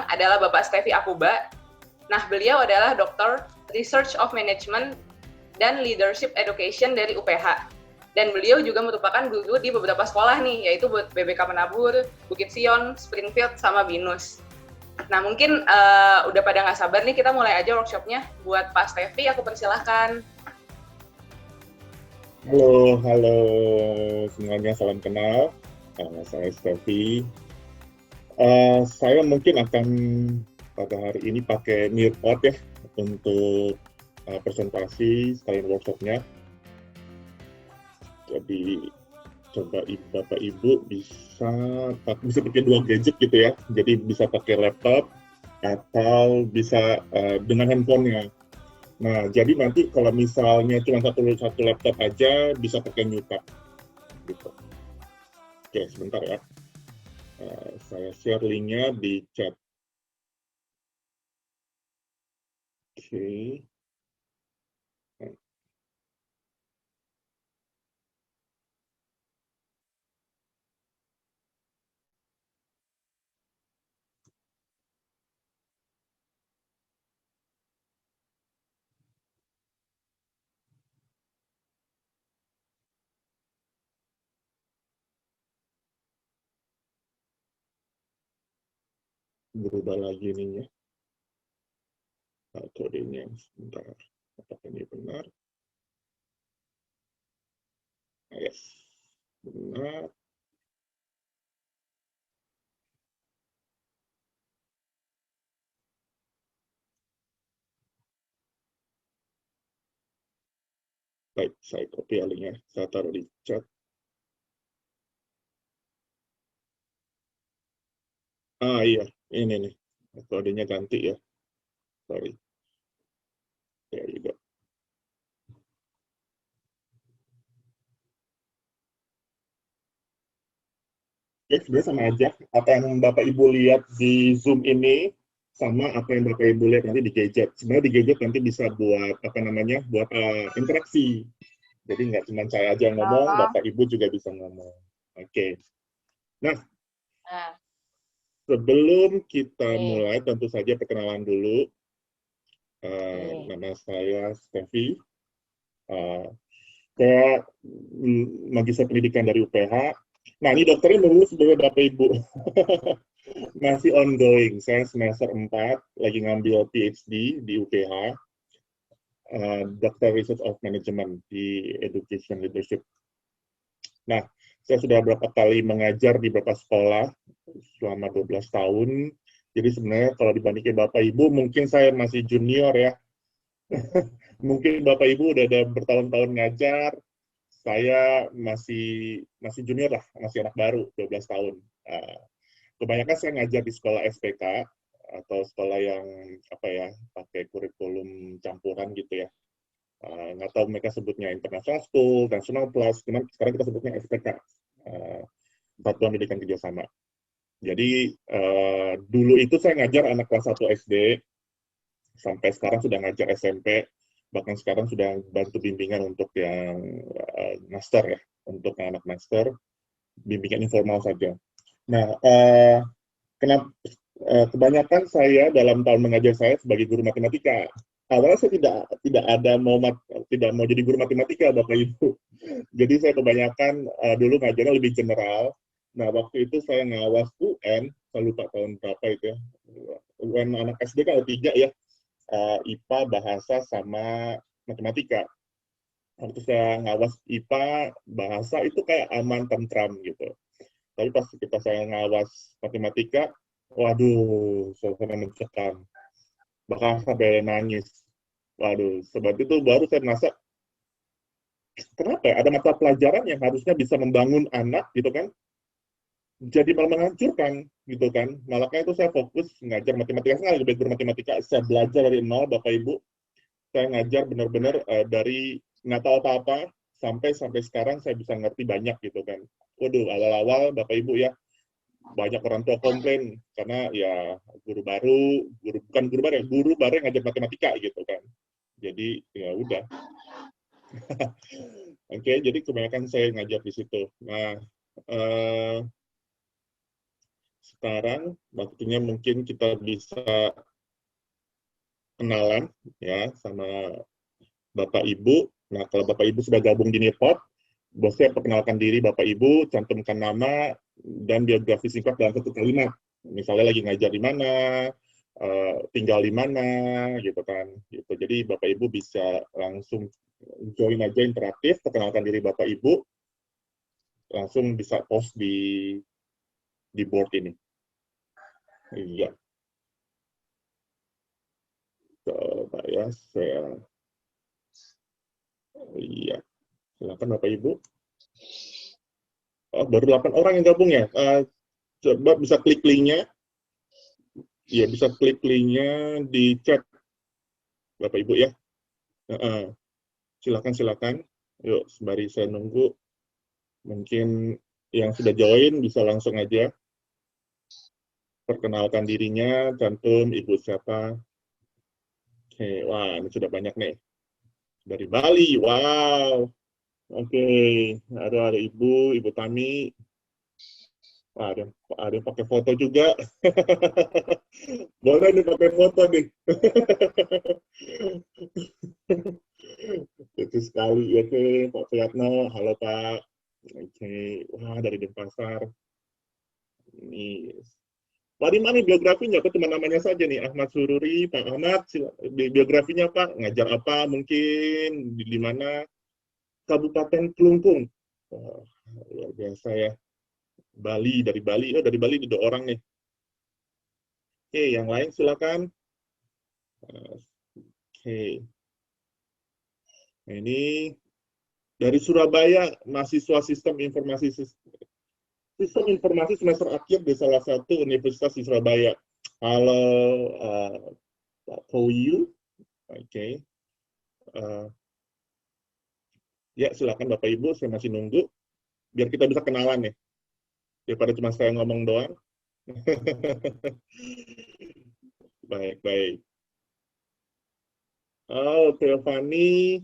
sekarang adalah Bapak Stevi Akuba. Nah, beliau adalah Dokter Research of Management dan Leadership Education dari UPH. Dan beliau juga merupakan guru di beberapa sekolah nih, yaitu BBK Menabur, Bukit Sion, Springfield, sama Binus. Nah, mungkin udah pada nggak sabar nih, kita mulai aja workshopnya. Buat Pak Stevi, aku persilahkan. Halo semuanya, salam kenal. Saya Stevi. Saya mungkin akan pada hari ini pakai Nearpod ya untuk presentasi sekalian workshopnya. Jadi coba Bapak Ibu bisa pakai dua gadget gitu ya. Jadi bisa pakai laptop atau bisa dengan handphonenya. Nah, jadi nanti kalau misalnya cuma satu laptop aja bisa pakai Newton gitu. Oke, sebentar ya. Saya share linknya di chat. Oke. Berubah lagi ininya. Kodenya sebentar. Apakah ini benar? Yes. Benar. Baik, saya copy linknya. Saya taruh di chat. Iya, ini nih. Kodenya ganti ya. Sorry. There you go. Oke, sebenarnya sama aja. Apa yang Bapak Ibu lihat di Zoom ini sama apa yang Bapak Ibu lihat nanti di gadget. Sebenarnya di gadget nanti bisa buat apa namanya, buat interaksi. Jadi nggak cuma saya aja yang ngomong, Bapak Ibu juga bisa ngomong. Oke. Nah, sebelum kita mulai, tentu saja perkenalan dulu. Nama saya Stevi. Saya magister pendidikan dari UPH. Nah, ini dokternya lulus sebagai Bapak Ibu. Masih ongoing. Saya semester 4, lagi ngambil PhD di UPH. Doctor Research of Management di Education Leadership. Nah, saya sudah berapa kali mengajar di beberapa sekolah selama 12 tahun. Jadi sebenarnya kalau dibandingin Bapak Ibu, mungkin saya masih junior ya. Mungkin Bapak Ibu udah ada bertahun-tahun ngajar, saya masih junior lah, masih anak baru, 12 tahun. Kebanyakan saya ngajar di sekolah SPK atau sekolah yang apa ya, pakai kurikulum campuran gitu ya. Nggak tahu mereka sebutnya International School, National Plus, cuman sekarang kita sebutnya SPK, Satuan Pendidikan Kerjasama. Jadi dulu itu saya ngajar anak kelas 1 SD, sampai sekarang sudah ngajar SMP, bahkan sekarang sudah bantu bimbingan untuk yang master ya, untuk anak master, bimbingan informal saja. Nah, kenapa kebanyakan saya dalam tahun mengajar saya sebagai guru matematika. Awalnya saya tidak mau jadi guru matematika, Bapak Ibu. Jadi saya kebanyakan dulu ngajarnya lebih general. Nah, waktu itu saya ngawas UN, saya lupa tahun berapa itu ya. UN anak SD kan ada 3 ya, IPA, bahasa, sama matematika. Waktu saya ngawas IPA, bahasa itu kayak aman, tentram gitu. Tapi pas saya ngawas matematika, waduh, suasana mencekam. Bahkan sampai nangis. Waduh, sebab itu baru saya merasa, kenapa ya, ada mata pelajaran yang harusnya bisa membangun anak gitu kan, jadi malah menghancurkan gitu kan. Makanya itu saya fokus ngajar matematika. Saya lebih guru matematika, saya belajar dari nol, Bapak Ibu. Saya ngajar benar-benar dari nggak tahu apa-apa sampai sekarang saya bisa ngerti banyak gitu kan. Waduh, awal-awal Bapak Ibu ya, banyak orang tua komplain karena ya bukan guru baru, guru baru yang ngajar matematika gitu kan. Jadi ya udah. Oke, jadi kebanyakan saya ngajar di situ. Nah, sekarang waktunya mungkin kita bisa kenalan ya sama Bapak Ibu. Nah, kalau Bapak Ibu sudah gabung di Nearpod, bosnya perkenalkan diri Bapak Ibu, cantumkan nama dan biografi singkat dalam satu kalimat. Misalnya lagi ngajar di mana, tinggal di mana, gitu kan. Gitu. Jadi Bapak Ibu bisa langsung join aja interaktif, perkenalkan diri Bapak Ibu, langsung bisa post di board ini. Iya, coba ya, saya, iya, silakan Bapak Ibu. Oh, baru 8 orang yang gabung ya. Coba bisa klik linknya, ya bisa klik linknya di chat Bapak Ibu ya. Silakan silakan. Yuk, sembari saya nunggu, mungkin yang sudah join bisa langsung aja perkenalkan dirinya, cantum ibu siapa. Oke, wah ini sudah banyak nih. Dari Bali, wow. Oke, ada ibu Tami. Wah, ada yang pakai foto juga. Boleh nih pakai foto nih. Itu sekali, ya Pak Priyatno. Halo Pak. Oke, wah dari Denpasar. Ini Pak di mana biografinya? Aku cuma namanya saja nih, Ahmad Sururi, Pak Ahmad, biografinya Pak, ngajar apa mungkin, di mana? Kabupaten Kelungkung. Wah, luar biasa ya. Bali, dari Bali, dari Bali ada 2 orang nih. Oke, yang lain silakan. Oke, nah, ini dari Surabaya, mahasiswa sistem informasi semester akhir di salah satu universitas di Surabaya. Halo, Pak Koyu. Oke. Ya, silakan Bapak Ibu, saya masih nunggu. Biar kita bisa kenalan nih. Daripada cuma saya ngomong doang. Baik, baik. Oh, Teofani.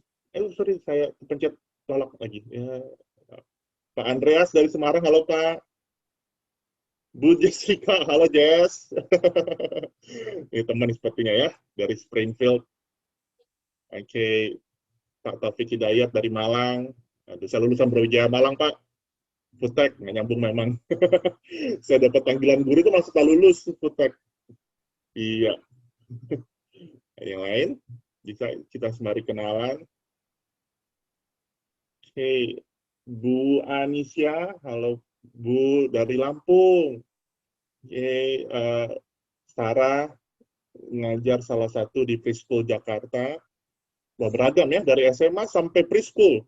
Sorry, saya pencet tolak lagi. Ya. Pak Andreas dari Semarang, halo Pak. Bu Jessica, halo Jess. Ini teman sepertinya ya, dari Springfield. Oke, Pak Taufik Hidayat dari Malang. Aduh, saya lulusan Brawijaya Malang, Pak. Futek, nggak nyambung memang. Saya dapat panggilan guru itu masuk lulus Futek. Iya. Yang lain, bisa kita sembari kenalan. Oke, Bu Anisya, halo Bu dari Lampung. Oke, Sarah ngajar salah satu di preschool Jakarta. Wah, beragam ya, dari SMA sampai preschool.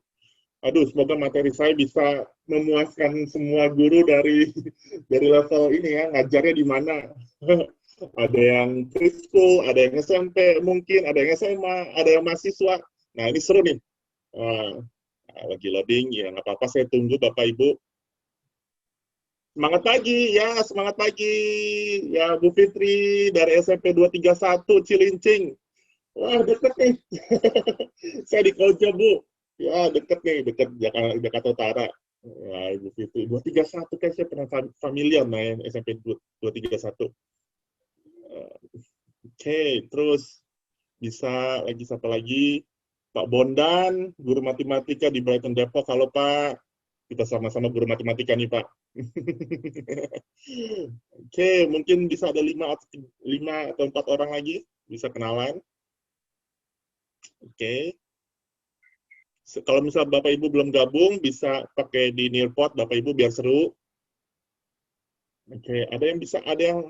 Aduh, semoga materi saya bisa memuaskan semua guru dari level ini ya, ngajarnya di mana. Ada yang preschool, ada yang SMP mungkin, ada yang SMA, ada yang mahasiswa. Nah, ini seru nih. Wah, lagi loading, ya nggak apa-apa, saya tunggu Bapak Ibu. Semangat pagi, ya semangat pagi. Ya Bu Fitri dari SMP 231 Cilincing. Wah, deket nih. Saya di Koja, Bu. Ya, deket nih, deket Jakarta Utara. Wah, Ibu Fitri. 231, kayak saya pernah familiar main SMP 231. Oke, terus bisa lagi siapa lagi? Pak Bondan, guru matematika di Brighton Depok. Halo Pak. Kita sama-sama guru matematika nih Pak. Oke, mungkin bisa ada 5 atau 4 orang lagi. Bisa kenalan. Oke. Kalau misal Bapak Ibu belum gabung, bisa pakai di Nearpod, Bapak Ibu biar seru. Oke, ada yang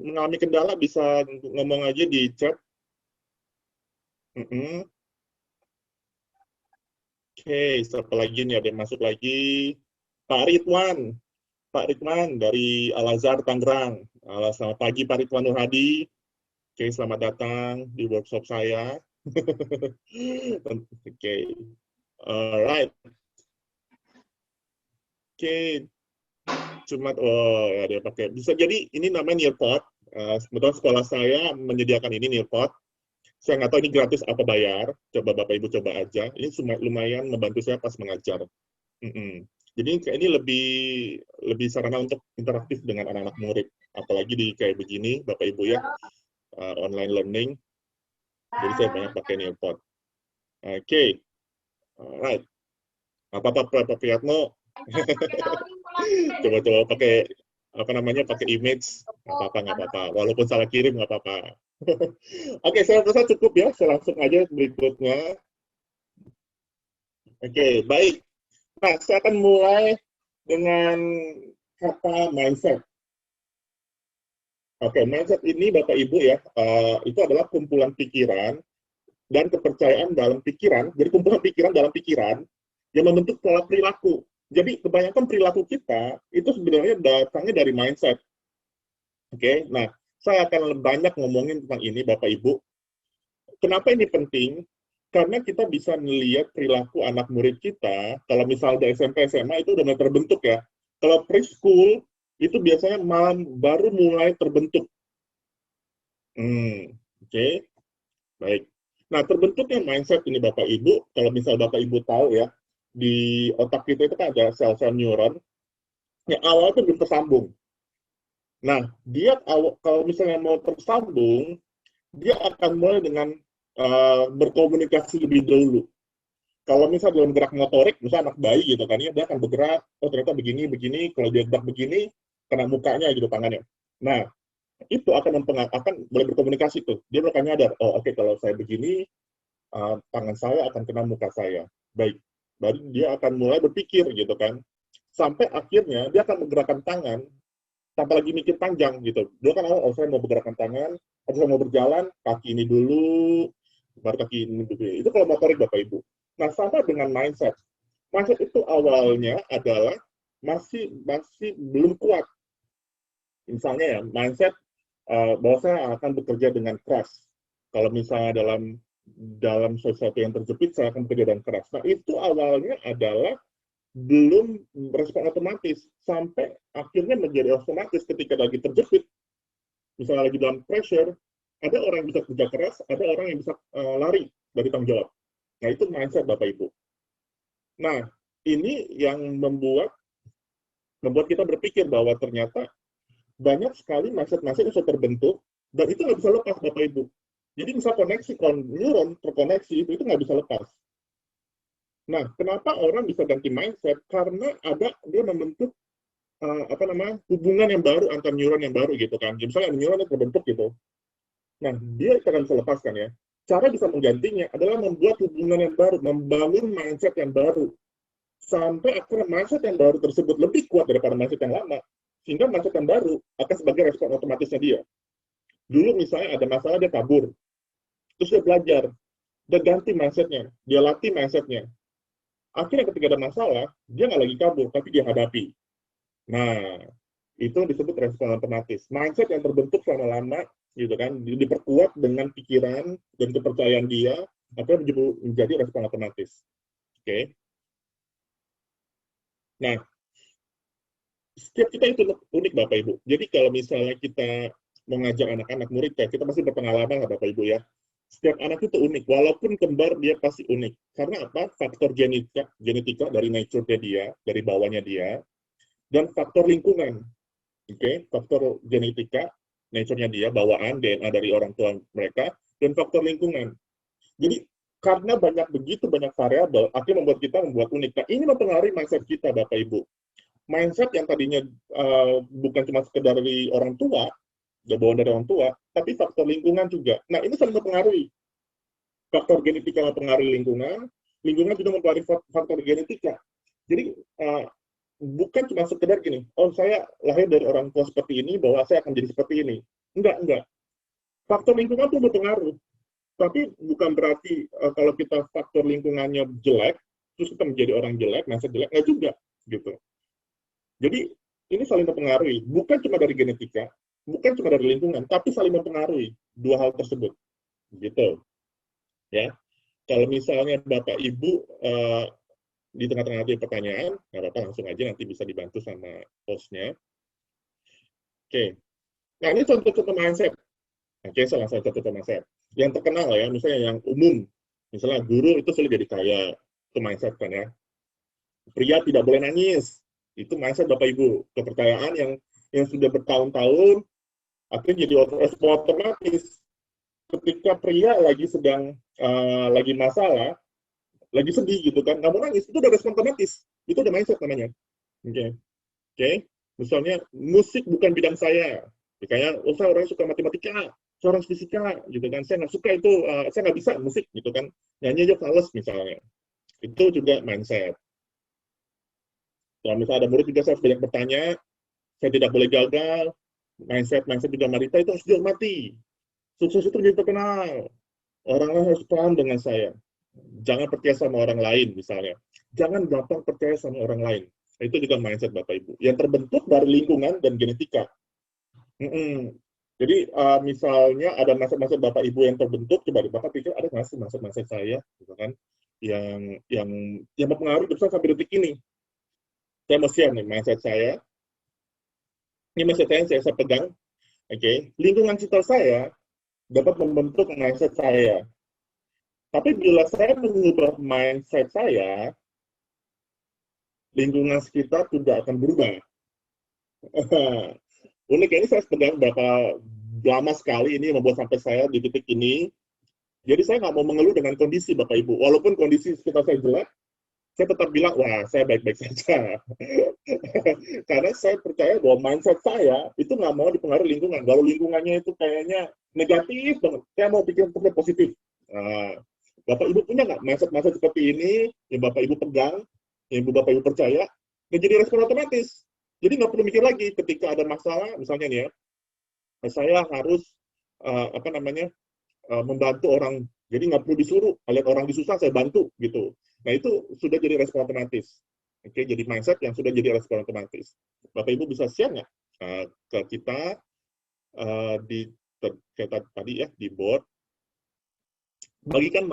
mengalami kendala, bisa ngomong aja di chat. Oke, siapa lagi nih? Ada yang masuk lagi. Pak Ridwan. Pak Ridwan dari Al-Azhar, Tangerang. Selamat pagi Pak Ridwan Nur Hadi. Oke, selamat datang di workshop saya. Oke. Alright. Oke. Cuma ya dia pakai. Bisa jadi ini namanya Nearpod. Sebetulnya sekolah saya menyediakan ini Nearpod. Saya nggak tahu ini gratis apa bayar. Coba Bapak Ibu coba aja. Ini lumayan membantu saya pas mengajar. Jadi ini lebih sarana untuk interaktif dengan anak-anak murid. apalagi di kayak begini, Bapak Ibu ya, online learning. Jadi saya banyak pakai Nearpod. Oke, alright. Apa-apa Pak Priyatno? Coba-coba pakai apa namanya, pakai image, nggak apa-apa. Walaupun salah kirim nggak apa-apa. Oke, saya rasa cukup ya. Saya langsung aja berikutnya. Oke, baik. Nah, saya akan mulai dengan kata mindset. Oke, mindset ini Bapak Ibu ya, itu adalah kumpulan pikiran dan kepercayaan dalam pikiran. Jadi kumpulan pikiran dalam pikiran yang membentuk pola perilaku. Jadi kebanyakan perilaku kita itu sebenarnya datangnya dari mindset. Oke, nah saya akan banyak ngomongin tentang ini Bapak Ibu. Kenapa ini penting? Karena kita bisa melihat perilaku anak murid kita, kalau misalnya dari SMP SMA itu udah mulai terbentuk ya. Kalau preschool itu biasanya baru mulai terbentuk. Oke, baik. Nah, terbentuknya mindset ini Bapak Ibu, kalau misal Bapak Ibu tahu ya, di otak kita itu kan ada sel-sel neuron, yang awal itu belum tersambung. Nah, dia kalau misalnya mau tersambung, dia akan mulai dengan berkomunikasi lebih dulu. Kalau misalnya dalam gerak motorik, misalnya anak bayi gitu kan ya, dia akan bergerak, oh ternyata begini, begini, kalau dia gerak begini, kena mukanya gitu tangannya. Nah, itu akan mulai berkomunikasi tuh. Dia akan nyadar, oh oke, kalau saya begini, tangan saya akan kena muka saya. Baik, baru dia akan mulai berpikir gitu kan. Sampai akhirnya dia akan menggerakkan tangan tanpa lagi mikir panjang gitu. Dia kan oh saya mau bergerakan tangan, atau saya mau berjalan, kaki ini dulu, baru kaki ini dulu. Itu kalau motorik Bapak Ibu. Nah, sama dengan mindset. Mindset itu awalnya adalah masih belum kuat. Misalnya ya, mindset bahwa saya akan bekerja dengan keras. Kalau misalnya dalam sesuatu yang terjepit, saya akan bekerja dengan keras. Nah, itu awalnya adalah belum respon otomatis sampai akhirnya menjadi otomatis ketika lagi terjepit, misalnya lagi dalam pressure, ada orang yang bisa kerja keras, ada orang yang bisa lari dari tanggung jawab. Nah, itu mindset Bapak Ibu. Nah, ini yang membuat kita berpikir bahwa ternyata banyak sekali mindset-mindset yang sudah terbentuk dan itu nggak bisa lepas Bapak Ibu. Jadi misal koneksi neuron terkoneksi itu nggak bisa lepas. Nah, kenapa orang bisa ganti mindset? Karena dia membentuk hubungan yang baru antar neuron yang baru gitu kan. Jadi misalnya neuron yang terbentuk gitu. Nah, dia akan bisa lepaskan ya. Cara bisa menggantinya adalah membuat hubungan yang baru, membangun mindset yang baru. Sampai akhirnya mindset yang baru tersebut lebih kuat daripada mindset yang lama. Sehingga mindset yang baru akan sebagai respon otomatisnya dia. Dulu misalnya ada masalah, dia kabur. Terus dia belajar. Dia ganti mindsetnya. Dia latih mindsetnya. Akhirnya ketika ada masalah, dia nggak lagi kabur, tapi dia hadapi. Nah, itu disebut respon otomatis. Mindset yang terbentuk selama lama, gitu kan, diperkuat dengan pikiran dan kepercayaan dia, akan menjadi respon otomatis. Oke. Nah, setiap kita itu unik Bapak Ibu. Jadi kalau misalnya kita mengajak anak-anak murid, kita pasti berpengalaman lah Bapak Ibu ya. Setiap anak itu unik, walaupun kembar dia pasti unik. Karena apa? Faktor genetika dari nature-nya dia, dari bawahnya dia, dan faktor lingkungan. Oke, faktor genetika, nature-nya dia, bawaan, DNA dari orang tua mereka, dan faktor lingkungan. Jadi, karena begitu banyak variabel, akhirnya membuat kita unik. Nah, ini mempengaruhi mindset kita, Bapak Ibu. Mindset yang tadinya bukan cuma sekedar dari orang tua, bawaan dari orang tua, tapi faktor lingkungan juga. Nah, ini saling mempengaruhi. Faktor genetika mempengaruhi lingkungan juga mempengaruhi faktor genetika. Jadi, bukan cuma sekedar gini, oh saya lahir dari orang tua seperti ini, bahwa saya akan jadi seperti ini. Enggak. Faktor lingkungan itu berpengaruh. Tapi bukan berarti kalau kita faktor lingkungannya jelek, terus kita menjadi orang jelek, mindset jelek, enggak juga. Gitu. Jadi, ini saling mempengaruhi. Bukan cuma dari genetika, bukan cuma dari lingkungan, tapi saling mempengaruhi dua hal tersebut. Gitu. Ya. Kalau misalnya Bapak Ibu di tengah-tengah pertanyaan, nggak apa-apa, langsung aja nanti bisa dibantu sama hostnya. Oke. Nah, ini contoh-contoh mindset. Oke, salah satu contoh mindset. Yang terkenal ya, misalnya yang umum. Misalnya guru itu sulit jadi kaya. Itu mindset kan ya. Pria tidak boleh nangis. Itu mindset Bapak Ibu. Kepercayaan yang yang sudah bertahun-tahun, akhirnya jadi otomatis ketika pria lagi sedang lagi masalah, lagi sedih gitu kan, nggak mau nangis, itu udah respon otomatis, itu udah mindset namanya. Oke, oke. Misalnya musik bukan bidang saya, kayak saya orang suka matematika, saya orang fisika, gitu kan, saya nggak suka itu, saya nggak bisa musik, gitu kan, nyanyi aja fales misalnya, itu juga mindset. Kalau misalnya ada murid juga saya harus banyak bertanya, saya tidak boleh gagal, mindset juga Marita itu harus dihormati. Sukses itu jadi terkenal. Orang lain harus paham dengan saya. Jangan percaya sama orang lain misalnya. Jangan gampang percaya sama orang lain. Itu juga mindset Bapak Ibu. Yang terbentuk dari lingkungan dan genetika. Jadi misalnya ada mindset Bapak Ibu yang terbentuk, coba Bapak pikir ada nggak sih mindset saya, gitu kan, yang mempengaruhi hidup saya sampai detik ini. Saya mau share nih mindset saya. Ini mindset saya yang saya pegang. Oke, lingkungan sekitar saya dapat membentuk mindset saya. Tapi bila saya mengubah mindset saya, lingkungan sekitar tidak akan berubah. Unik ini saya pegang berapa lama sekali ini membuat sampai saya di titik ini. Jadi saya nggak mau mengeluh dengan kondisi Bapak Ibu. Walaupun kondisi sekitar saya jelek, saya tetap bilang, wah saya baik-baik saja. Karena saya percaya bahwa mindset saya itu nggak mau dipengaruhi lingkungan. Kalau lingkungannya itu kayaknya negatif banget, saya mau pikir positif. Nah, Bapak Ibu punya nggak mindset seperti ini yang Bapak Ibu pegang, yang Bapak Ibu percaya, dan jadi respon otomatis. Jadi nggak perlu mikir lagi ketika ada masalah, misalnya nih ya, saya harus membantu orang. Jadi nggak perlu disuruh, lihat orang disusah saya bantu gitu. Nah itu sudah jadi respon otomatis. Oke, jadi mindset yang sudah jadi respon otomatis. Bapak Ibu bisa share nggak ke kita di kayak tadi ya di board, bagikan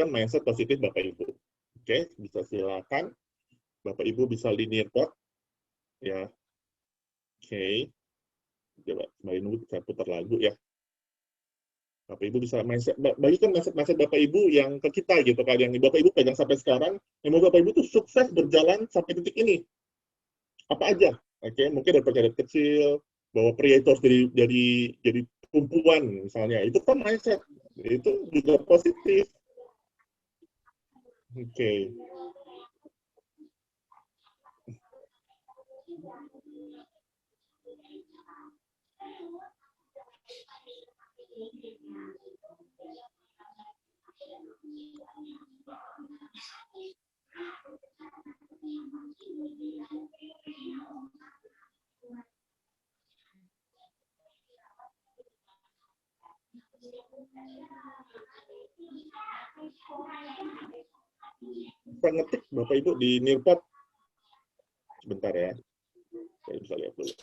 mindset positif Bapak Ibu. Oke, bisa silakan. Bapak Ibu bisa linear code ya. Oke. Coba kembali nunggu saya putar lagu ya. Bapak Ibu bisa bagikan mindset Bapak Ibu yang ke kita gitu kan, yang Bapak Ibu pegang sampai sekarang, yang mau Bapak Ibu tuh sukses berjalan sampai titik ini. Apa aja? Oke, mungkin dari perjalanan kecil, bahwa pria itu harus jadi tumpuan misalnya. Itu kan mindset. Itu juga positif. Oke. Bisa ngetik Bapak Ibu di Nearpod. Sebentar ya. Saya bisa lihat dulu.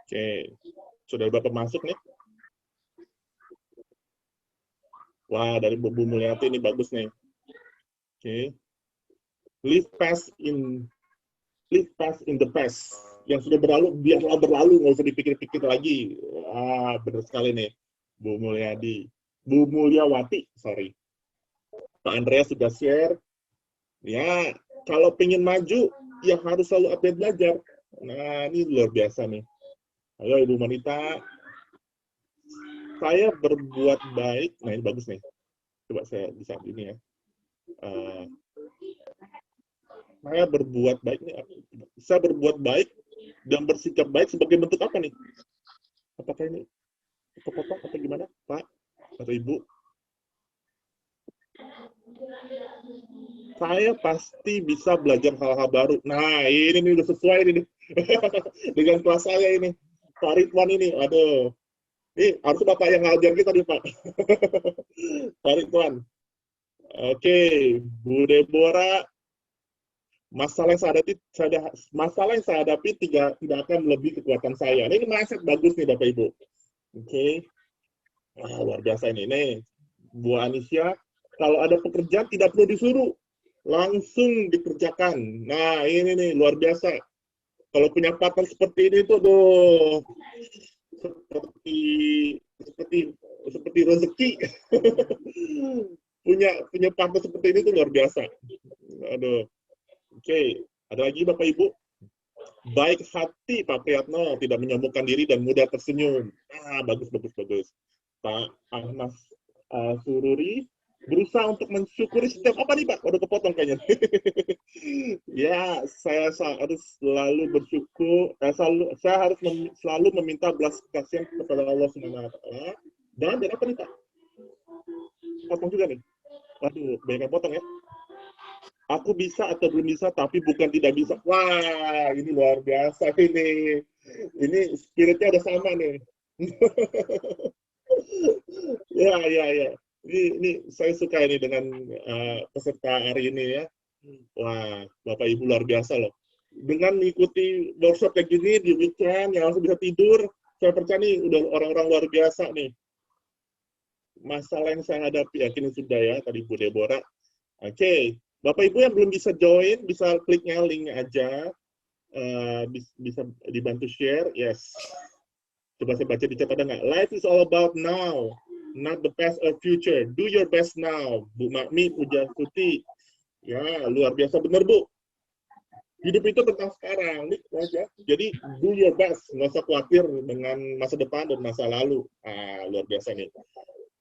Oke, sudah Bapak masuk nih. Wah, dari Bu Mulyati ini bagus nih. Oke. Live fast in the past. Yang sudah berlalu, biarlah berlalu, nggak usah dipikir-pikir lagi. Benar sekali nih, Bu Mulyawati, sorry. Pak Andreas sudah share. Ya, kalau pengen maju, ya harus selalu update belajar. Nah, ini luar biasa nih. Ayo Ibu Monita, saya berbuat baik. Nah, ini bagus nih. Coba saya bisa ini ya. Saya berbuat baik nih. Saya berbuat baik dan bersikap baik sebagai bentuk apa nih? Apakah ini potong atau gimana, Pak atau Ibu? Saya pasti bisa belajar hal-hal baru. Nah, ini udah sesuai ini dengan kelas saya ini. Pak Ridwan ini, aduh. Ini harus Bapak yang ngajar kita nih, Pak. Pak Ridwan. Oke, Bu Deborah, masalah yang saya hadapi tidak akan melebihi kekuatan saya. Ini mindset bagus nih, Bapak Ibu. Oke. Luar biasa ini. Nih, Bu Anisya, kalau ada pekerjaan tidak perlu disuruh, langsung dikerjakan. Nah, ini nih luar biasa. Kalau punya partner seperti ini tuh, seperti seperti seperti rezeki. punya partner seperti ini tuh luar biasa. Aduh. Oke, ada lagi Bapak Ibu? Baik hati Pak Priyatno, tidak menyombongkan diri dan mudah tersenyum. Bagus, bagus, bagus. Pak Ahmad Sururi, berusaha untuk mensyukuri setiap apa nih Pak? Waduh kepotong kayaknya. Ya, saya harus selalu bersyukur, saya harus selalu meminta belas kasihan kepada Allah Subhanahu wa taala. Dan apa nih Pak? Potong juga nih. Waduh, banyak yang potong ya. Aku bisa atau belum bisa, tapi bukan tidak bisa. Wah, ini luar biasa ini. Ini spiritnya ada sama nih. Ya, ya, ya. Ini saya suka ini dengan peserta hari ini ya. Wah, Bapak Ibu luar biasa loh. Dengan mengikuti workshop kayak gini di weekend, yang langsung bisa tidur, saya percaya nih udah orang-orang luar biasa nih. Masalah yang saya hadapi, yakin sudah ya, tadi Bu Deborah. Oke, Bapak Ibu yang belum bisa join, bisa kliknya link aja. Bisa dibantu share, yes. Coba saya baca di chat ada nggak? Life is all about now, not the past or future. Do your best now. Bu Makmi Pujastuti. Ya, luar biasa benar Bu. Hidup itu tentang sekarang, nih aja. Jadi do your best, nggak usah khawatir dengan masa depan dan masa lalu. Luar biasa nih.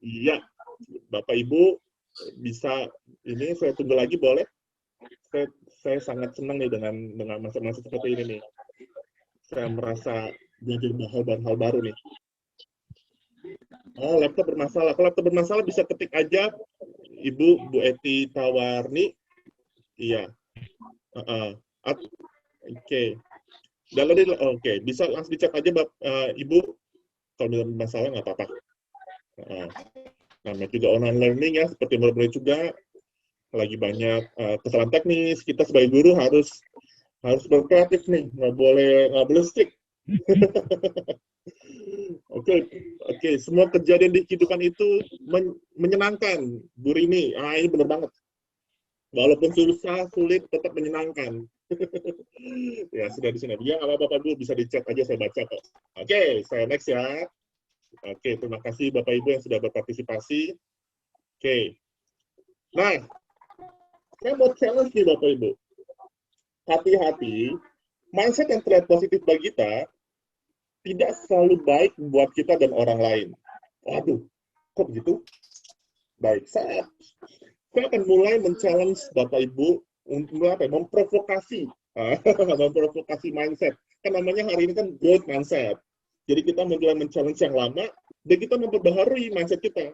Iya, Bapak Ibu bisa ini saya tunggu lagi boleh? Saya sangat senang nih dengan masa-masa seperti ini nih. Saya merasa belajar hal baru nih. Oh, laptop bermasalah. Kalau laptop bermasalah bisa ketik aja Ibu Bu Eti Tawarni. Iya. Oke. Oke, bisa langsung dicat aja Ibu kalau ada masalah nggak apa-apa. Namanya juga online learning ya, seperti murid-murid juga lagi banyak kesalahan teknis. Kita sebagai guru harus berkreatif nih, nggak boleh strict. Oke, semua kejadian di kehidupan itu menyenangkan, Bu Rini. Ini benar banget. Walaupun susah, sulit, tetap menyenangkan. Ya, sudah di sini. Ya, Bapak Ibu bisa di-chat aja, saya baca kok. Oke, saya next ya. Oke, terima kasih Bapak Ibu yang sudah berpartisipasi. Oke. Nah, saya mau challenge nih Bapak Ibu. Hati-hati, mindset yang terlihat positif bagi kita tidak selalu baik buat kita dan orang lain. Waduh, kok begitu? Baik, saya akan mulai men-challenge Bapak Ibu untuk memprovokasi mindset. Kan namanya hari ini kan growth mindset. Jadi kita mulai men-challenge yang lama dan kita memperbaharui mindset kita.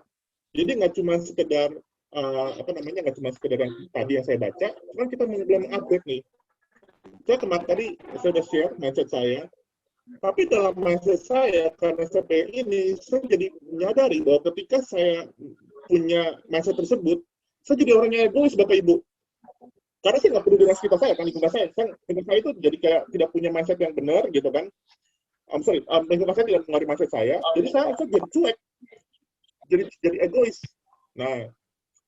Jadi nggak cuma sekedar nggak cuma sekedar yang tadi yang saya baca, cuman kita mulai mengupgrade nih. Saya kemarin tadi saya sudah share mindset saya, tapi dalam mindset saya karena sampai ini saya jadi menyadari bahwa ketika saya punya mindset tersebut, saya jadi orang yang egois Bapak Ibu. Karena saya nggak perlu dengan sekitar saya, kan lingkungan saya itu jadi kayak tidak punya mindset yang benar gitu kan. Lingkungan saya tidak mengaruhi mindset saya, jadi saya jadi cuek, jadi egois. Nah,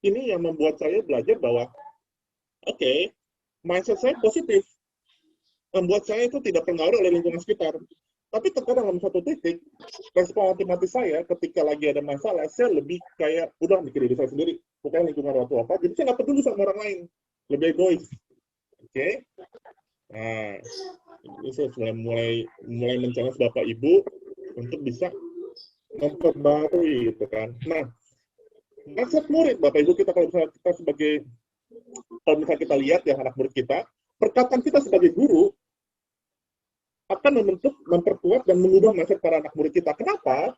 ini yang membuat saya belajar bahwa oke, mindset saya positif, membuat saya itu tidak terpengaruh oleh lingkungan sekitar. Tapi terkadang dalam satu titik, respon otomatis saya ketika lagi ada masalah, saya lebih kayak, udah mikir diri saya sendiri, bukan lingkungan waktu apa, jadi saya nggak peduli sama orang lain, lebih egois. Oke? Nah, ini saya sudah mulai men-challenge Bapak Ibu untuk bisa memperbarui gitu kan. Nah, mindset murid Bapak Ibu kita kalau misalnya kita lihat ya anak murid kita, perkataan kita sebagai guru akan memperkuat dan mengubah mindset para anak murid kita. Kenapa?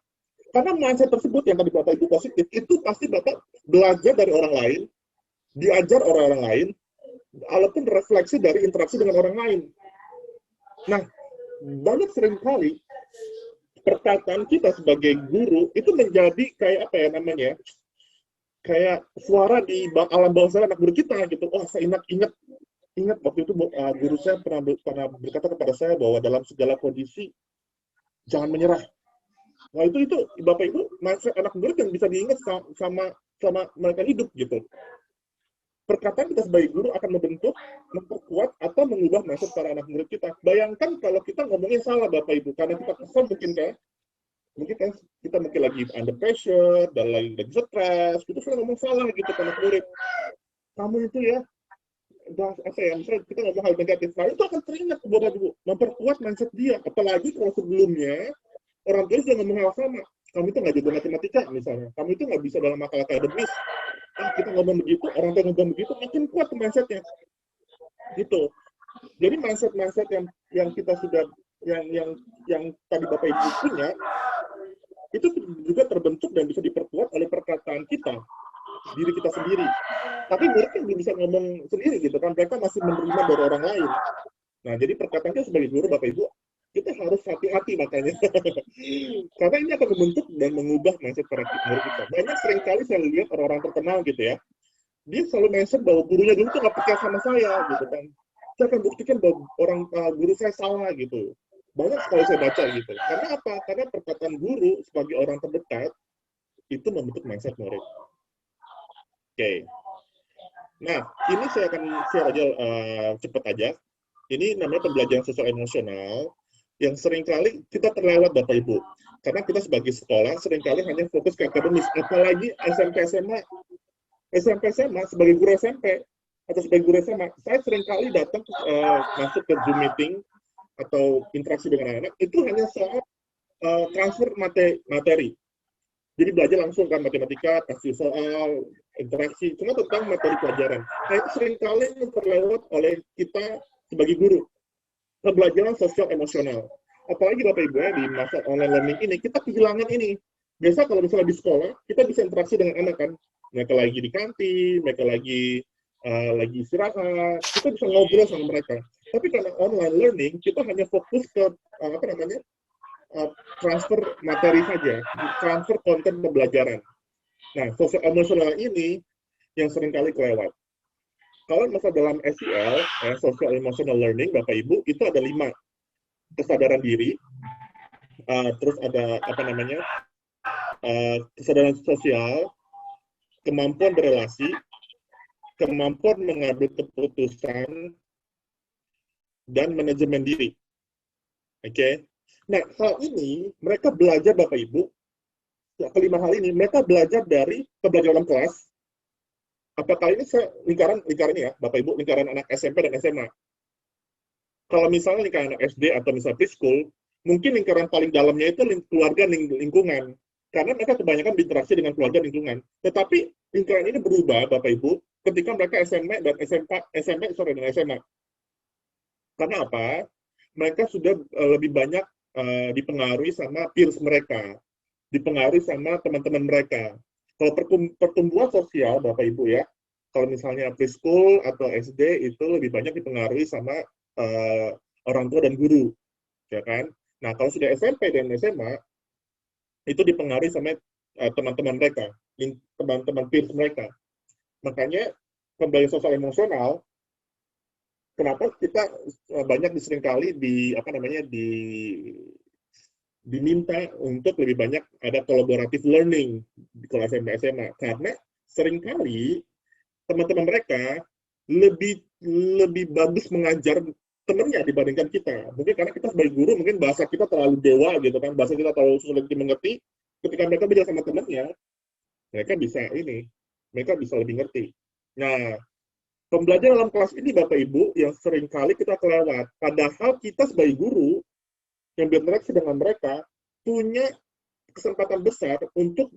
Karena mindset tersebut yang tadi Bapak Ibu positif, itu pasti Bapak belajar dari orang lain, diajar orang lain, walaupun refleksi dari interaksi dengan orang lain. Nah, banyak seringkali perkataan kita sebagai guru itu menjadi kayak apa ya namanya, kayak suara di alam bawah sadar anak murid kita gitu. Oh, saya ingat waktu itu guru saya pernah berkata kepada saya bahwa dalam segala kondisi jangan menyerah. Nah itu Bapak Ibu mindset anak murid yang bisa diingat sama mereka hidup gitu. Perkataan kita sebagai guru akan membentuk, memperkuat atau mengubah mindset para anak murid kita. Bayangkan kalau kita ngomongin salah Bapak Ibu karena kita kesal mungkin kan. Mungkin kan kita mungkin lagi under pressure, dan lagi stres, kita sering ngomong salah gitu ke anak murid. Kamu itu ya, apa ya, misalnya kita ngomong hal negatif, nah itu akan teringat ke Bapak Ibu, memperkuat mindset dia. Apalagi kalau sebelumnya, orang tua sudah ngomong hal sama. Kamu itu nggak jago matematika misalnya, kamu itu nggak bisa dalam makalah akademis. Kita ngomong begitu, orang tua ngomong begitu, makin kuat mindsetnya. Gitu. Jadi mindset yang kita sudah yang tadi Bapak Ibu punya itu juga terbentuk dan bisa diperkuat oleh perkataan kita, diri kita sendiri. Tapi murid kan belum bisa ngomong sendiri gitu kan, mereka masih menerima dari orang lain. Nah, jadi perkataannya sebagai guru Bapak Ibu, kita harus hati-hati makanya. Karena ini akan membentuk dan mengubah mindset para murid kita. Banyak seringkali saya lihat orang-orang terkenal gitu ya, dia selalu mindset bahwa gurunya dulu tuh nggak percaya sama saya gitu kan. Saya akan buktikan bahwa guru saya salah gitu. Banyak sekali saya baca gitu. Karena apa? Karena perkataan guru sebagai orang terdekat itu membentuk mindset murid. Oke. Nah, ini saya akan share aja cepat aja. Ini namanya pembelajaran sosial emosional yang seringkali kita terlewat Bapak Ibu. Karena kita sebagai sekolah seringkali hanya fokus ke akademis, apalagi SMP SMA. SMP SMA sebagai guru SMP atau sebagai guru SMA, saya seringkali datang masuk ke Zoom meeting atau interaksi dengan anak-anak itu hanya soal transfer materi. Jadi belajar langsung kan matematika, kasih soal, interaksi, cuma tentang materi pelajaran. Nah itu seringkali terlewat oleh kita sebagai guru. Pembelajaran sosial emosional. Apalagi Bapak Ibu ya, di masa online learning ini, kita kehilangan ini. Biasa kalau misalnya di sekolah, kita bisa interaksi dengan anak kan. Mereka lagi di kantin, mereka lagi istirahat, kita bisa ngobrol sama mereka. Tapi karena online learning, kita hanya fokus ke transfer materi saja, transfer konten pembelajaran. Nah, sosial emosional ini yang seringkali kelewat. Kalau masuk dalam SEL, social emotional learning, Bapak Ibu, itu ada 5. Kesadaran diri, terus ada kesadaran sosial, kemampuan berelasi, kemampuan mengambil keputusan, dan manajemen diri. Oke. Nah, hal ini mereka belajar Bapak Ibu, kelima hal ini mereka belajar dari pembelajaran kelas. Apakah ini lingkaran ini ya, Bapak Ibu, lingkaran anak SMP dan SMA. Kalau misalnya lingkaran anak SD atau misalnya preschool, mungkin lingkaran paling dalamnya itu keluarga lingkungan. Karena mereka kebanyakan berinteraksi dengan keluarga lingkungan. Tetapi lingkaran ini berubah, Bapak Ibu, ketika mereka SMP dan SMA. Karena apa? Mereka sudah lebih banyak dipengaruhi sama peers mereka, dipengaruhi sama teman-teman mereka. Kalau pertumbuhan sosial, Bapak Ibu ya, kalau misalnya preschool atau SD itu lebih banyak dipengaruhi sama orang tua dan guru, ya kan? Nah, kalau sudah SMP dan SMA, itu dipengaruhi sama teman-teman mereka, teman-teman peers mereka. Makanya pembelajaran sosial emosional, kenapa kita banyak seringkali diminta untuk lebih banyak ada collaborative learning di kelas SMP SMA, karena seringkali teman-teman mereka lebih bagus mengajar temannya dibandingkan kita. Mungkin karena kita sebagai guru, mungkin bahasa kita terlalu dewa gitu kan, bahasa kita terlalu sulit dimengerti. Ketika mereka bicara sama temannya, mereka bisa lebih ngerti. Nah, pembelajaran dalam kelas ini Bapak Ibu yang seringkali kita kelewat. Padahal kita sebagai guru yang berinteraksi dengan mereka punya kesempatan besar untuk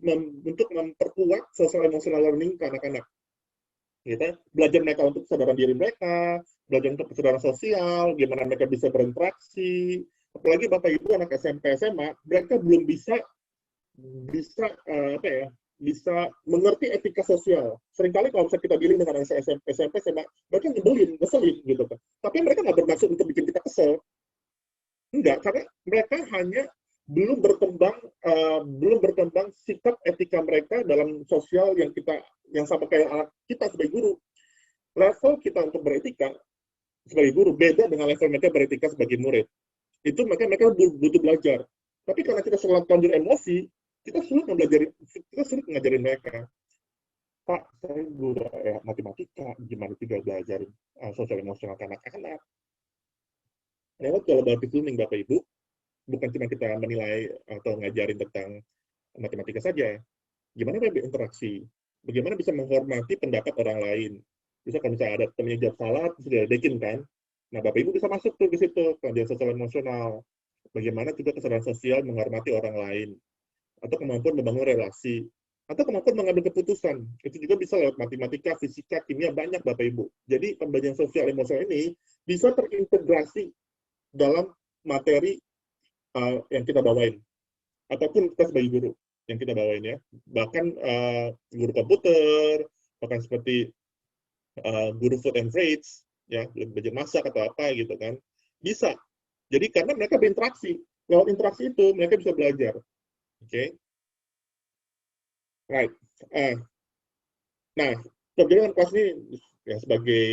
memperkuat social emotional learning ke anak-anak. Gitu. Belajar mereka untuk kesadaran diri mereka, belajar untuk kesadaran sosial, gimana mereka bisa berinteraksi. Apalagi Bapak Ibu anak SMP SMA, mereka belum bisa bisa mengerti etika sosial. Seringkali kalau misalnya kita dealing dengan SMP SMA, mereka ngeselin gitu kan. Tapi mereka nggak bermaksud untuk bikin kita kesel. Enggak, karena mereka hanya belum berkembang sikap etika mereka dalam sosial yang sama kayak anak kita sebagai guru. Level kita untuk beretika sebagai guru beda dengan level mereka beretika sebagai murid. Itu mereka butuh belajar. Tapi karena kita selalu conjure emosi, kita sulit mengajarin mereka. Pak, saya guru matematika, gimana tidak belajar sosial emosional ke anak-anak? Lewat collaborative learning, Bapak Ibu, bukan cuma kita menilai atau ngajarin tentang matematika saja. Gimana dia berinteraksi? Bagaimana bisa menghormati pendapat orang lain? Bisa kalau misalnya ada temennya jawab salah, sudah dekin kan? Nah, Bapak Ibu bisa masuk tuh di situ, pelajaran sosial emosional. Bagaimana juga kesadaran sosial menghormati orang lain, atau kemampuan membangun relasi, atau kemampuan mengambil keputusan. Itu juga bisa lewat matematika, fisika, kimia, banyak Bapak Ibu. Jadi pembelajaran sosial emosional ini bisa terintegrasi dalam materi yang kita bawain, ataupun kita sebagai guru yang kita bawain ya. Bahkan guru komputer, bahkan seperti guru food and trades, ya, belajar masak atau apa gitu kan, bisa. Jadi karena mereka berinteraksi, lewat interaksi itu mereka bisa belajar. Oke, okay? Right. Nah, kemudian kelas ini ya sebagai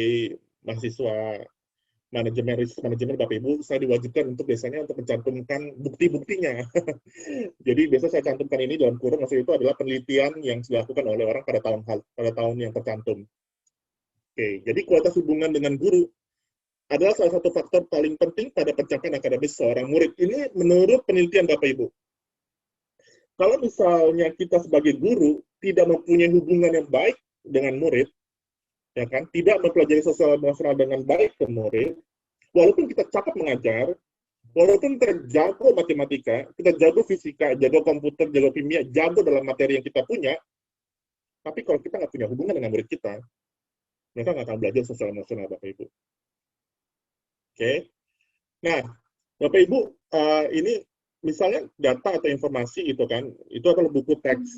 mahasiswa manajemen risk manajemen Bapak Ibu, saya diwajibkan untuk biasanya untuk mencantumkan bukti-buktinya. Jadi biasa saya cantumkan ini dalam kurung, maksud itu adalah penelitian yang dilakukan oleh orang pada tahun yang tercantum. Oke, jadi kualitas hubungan dengan guru adalah salah satu faktor paling penting pada pencapaian akademis seorang murid. Ini menurut penelitian Bapak Ibu. Kalau misalnya kita sebagai guru tidak mempunyai hubungan yang baik dengan murid, ya kan, tidak mempelajari sosial emosional dengan baik ke murid, walaupun kita cakap mengajar, walaupun kita jago matematika, kita jago fisika, jago komputer, jago kimia, jago dalam materi yang kita punya, tapi kalau kita nggak punya hubungan dengan murid kita, mereka nggak akan belajar sosial emosional, Bapak Ibu. Oke, nah, Bapak Ibu, ini misalnya data atau informasi itu kan, itu adalah buku teks,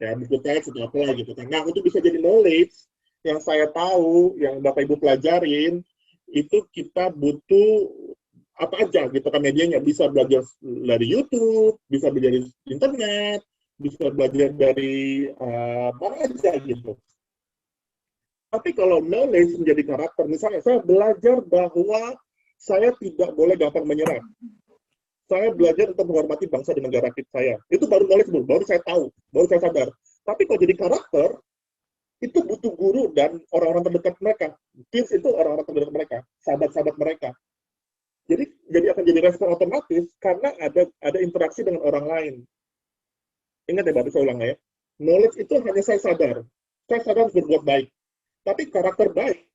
ya buku teks atau apa gitu kan. Nah, itu bisa jadi knowledge yang saya tahu, yang Bapak Ibu pelajarin, itu kita butuh apa aja gitu kan medianya, bisa belajar dari YouTube, bisa belajar dari internet, bisa belajar dari mana aja gitu. Tapi kalau knowledge menjadi karakter, misalnya saya belajar bahwa saya tidak boleh gampang menyerah. Saya belajar untuk menghormati bangsa dan negara saya. Itu baru knowledge, baru saya tahu, baru saya sadar. Tapi kalau jadi karakter, itu butuh guru dan orang-orang terdekat mereka. Peers itu orang-orang terdekat mereka, sahabat-sahabat mereka. Jadi akan jadi respon otomatis karena ada interaksi dengan orang lain. Ingat ya, Bapak, saya ulang ya. Knowledge itu hanya saya sadar. Saya sadar harus berbuat baik. Tapi karakter baik,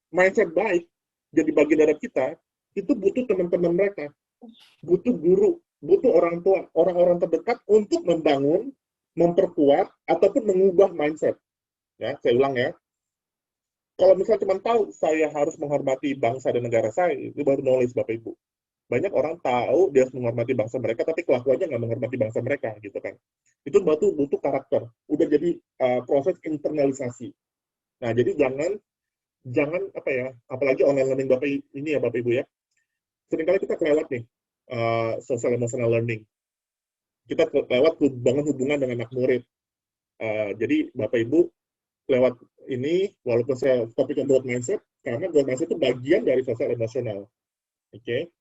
mindset baik, jadi bagian dari kita, itu butuh teman-teman mereka. Butuh guru, butuh orang tua, orang-orang terdekat untuk membangun, memperkuat, ataupun mengubah mindset. Ya, saya ulang ya. Kalau misalnya cuma tahu saya harus menghormati bangsa dan negara saya, itu baru knowledge Bapak Ibu. Banyak orang tahu dia harus menghormati bangsa mereka, tapi kelakuannya nggak menghormati bangsa mereka, gitu kan. Itu butuh karakter. Udah jadi proses internalisasi. Nah, jadi jangan apa ya, apalagi online learning Bapak ini ya Bapak Ibu ya. Seringkali kita kelewat nih social emotional learning. Kita lewat bangun hubungan dengan anak murid. Jadi Bapak Ibu lewat ini, walaupun saya topiknya growth mindset, karena growth mindset itu bagian dari social emosional. Oke.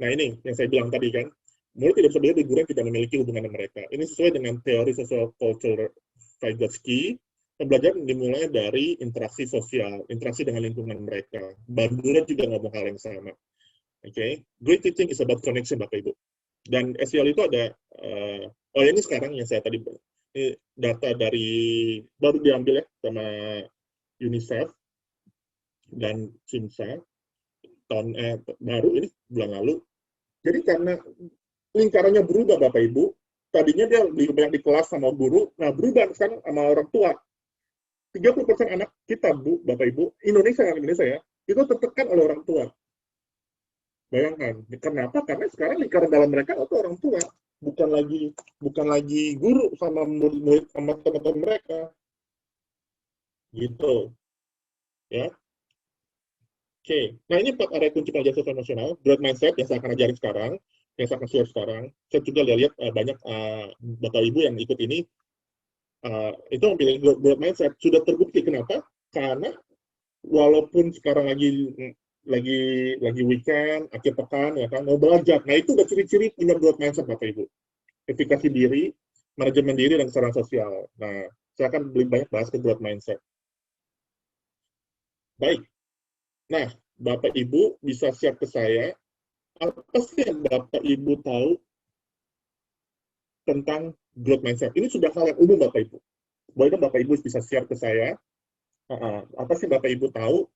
Nah ini yang saya bilang tadi kan, murid tidak bisa belajar di guru yang tidak memiliki hubungan dengan mereka. Ini sesuai dengan teori social culture Vygotsky. Pembelajaran dimulai dari interaksi sosial, interaksi dengan lingkungan mereka. Bandura juga ngomong hal yang sama. Oke, great teaching is about connection, Bapak Ibu. Dan SEL itu ada, ini sekarang yang saya tadi, ini data dari, baru diambil ya sama UNICEF dan CIMSA, baru ini bulan lalu. Jadi karena lingkarannya berubah, Bapak Ibu, tadinya dia lebih banyak di kelas sama guru, nah berubah sekarang sama orang tua. 30% anak kita, Bu, Bapak Ibu, Indonesia ya, itu tertekan oleh orang tua. Bayangkan, kenapa? Karena sekarang lingkaran dalam mereka itu orang tua, bukan lagi guru sama murid sama teman-teman mereka, gitu, ya. Oke, nah ini 4 area kunci pelajaran sosial emosional, growth mindset yang saya akan ajarin sekarang, yang saya akan share sekarang. Saya juga lihat banyak Bapak Ibu yang ikut ini, itu memilih growth mindset, sudah terbukti. Kenapa? Karena walaupun sekarang lagi weekend, akhir pekan, ya kan, mau belajar. Nah, itu udah ciri-ciri punya growth mindset, Bapak Ibu. Efikasi diri, manajemen diri, dan kesadaran sosial. Nah, saya akan lebih banyak bahas ke growth mindset. Baik. Nah, Bapak Ibu bisa share ke saya apa sih yang Bapak Ibu tahu tentang growth mindset? Ini sudah hal yang umum Bapak Ibu. Boleh dong Bapak Ibu bisa share ke saya, apa sih Bapak Ibu tahu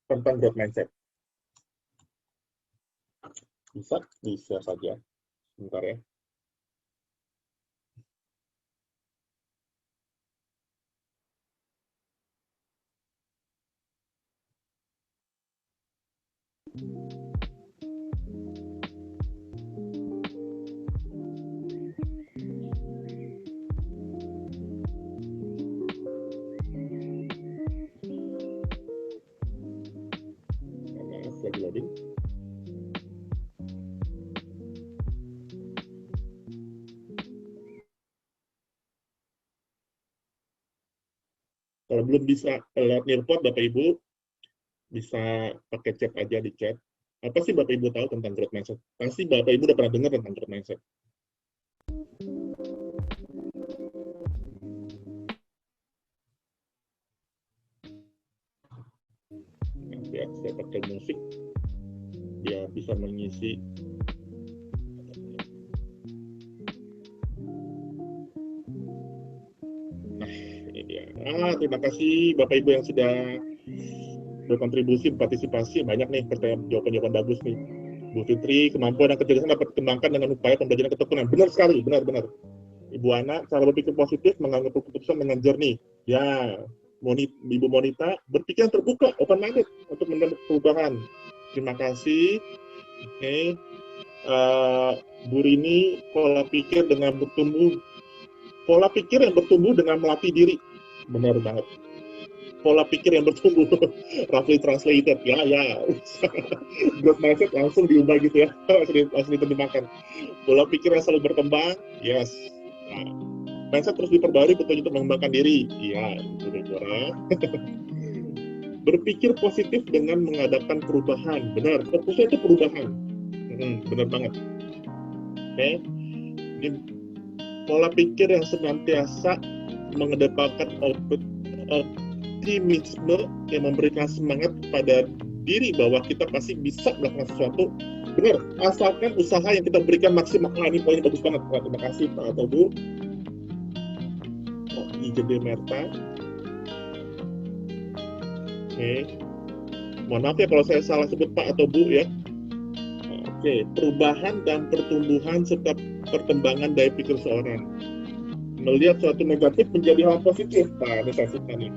tentang growth mindset? Bisa di-share saja. Sebentar ya. Maaf, lagi loading. Kalau belum bisa lihat report Bapak Ibu, bisa pakai chat aja di chat. Apa sih Bapak Ibu tahu tentang growth mindset? Pasti Bapak Ibu udah pernah dengar tentang growth mindset. Ya, saya pakai musik, dia bisa mengisi. Nah, ini dia. Terima kasih Bapak Ibu yang sudah berkontribusi, partisipasi. Banyak nih jawaban-jawaban bagus nih. Bu Fitri, kemampuan dan kecerdasan dapat dikembangkan dengan upaya pembelajaran ketekunan. Benar sekali, benar-benar. Ibu Ana, cara berpikir positif, mengambil keputusan dengan jernih. Ya, Ibu Monita, berpikir terbuka, open minded untuk menemukan perubahan. Terima kasih. Oke. Bu Rini, pola pikir yang bertumbuh dengan melatih diri. Benar banget. Pola pikir yang bertumbuh, roughly translated, ya. Growth mindset langsung diubah gitu ya, langsung diterjemahkan. Pola pikir yang selalu berkembang, yes. Nah, mindset terus diperbarui betul untuk mengembangkan diri, iya, itu Deborah. Berpikir positif dengan mengadakan perubahan, benar, fokusnya itu perubahan, benar banget. Oke, ini pola pikir yang senantiasa mengedepankan optimisme yang memberikan semangat pada diri bahwa kita pasti bisa melakukan sesuatu. Benar, asalkan usaha yang kita berikan maksimal. Ini poinnya bagus banget. Terima kasih Pak atau Bu. Di Jende Merta. Oke. Mohon maaf ya kalau saya salah sebut Pak atau Bu ya. Oke, perubahan dan pertumbuhan serta perkembangan daya pikir seorang. Melihat suatu negatif menjadi hal positif. Nah, ini saya suka nih.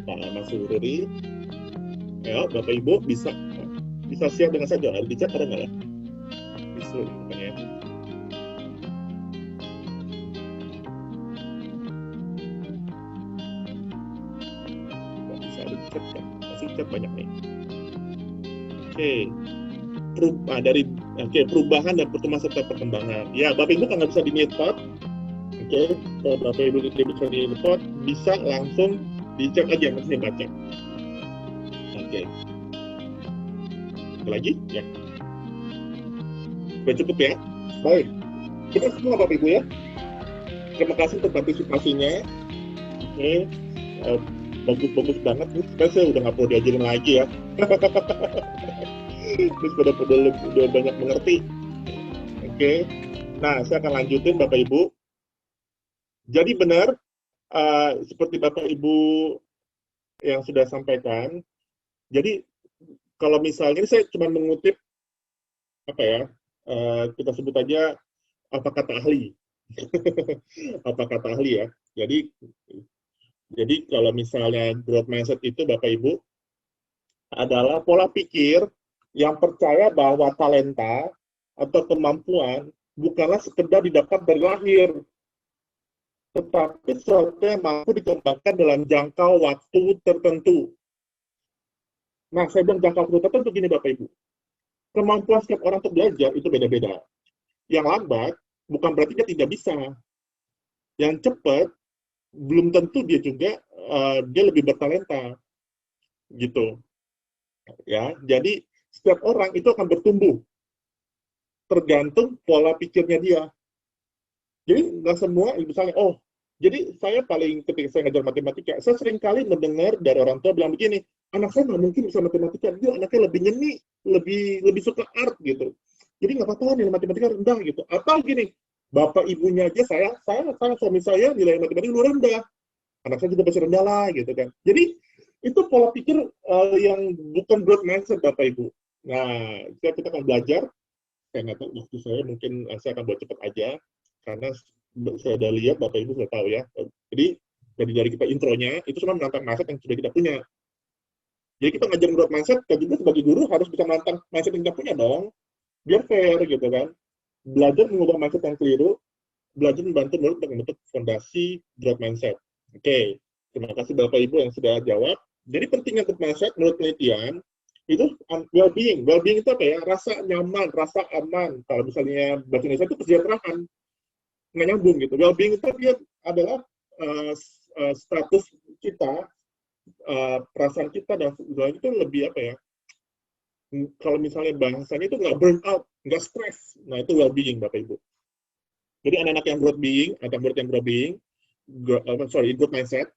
Pak Mas Sururi. Ya, Bapak Ibu bisa share dengan saya. Ada di chat ada nggak ya? Bisa bukan ya? Bisa ada di chat kan? Masih chat banyak nih. Oke. Perubahan dan pertumbuhan serta perkembangan. Ya, Bapak Ibu kan nggak bisa di mute. Oke, kalau Bapak Ibu tidak bisa di report, bisa langsung dicek aja, nanti saya baca. Oke. Lagi? Ya. Sudah cukup ya? Baik. Kita semua Bapak Ibu ya. Terima kasih untuk partisipasinya. Oke. Bagus-bagus banget. Sekarang saya udah nggak perlu diajarin lagi ya. Terus udah banyak mengerti. Oke. Nah, saya akan lanjutin Bapak Ibu. Jadi benar, seperti Bapak Ibu yang sudah sampaikan, jadi kalau misalnya, ini saya cuma mengutip, apa ya, kita sebut aja apa kata ahli. Apa kata ahli ya. Jadi kalau misalnya growth mindset itu Bapak Ibu, adalah pola pikir yang percaya bahwa talenta atau kemampuan bukanlah sekedar didapat dari lahir, tetapi sesuatu yang mampu dikembangkan dalam jangka waktu tertentu. Nah, saya bilang jangka waktu tertentu gini Bapak Ibu. Kemampuan setiap orang untuk belajar itu beda-beda. Yang lambat bukan berarti dia tidak bisa. Yang cepat belum tentu dia juga dia lebih bertalenta. Gitu. Ya, jadi setiap orang itu akan bertumbuh tergantung pola pikirnya dia. Jadi nggak semua, misalnya, jadi saya ketika saya ngajar matematika, saya sering kali mendengar dari orang tua bilang begini, anak saya nggak mungkin bisa matematika, dia anaknya lebih nyeni, lebih suka art gitu. Jadi nggak apa-apa nilai matematika rendah gitu. Atau gini, bapak ibunya aja saya suami saya nilai matematika lu rendah, anak saya juga pasti rendah lah gitu kan. Jadi itu pola pikir yang bukan growth mindset bapak ibu. Nah, kita akan belajar. Saya nggak tahu waktu saya mungkin saya akan buat cepat aja karena saya udah lihat bapak ibu sudah tahu ya. Jadi dari kita intronya itu semua menantang mindset yang sudah kita punya. Jadi kita ngajar growth mindset, kita juga sebagai guru harus bisa menantang mindset yang kita punya dong, biar fair gitu kan. Belajar mengubah mindset yang keliru, belajar membantu murid untuk membentuk fondasi growth mindset. Oke, terima kasih Bapak Ibu yang sudah jawab. Jadi pentingnya growth mindset menurut penelitian itu well-being. Well-being itu apa ya? Rasa nyaman, rasa aman. Kalau misalnya bahasa Indonesia itu kesejahteraan, nggak nyambung gitu. Well-being itu dia adalah status kita, perasaan kita dan itu lebih apa ya? Kalau misalnya bahasanya itu nggak burn out, nggak stres. Nah itu well-being Bapak Ibu. Jadi anak-anak yang growth being, atau murid yang growth being, growth mindset,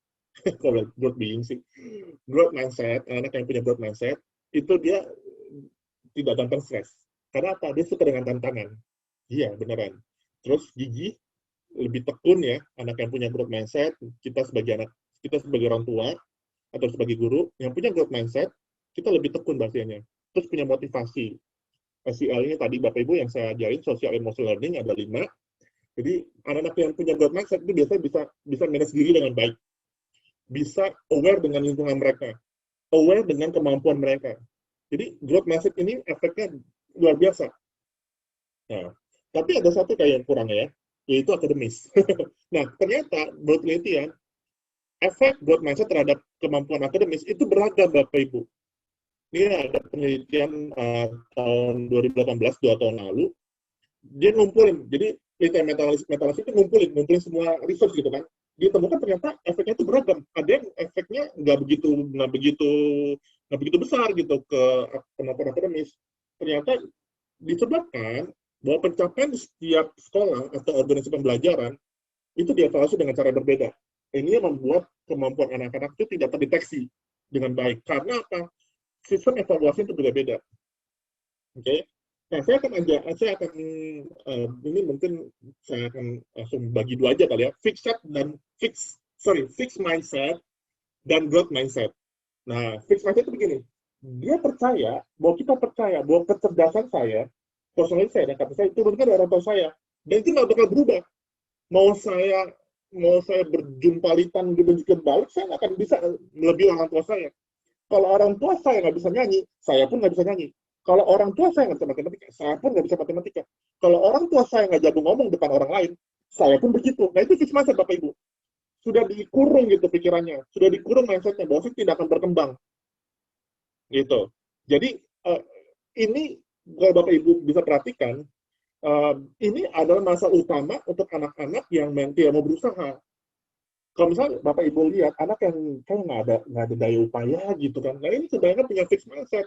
kalau growth being sih, growth mindset, anak yang punya growth mindset, itu dia tidak gampang stres. Karena apa? Dia suka dengan tantangan. Iya, beneran. Terus gigi, lebih tekun ya, anak yang punya growth mindset, kita sebagai orang tua, atau sebagai guru, yang punya growth mindset, kita lebih tekun bahasanya. Terus punya motivasi. SEL ini tadi Bapak Ibu yang saya ajarin, social emotional learning, ada 5. Jadi anak-anak yang punya growth mindset itu biasanya bisa manage diri dengan baik, bisa aware dengan lingkungan mereka, aware dengan kemampuan mereka. Jadi growth mindset ini efeknya luar biasa. Nah, tapi ada satu kayak yang kurang ya, yaitu akademis. Nah, ternyata menurut penelitian, efek growth mindset terhadap kemampuan akademis itu beragam Bapak Ibu. Ini ada penelitian tahun 2018, 2 tahun lalu, dia ngumpulin, jadi penelitian metalis itu ngumpulin semua research gitu kan. Dia temukan ternyata efeknya itu beragam. Ada yang efeknya nggak begitu besar gitu ke kemampuan akademis. Ternyata disebabkan bahwa pencapaian di setiap sekolah atau organisasi pembelajaran itu dievaluasi dengan cara berbeda. Ini yang membuat kemampuan anak-anak itu tidak terdeteksi dengan baik. Karena apa? Sistem evaluasi itu beda-beda. Oke, nah saya akan ini mungkin saya akan langsung bagi dua aja kali ya, fixed mindset dan growth mindset. Nah, fixed mindset itu begini, kita percaya bahwa kecerdasan saya, personality saya dan kata saya itu benar dari orang tua saya, dan itu nggak bakal berubah. Mau saya berjumpalitan gitu balik, saya nggak akan bisa melebihi orang tua saya. Kalau orang tua saya nggak bisa nyanyi, saya pun nggak bisa nyanyi. Kalau orang tua saya nggak bisa matematika, saya pun nggak bisa matematika. Kalau orang tua saya nggak jago ngomong depan orang lain, saya pun begitu. Nah itu fixed mindset Bapak Ibu. Sudah dikurung gitu pikirannya, sudah dikurung mindsetnya bahwa saya tidak akan berkembang. Gitu. Jadi ini kalau Bapak Ibu bisa perhatikan, ini adalah masalah utama untuk anak-anak yang tidak mau berusaha. Kalau misalnya Bapak Ibu lihat anak yang kan nggak ada daya upaya gitu kan, nah ini sebenarnya punya fixed mindset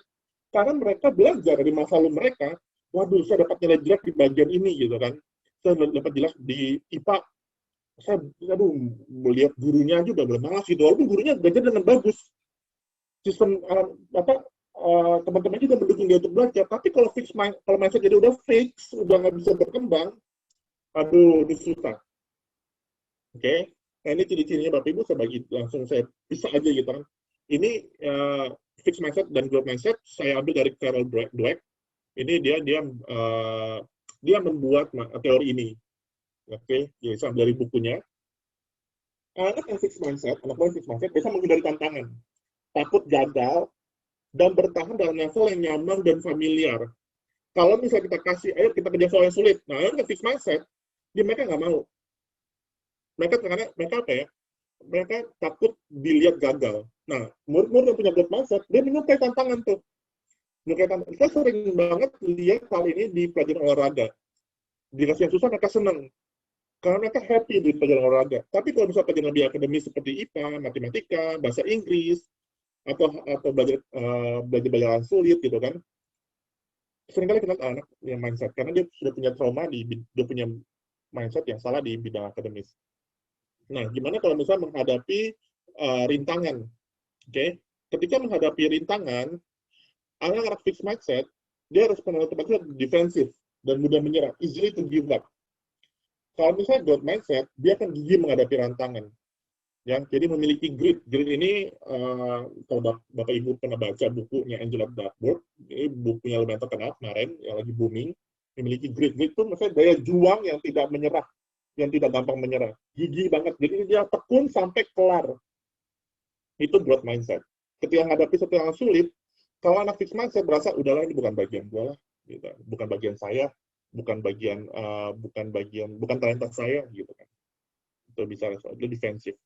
karena mereka belajar dari masa lalu mereka, waduh saya dapat nilai jelek di bagian ini gitu kan, saya dapat jelek di IPA, saya aduh melihat gurunya aja udah mulai malas gitu, walaupun gurunya belajar dengan bagus, sistem teman-teman juga mendukung dia untuk belajar, tapi kalau mindset jadi udah fix, udah nggak bisa berkembang, aduh ini susah. Oke, nah ini ciri-cirinya Bapak Ibu, saya bisa aja gitu kan. Ini fixed mindset dan growth mindset saya ambil dari Carol Dweck. Ini dia membuat teori ini. Oke, jadi saya ambil dari bukunya. Anak yang fixed mindset bisa menghindari tantangan, takut gagal, dan bertahan dalam level yang nyaman dan familiar. Kalau misalnya kita kasih, ayo kita kerja soal yang sulit, nah anak yang fixed mindset, mereka nggak mau. Mereka apa ya? Mereka takut dilihat gagal. Nah, murid-murid yang punya growth mindset, dia menyukai tantangan tuh. Kita sering banget lihat hal ini di pelajaran olahraga. Dikasih yang susah, mereka senang. Karena mereka happy di pelajaran olahraga. Tapi kalau misalnya pelajaran lebih akademis seperti IPA, matematika, bahasa Inggris, atau belajar sulit gitu kan, seringkali kita anak yang mindset, karena dia sudah punya trauma, dia punya mindset yang salah di bidang akademis. Nah, gimana kalau misalnya menghadapi rintangan? Oke, Ketika menghadapi rintangan, anak-anak fixed mindset, dia respon otomatis defensif dan mudah menyerah, easily to give up. Kalau misalnya growth mindset, dia akan gigih menghadapi rantangan. Ya, jadi memiliki grit. Grit ini, kalau Bapak Ibu pernah baca bukunya Angela Duckworth, ini bukunya lumayan terkenal kemarin, yang lagi booming, memiliki grit. Grit itu maksudnya daya juang yang tidak menyerah, yang tidak gampang menyerah. Gigih banget. Jadi dia tekun sampai kelar. Itu growth mindset. Ketika menghadapi sesuatu yang sulit, kalau anak fixed mindset berasa udahlah ini bukan bagian gue lah, gitu. Bukan bagian saya, bukan talenta saya, gitu kan. Itu bisa itu defensif.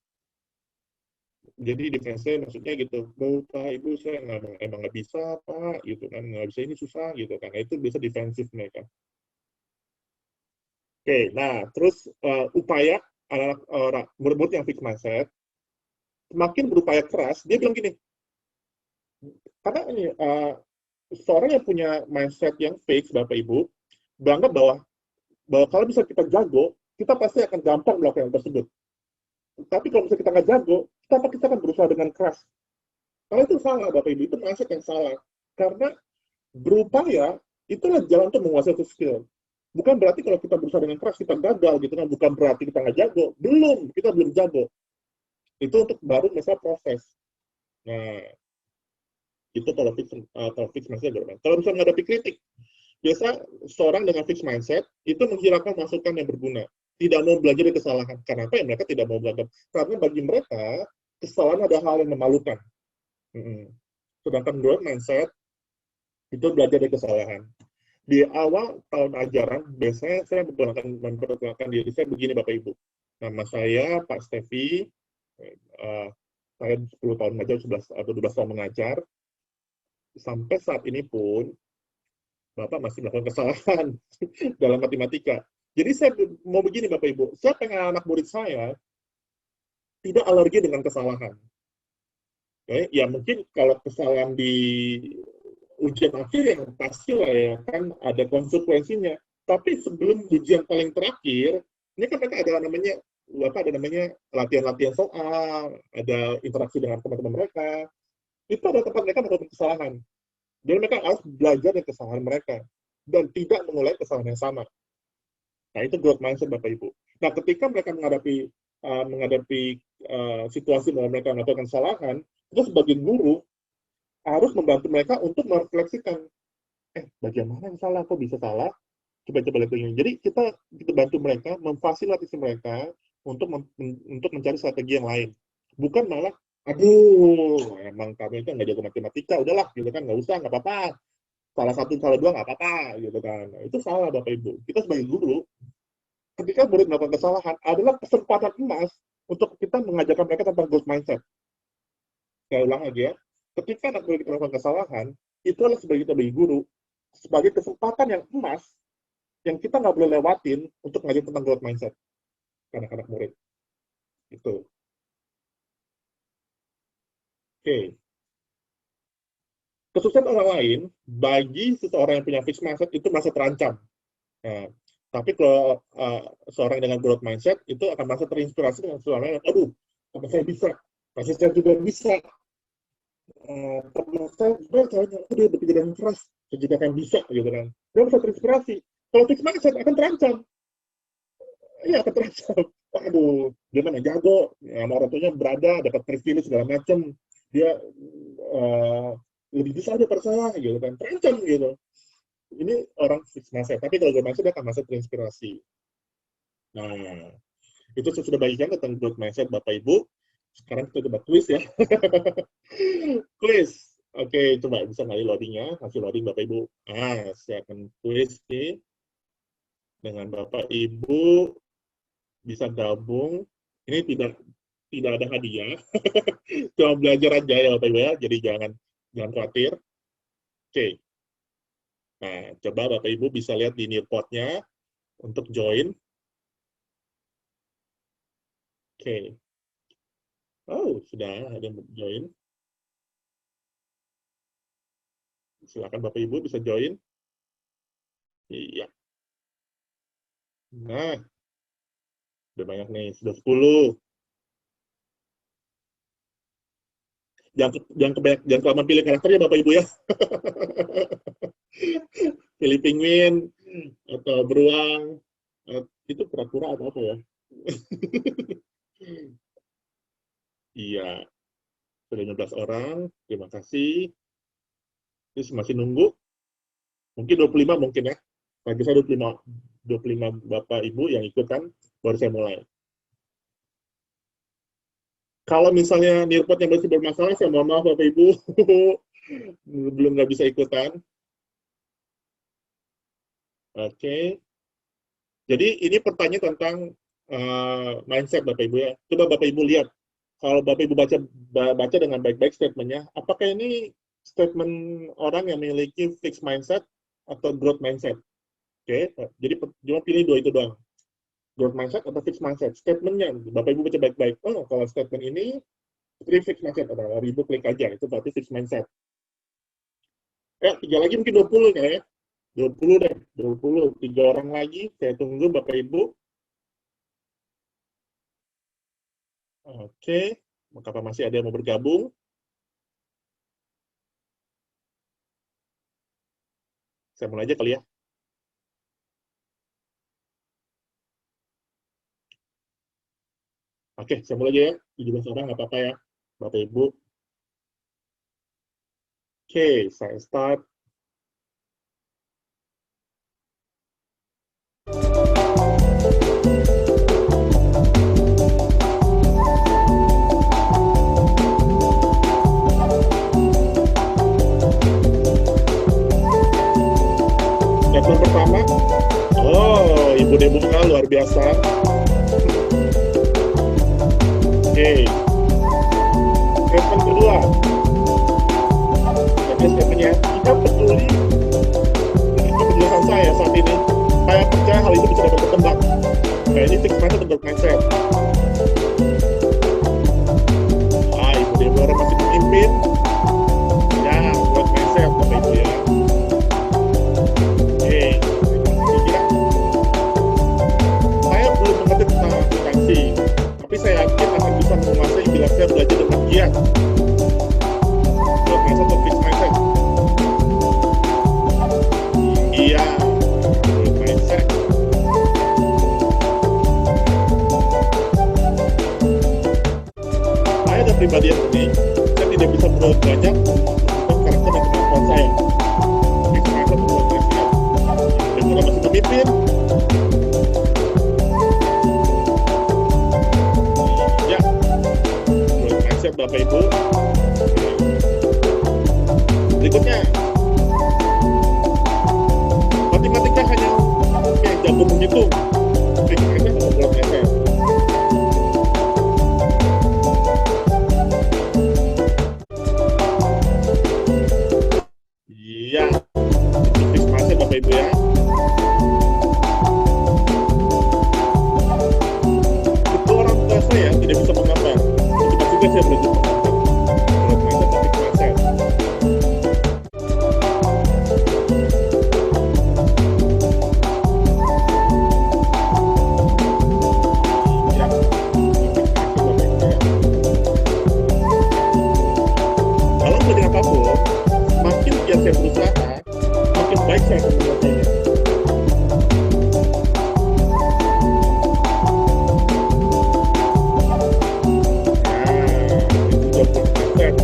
Jadi defense maksudnya gitu, Pak Ibu saya emang nggak bisa Pak, gitu kan, nggak bisa ini susah gitu kan. Nah, itu bisa defensif mereka. Oke, nah terus upaya anak orang murid-murid yang fixed mindset semakin berupaya keras, dia bilang gini, karena ini seorang yang punya mindset yang fix, Bapak Ibu, beranggap bahwa kalau bisa kita jago, kita pasti akan gampang melakukan hal tersebut. Tapi kalau misalnya kita nggak jago, kita akan berusaha dengan keras. Kalau itu salah, Bapak Ibu, itu mindset yang salah. Karena berupaya, itulah jalan untuk menguasai itu skill. Bukan berarti kalau kita berusaha dengan keras, kita gagal, gitu kan. Bukan berarti kita nggak jago. Belum, kita belum jago. Itu untuk baru misalnya proses. Nah, itu kalau fix mindset. Kalau misalnya menghadapi kritik, biasa seorang dengan fixed mindset itu menghilangkan masukan yang berguna, tidak mau belajar dari kesalahan. Kenapa ya mereka tidak mau belajar? Karena bagi mereka kesalahan ada hal yang memalukan. Sedangkan growth mindset itu belajar dari kesalahan. Di awal tahun ajaran biasanya saya memperkenalkan diri saya begini Bapak Ibu. Nama saya Pak Stevi, saya 10 tahun mengajar, 11 atau 12 tahun mengajar. Sampai saat ini pun Bapak masih melakukan kesalahan dalam matematika. Jadi saya mau begini Bapak Ibu, saya pengen anak murid saya tidak alergi dengan kesalahan. Ya mungkin kalau kesalahan di ujian akhir yang pasti lah ya kan ada konsekuensinya. Tapi sebelum ujian paling terakhir, ini kan mereka ada namanya latihan-latihan soal, ada interaksi dengan teman-teman mereka. Itu ada tempat mereka melakukan kesalahan. Jadi mereka harus belajar dari kesalahan mereka dan tidak mengulangi kesalahan yang sama. Nah, itu growth mindset Bapak Ibu. Nah, ketika mereka menghadapi situasi bahwa mereka melakukan kesalahan, itu sebagai guru harus membantu mereka untuk merefleksikan, bagian mana yang salah, kok bisa salah? Coba-coba lihat ini. Jadi kita bantu mereka, memfasilitasi mereka untuk mencari strategi yang lain. Bukan malah, aduh, emang kamu itu nggak jago matematika, udahlah, gitu kan, nggak usah, nggak apa-apa. Salah satu, salah dua, nggak apa-apa, gitu kan. Nah, itu salah, Bapak Ibu. Kita sebagai guru, ketika murid melakukan kesalahan adalah kesempatan emas untuk kita mengajarkan mereka tentang growth mindset. Saya ulang lagi ya, ketika anak murid melakukan kesalahan, itu adalah sebagai guru, sebagai kesempatan yang emas yang kita nggak boleh lewatin untuk ngajarin tentang growth mindset ke anak-anak murid. Itu. Oke. Kesuksesan orang lain, bagi seseorang yang punya fixed mindset, itu merasa terancam. Nah, tapi kalau seorang dengan growth mindset, itu akan merasa terinspirasi dengan seorang lain. Aduh, apa saya bisa? Pasti saya juga bisa. Teman saya juga caranya, dia berpikir dengan keras, saya juga akan bisa, gitu kan. Dia bisa terinspirasi. Kalau fixed mindset akan terancam. Iya, akan terancam. Aduh, dia mana jago, sama orang tuanya berada, dapat privilege segala macam. Dia uh, lebih bisa daripada saya, gitu kan. Terancam, gitu. Ini orang fixed mindset. Tapi kalau growth mindset, dia akan merasa terinspirasi. Nah, itu saya sudah bagikan tentang growth mindset, Bapak Ibu. Sekarang kita coba quiz ya. Quiz. Oke, coba bisa ngali loadingnya. Masih loading Bapak Ibu. Saya akan quiz nih. Dengan Bapak Ibu bisa gabung. Ini tidak ada hadiah. Cuma belajar aja ya Bapak Ibu ya. Jadi jangan khawatir. Oke. Nah, coba Bapak Ibu bisa lihat di nearpod-nya untuk join. Oke. Oh, sudah ada yang join. Silakan Bapak Ibu bisa join. Iya. Nah, udah banyak nih, sudah 10. Jangan kelamaan pilih karakternya Bapak Ibu ya. Pilih penguin atau beruang, itu kura-kura atau apa ya? Iya, sudah 15 orang. Terima kasih. Terus masih nunggu. Mungkin 25 mungkin ya. Bagi saya 25 Bapak Ibu yang ikutan, baru saya mulai. Kalau misalnya nirpotnya masih bermasalah, saya mohon maaf Bapak Ibu. Belum nggak bisa ikutan. Oke. Jadi ini pertanyaan tentang mindset Bapak Ibu ya. Coba Bapak Ibu lihat. Kalau Bapak Ibu baca dengan baik-baik statementnya, apakah ini statement orang yang memiliki fixed mindset atau growth mindset? Oke, jadi cuma pilih dua itu doang. Growth mindset atau fixed mindset. Statementnya, Bapak Ibu baca baik-baik. Oh, kalau statement ini fixed mindset, ada Ibu klik aja, itu berarti fixed mindset. Tiga lagi mungkin 20 ya. 20 deh, 20. 3 orang lagi, saya tunggu Bapak Ibu. Oke, maka masih ada yang mau bergabung? Saya mulai aja kali ya. Oke, saya mulai aja ya. 17 orang nggak apa-apa ya, Bapak Ibu. Oke, saya start. Statement pertama, oh, Ibu Debuka luar biasa. Oke. Statement kedua, statementnya, jika peduli dengan penjelasan saya saat ini, saya percaya hal itu bisa dapat berkembang. Nah, ini fixed mindset untuk mindset. Ibu Deborah masih memimpin. Ya, buat mindset, Bapak Ibu ya. Oke, kira saya belum mengerti tentang akuntansi, tapi saya yakin akan bisa menguasai bila saya belajar dengan giat. Buat mindset atau fixed mindset? Iya, buat mindset. Saya ada pribadi yang unik, saya tidak bisa berbuat banyak untuk karakter dan kemampuan saya. Fixed mindset membuat saya siap. Dan saya masih memimpin. Ya, buat mindset Bapak Ibu. Berikutnya, matematika hanya kayak jago menghitung. Fixed mindset atau growth mindset? Iya, itu fixed mindset Bapak Ibu ya. Kedua orang tua saya tidak bisa menggambar. Cuma juga saya belajar menggambar. Growth mindset atau fixed mindset? Iya, itu fixed mindset Bapak Ibu ya. Dalam belajar apapun, makin giat saya berusaha, makin baik saya akan menguasainya. Itu juga mindset.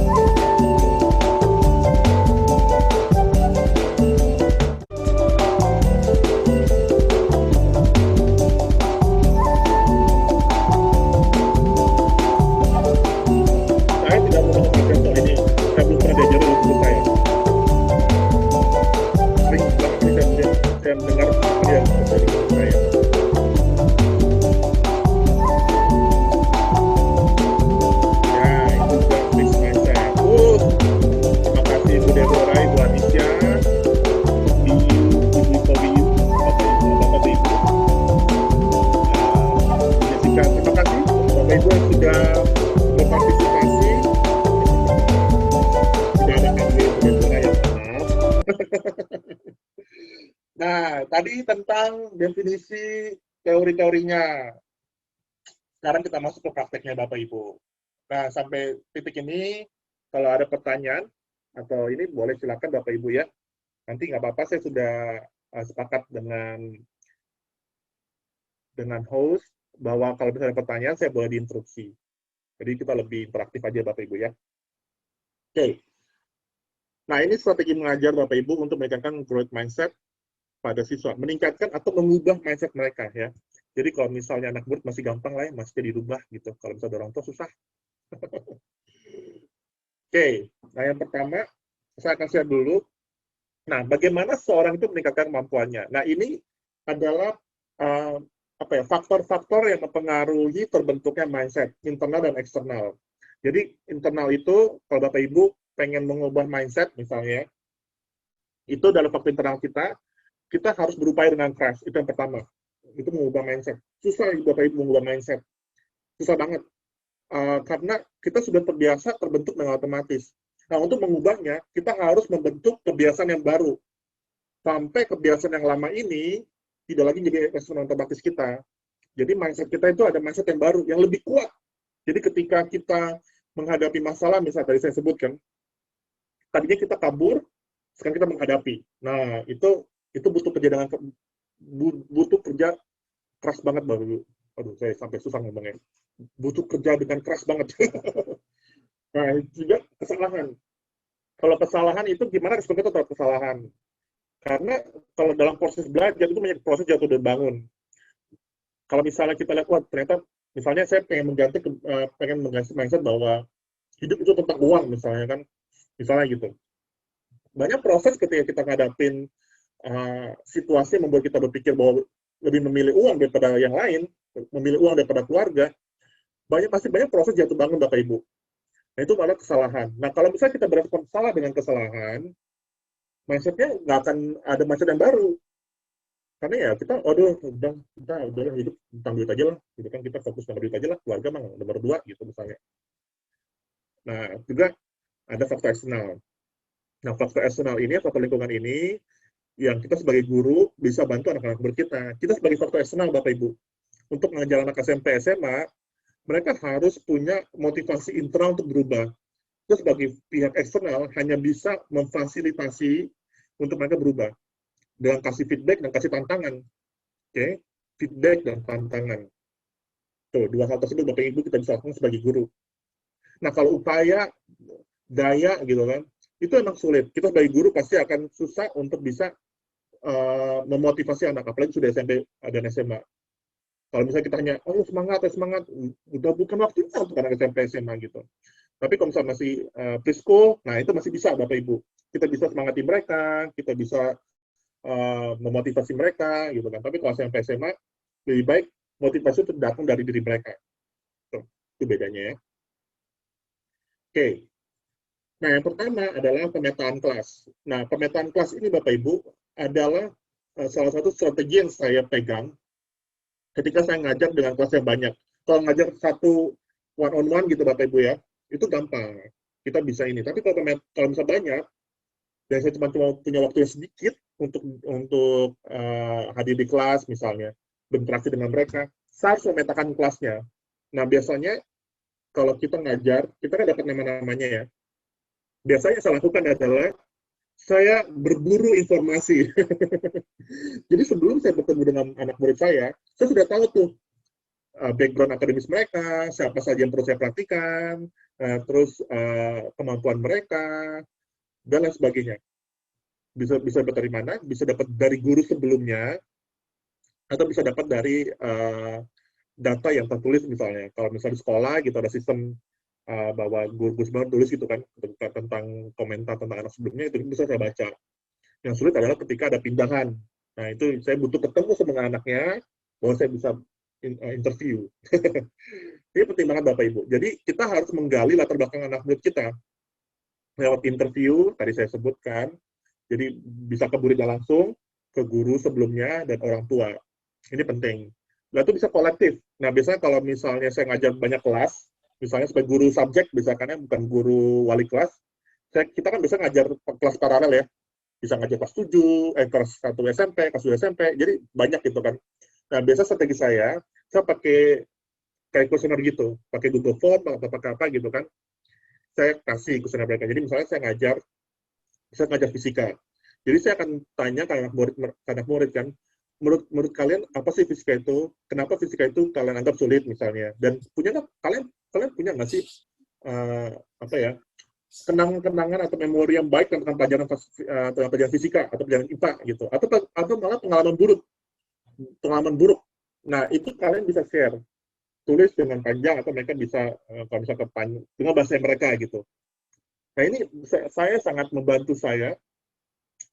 Saya tidak mau menjelaskan soal ini. Saya belum pernah diajar oleh guru saya. Sering banget nih saya mendengar yang dari guru saya. Ya, itu juga fixed mindset. Terima kasih Ibu Deborah, Ibu Anisha, Ibu Ibu, Bapak Ibu. Jessica, terima kasih Bapak Ibu yang sudah berpartisipasi. Tidak ada kami Ibu Deborah yang maaf. Nah, tadi tentang definisi teori-teorinya. Sekarang kita masuk ke prakteknya Bapak Ibu. Nah, sampai titik ini Kalau ada pertanyaan atau ini boleh silakan Bapak Ibu ya. Nanti nggak apa-apa, saya sudah sepakat dengan host bahwa kalau misalnya ada pertanyaan saya boleh diinstruksi. Jadi kita lebih interaktif aja Bapak Ibu ya. Oke. Nah, ini strategi mengajar Bapak Ibu untuk meningkatkan growth mindset pada siswa, meningkatkan atau mengubah mindset mereka ya. Jadi kalau misalnya anak murid masih gampang lah ya, masih dirubah gitu. Kalau misalnya orang tua susah. Oke, nah yang pertama saya akan share dulu. Nah, bagaimana seorang itu meningkatkan kemampuannya? Nah, ini adalah uh, faktor-faktor yang mempengaruhi terbentuknya mindset internal dan eksternal. Jadi internal itu kalau Bapak Ibu pengen mengubah mindset misalnya, itu dalam faktor internal kita harus berupaya dengan keras. Itu yang pertama. Itu mengubah mindset. Susah Bapak Ibu mengubah mindset. Susah banget. Karena kita sudah terbiasa terbentuk dengan otomatis. Nah, untuk mengubahnya, kita harus membentuk kebiasaan yang baru. Sampai kebiasaan yang lama ini tidak lagi jadi kebiasaan otomatis kita. Jadi mindset kita itu ada mindset yang baru, yang lebih kuat. Jadi ketika kita menghadapi masalah, misalnya tadi saya sebutkan, tadinya kita kabur, sekarang kita menghadapi. Nah, itu butuh kerja dengan butuh kerja keras banget baru. Aduh, saya sampai susah ngomongnya. Butuh kerja dengan keras banget. Nah, juga kesalahan. Kalau kesalahan itu gimana respon kita terhadap kesalahan? Karena kalau dalam proses belajar itu banyak proses jatuh dan bangun. Kalau misalnya kita lihat, wah ternyata misalnya saya pengen mengganti mindset bahwa hidup itu tentang uang misalnya kan, misalnya gitu. Banyak proses ketika kita ngadapin situasi yang membuat kita berpikir bahwa lebih memilih uang daripada yang lain, memilih uang daripada keluarga, pasti banyak proses jatuh bangun Bapak Ibu. Nah, itu adalah kesalahan. Nah, kalau misalnya kita berespon salah dengan kesalahan, mindset-nya nggak akan ada mindset yang baru. Karena ya kita, udah hidup tentang duit aja lah. Gitu kan, kita fokus sama duit aja lah, keluarga mah nomor 2 gitu misalnya. Nah, juga ada faktor eksternal. Nah, faktor eksternal ini, faktor lingkungan ini, yang kita sebagai guru bisa bantu anak-anak murid kita. Kita sebagai faktor eksternal, Bapak Ibu. Untuk mengajar anak SMP, SMA, mereka harus punya motivasi internal untuk berubah. Kita sebagai pihak eksternal hanya bisa memfasilitasi untuk mereka berubah dengan kasih feedback dan kasih tantangan. Oke, feedback dan tantangan. Tuh, dua hal tersebut Bapak Ibu kita bisa lakukan sebagai guru. Nah, kalau upaya, daya gitu kan, itu emang sulit. Kita sebagai guru pasti akan susah untuk bisa memotivasi anak, apalagi sudah SMP dan SMA. Kalau misalnya kita hanya, oh semangat, udah bukan waktunya untuk anak SMP, SMA gitu. Tapi kalau misalnya masih preschool, nah itu masih bisa Bapak Ibu. Kita bisa semangati mereka, kita bisa memotivasi mereka, gitu kan. Tapi kalau SMP, SMA, lebih baik motivasi itu datang dari diri mereka. Tuh, itu bedanya ya. Oke. Nah, yang pertama adalah pemetaan kelas. Nah, pemetaan kelas ini Bapak Ibu adalah salah satu strategi yang saya pegang ketika saya ngajar dengan kelas yang banyak. Kalau ngajar satu one-on-one gitu Bapak Ibu ya, itu gampang. Kita bisa ini. Tapi kalau misalnya banyak, dan saya cuma punya waktu yang sedikit untuk hadir di kelas misalnya, berinteraksi dengan mereka, saya harus memetakan kelasnya. Nah, biasanya kalau kita ngajar, kita kan dapat nama-namanya ya. Biasanya yang saya lakukan adalah saya berburu informasi. Jadi sebelum saya bertemu dengan anak murid saya sudah tahu tuh background akademis mereka, siapa saja yang perlu saya perhatikan, terus kemampuan mereka, dan lain sebagainya. Bisa dapat dari mana? Bisa dapat dari guru sebelumnya, atau bisa dapat dari data yang tertulis misalnya. Kalau misalnya di sekolah gitu ada sistem bahwa guru-guru sebelumnya tulis gitu kan tentang komentar tentang anak sebelumnya, itu bisa saya baca. Yang sulit adalah ketika ada pindahan. Nah, itu saya butuh ketemu sama anaknya, bahwa saya bisa interview. Ini penting banget Bapak Ibu. Jadi kita harus menggali latar belakang anak murid kita lewat interview, tadi saya sebutkan. Jadi bisa ke muridnya langsung, ke guru sebelumnya, dan orang tua. Ini penting. Nah, itu bisa kolektif. Nah, biasanya kalau misalnya saya ngajar banyak kelas, misalnya sebagai guru subjek, misalkan bukan guru wali kelas, kita kan bisa ngajar kelas paralel ya. Bisa ngajar kelas 7, kelas 1 SMP, kelas 2 SMP, jadi banyak gitu kan. Nah, biasa strategi saya pakai kayak kuesioner gitu, pakai Google Form, atau pakai apa gitu kan. saya kasih kuesioner mereka. Jadi misalnya saya ngajar fisika. Jadi saya akan tanya ke anak murid kan, menurut kalian apa sih fisika itu? Kenapa fisika itu kalian anggap sulit misalnya? Dan kalian punya nggak sih apa ya, kenangan-kenangan atau memori yang baik tentang pelajaran fisika atau pelajaran IPA gitu, atau malah pengalaman buruk. Nah, itu kalian bisa share, tulis dengan panjang atau mereka bisa kalau misalkan dengan bahasa mereka gitu. Nah, ini saya sangat membantu saya,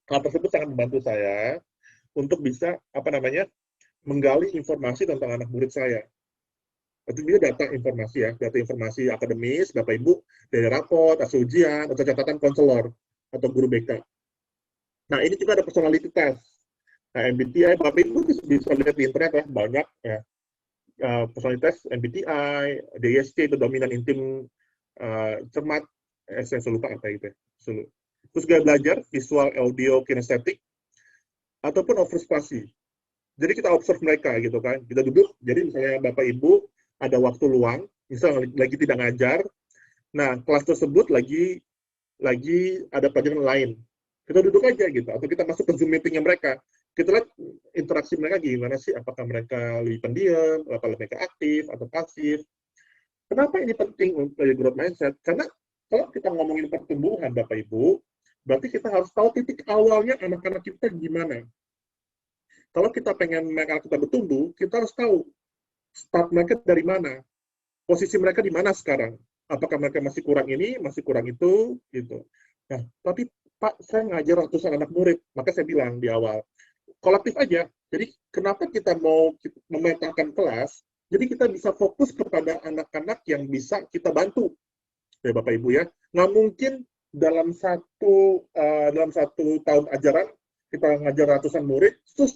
hal tersebut sangat membantu saya untuk bisa apa namanya menggali informasi tentang anak murid saya. Itu juga data informasi akademis, Bapak Ibu, dari raport, hasil ujian, atau catatan konselor, atau guru BK. Nah, ini juga ada personality test. Nah, MBTI, Bapak Ibu bisa lihat di internet ya, banyak ya. Personality test, MBTI, DISC, itu dominan intim cermat, saya lupa apa itu ya. Terus juga belajar visual, audio, kinestetik, ataupun observasi. Jadi kita observe mereka gitu kan. Kita duduk, jadi misalnya Bapak Ibu ada waktu luang, misalnya lagi tidak ngajar, nah kelas tersebut lagi ada pelajaran lain. Kita duduk aja gitu, atau kita masuk ke Zoom meeting-nya mereka. Kita lihat interaksi mereka gimana sih, apakah mereka lebih pendiam, apakah mereka aktif atau pasif. Kenapa ini penting untuk growth mindset? Karena kalau kita ngomongin pertumbuhan Bapak Ibu, berarti kita harus tahu titik awalnya anak-anak kita gimana. Kalau kita pengen mereka kita bertumbuh, kita harus tahu start mereka dari mana, posisi mereka di mana sekarang, apakah mereka masih kurang ini, masih kurang itu, gitu. Nah, tapi Pak, saya ngajar ratusan anak murid, maka saya bilang di awal, kolektif aja. Jadi kenapa kita mau memetakan kelas? Jadi kita bisa fokus kepada anak-anak yang bisa kita bantu, ya Bapak Ibu ya. Nggak mungkin dalam satu tahun ajaran kita ngajar ratusan murid, terus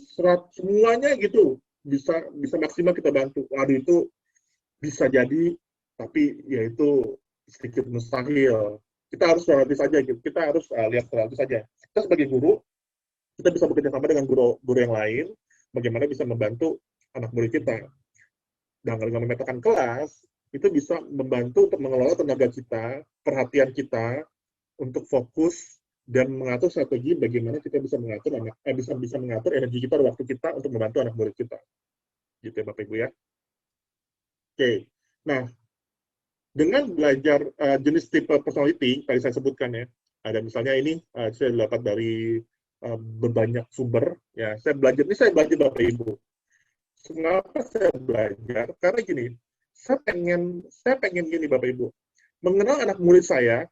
semuanya gitu bisa maksimal kita bantu. Waduh, itu bisa jadi, tapi ya itu sedikit mustahil. Kita harus realistis saja, gitu. Kita harus lihat realistis saja. Kita sebagai guru, kita bisa bekerja sama dengan guru yang lain, bagaimana bisa membantu anak murid kita. Dan dengan memetakan kelas, itu bisa membantu untuk mengelola tenaga kita, perhatian kita, untuk fokus dan mengatur strategi bagaimana kita bisa mengatur bisa mengatur energi kita, waktu kita untuk membantu anak murid kita. Gitu ya Bapak Ibu ya. Oke. Nah, dengan belajar jenis tipe personality tadi saya sebutkan ya, ada misalnya ini saya dapat dari berbanyak sumber ya. Saya belajar Bapak Ibu. Kenapa saya belajar? Karena gini, saya pengen gini Bapak Ibu, mengenal anak murid saya,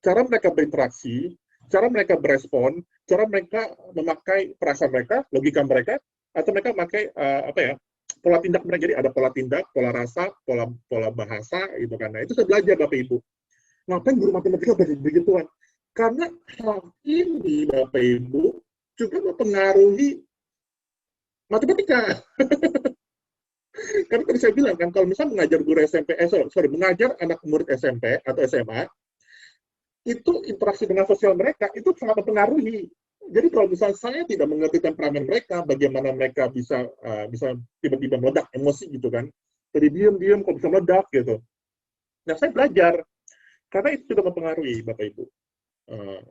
cara mereka berinteraksi, cara mereka berespon, cara mereka memakai perasaan mereka, logika mereka, atau mereka memakai pola tindak mereka. Jadi ada pola tindak, pola rasa, pola bahasa, gitu kan. Nah, itu saya belajar Bapak Ibu. Ngapain guru matematika belajar begituan? Karena hal ini Bapak Ibu juga mempengaruhi matematika. Karena tadi saya bilang kan, kalau misalnya mengajar guru SMP, mengajar anak murid SMP atau SMA, itu interaksi dengan sosial mereka itu sangat mempengaruhi. Jadi kalau misalnya saya tidak mengerti temperamen mereka, bagaimana mereka bisa tiba-tiba meledak emosi gitu kan, jadi diam-diam kok bisa meledak gitu. Nah, saya belajar karena itu sudah mempengaruhi Bapak Ibu.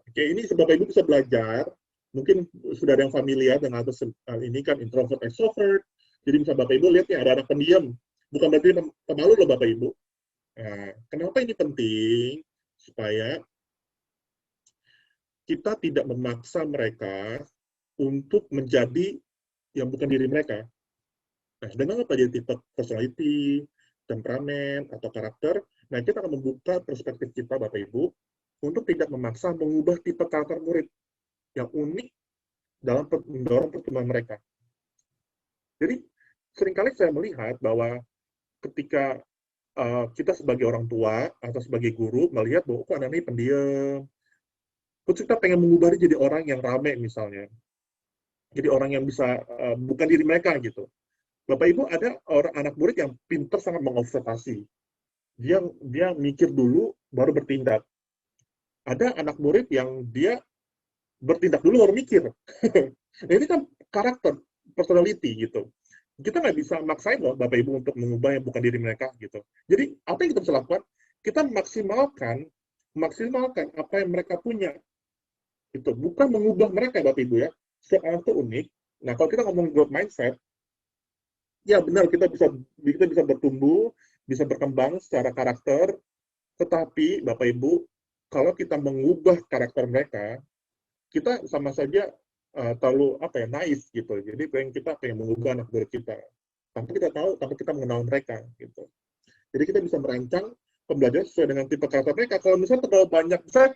Oke, ini Bapak Ibu bisa belajar. Mungkin sudah ada yang familiar dengan hal ini kan, introvert, extrovert. Jadi misalnya Bapak Ibu lihat ya, ada anak pendiam, bukan berarti pemalu loh Bapak Ibu. Nah, kenapa ini penting? Supaya kita tidak memaksa mereka untuk menjadi yang bukan diri mereka. Nah, dengan apa dia tipe personality, temperamen, atau karakter, nah kita akan membuka perspektif kita, Bapak Ibu, untuk tidak memaksa mengubah tipe karakter murid yang unik dalam mendorong pertumbuhan mereka. Jadi, seringkali saya melihat bahwa ketika kita sebagai orang tua atau sebagai guru melihat bahwa kok anak ini pendiam, terus kita pengen mengubah dia jadi orang yang rame misalnya, jadi orang yang bisa bukan diri mereka gitu. Bapak Ibu, ada anak murid yang pintar sangat mengobservasi. Dia mikir dulu baru bertindak. Ada anak murid yang dia bertindak dulu baru mikir. Nah, ini kan karakter, personality gitu. Kita nggak bisa maksain loh Bapak Ibu untuk mengubah yang bukan diri mereka gitu. Jadi apa yang kita bisa lakukan? Kita maksimalkan maksimalkan apa yang mereka punya. Itu bukan mengubah mereka, Bapak Ibu ya. Setiap orang itu unik. Nah, kalau kita ngomong growth mindset, ya benar kita bisa bertumbuh, bisa berkembang secara karakter, tetapi Bapak Ibu, kalau kita mengubah karakter mereka, kita sama saja terlalu naif gitu. Jadi kita pengen mengubah anak murid kita tanpa kita tahu, tanpa kita mengenal mereka gitu. Jadi kita bisa merancang pembelajaran sesuai dengan tipe karakter mereka. Kalau misalnya terlalu banyak, misalnya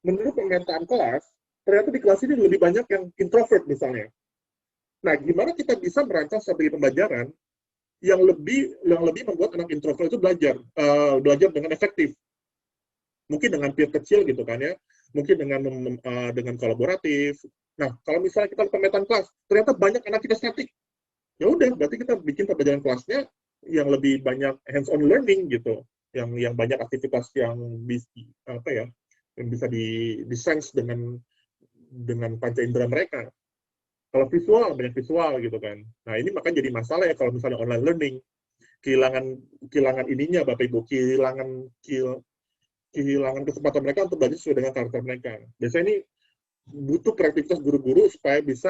menurut pemetaan kelas, ternyata di kelas ini lebih banyak yang introvert misalnya. Nah, gimana kita bisa merancang strategi pembelajaran yang lebih membuat anak introvert itu belajar dengan efektif. Mungkin dengan peer kecil gitu kan ya, mungkin dengan kolaboratif. Nah, kalau misalnya kita pemetaan kelas, ternyata banyak anak kita statik. Ya udah, berarti kita bikin pembelajaran kelasnya yang lebih banyak hands-on learning gitu, yang banyak aktivitas yang yang bisa di sense dengan panca indera mereka. Kalau visual, banyak visual gitu kan. Nah, ini makanya jadi masalah ya kalau misalnya online learning. Kehilangan ininya, Bapak Ibu, kehilangan kesempatan mereka untuk belajar sesuai dengan karakter mereka. Biasanya ini butuh kreativitas guru-guru supaya bisa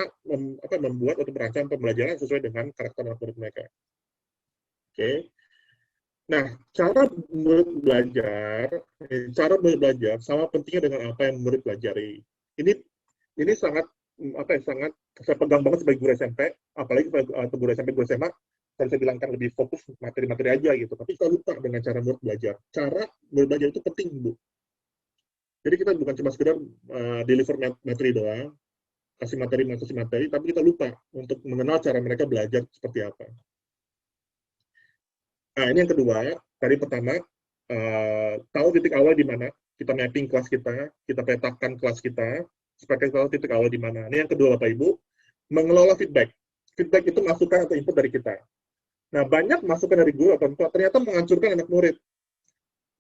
membuat atau merancang pembelajaran sesuai dengan karakter anak murid mereka. Oke. Nah, cara murid belajar sama pentingnya dengan apa yang murid pelajari. Ini sangat saya pegang banget sebagai guru SMP, apalagi sebagai guru SMP, guru SMA, saya bilangkan lebih fokus materi-materi aja gitu. Tapi kita lupa dengan cara murid belajar. Cara murid belajar itu penting, Bu. Jadi kita bukan cuma sekedar deliver materi doang, kasih materi, tapi kita lupa untuk mengenal cara mereka belajar seperti apa. Nah, ini yang kedua. Tadi pertama, tahu titik awal di mana, kita mapping kelas kita petakan kelas kita, supaya kita tahu titik awal di mana. Ini yang kedua, Bapak Ibu, mengelola feedback. Feedback itu masukan atau input dari kita. Nah, banyak masukan dari guru atau ternyata menghancurkan anak murid.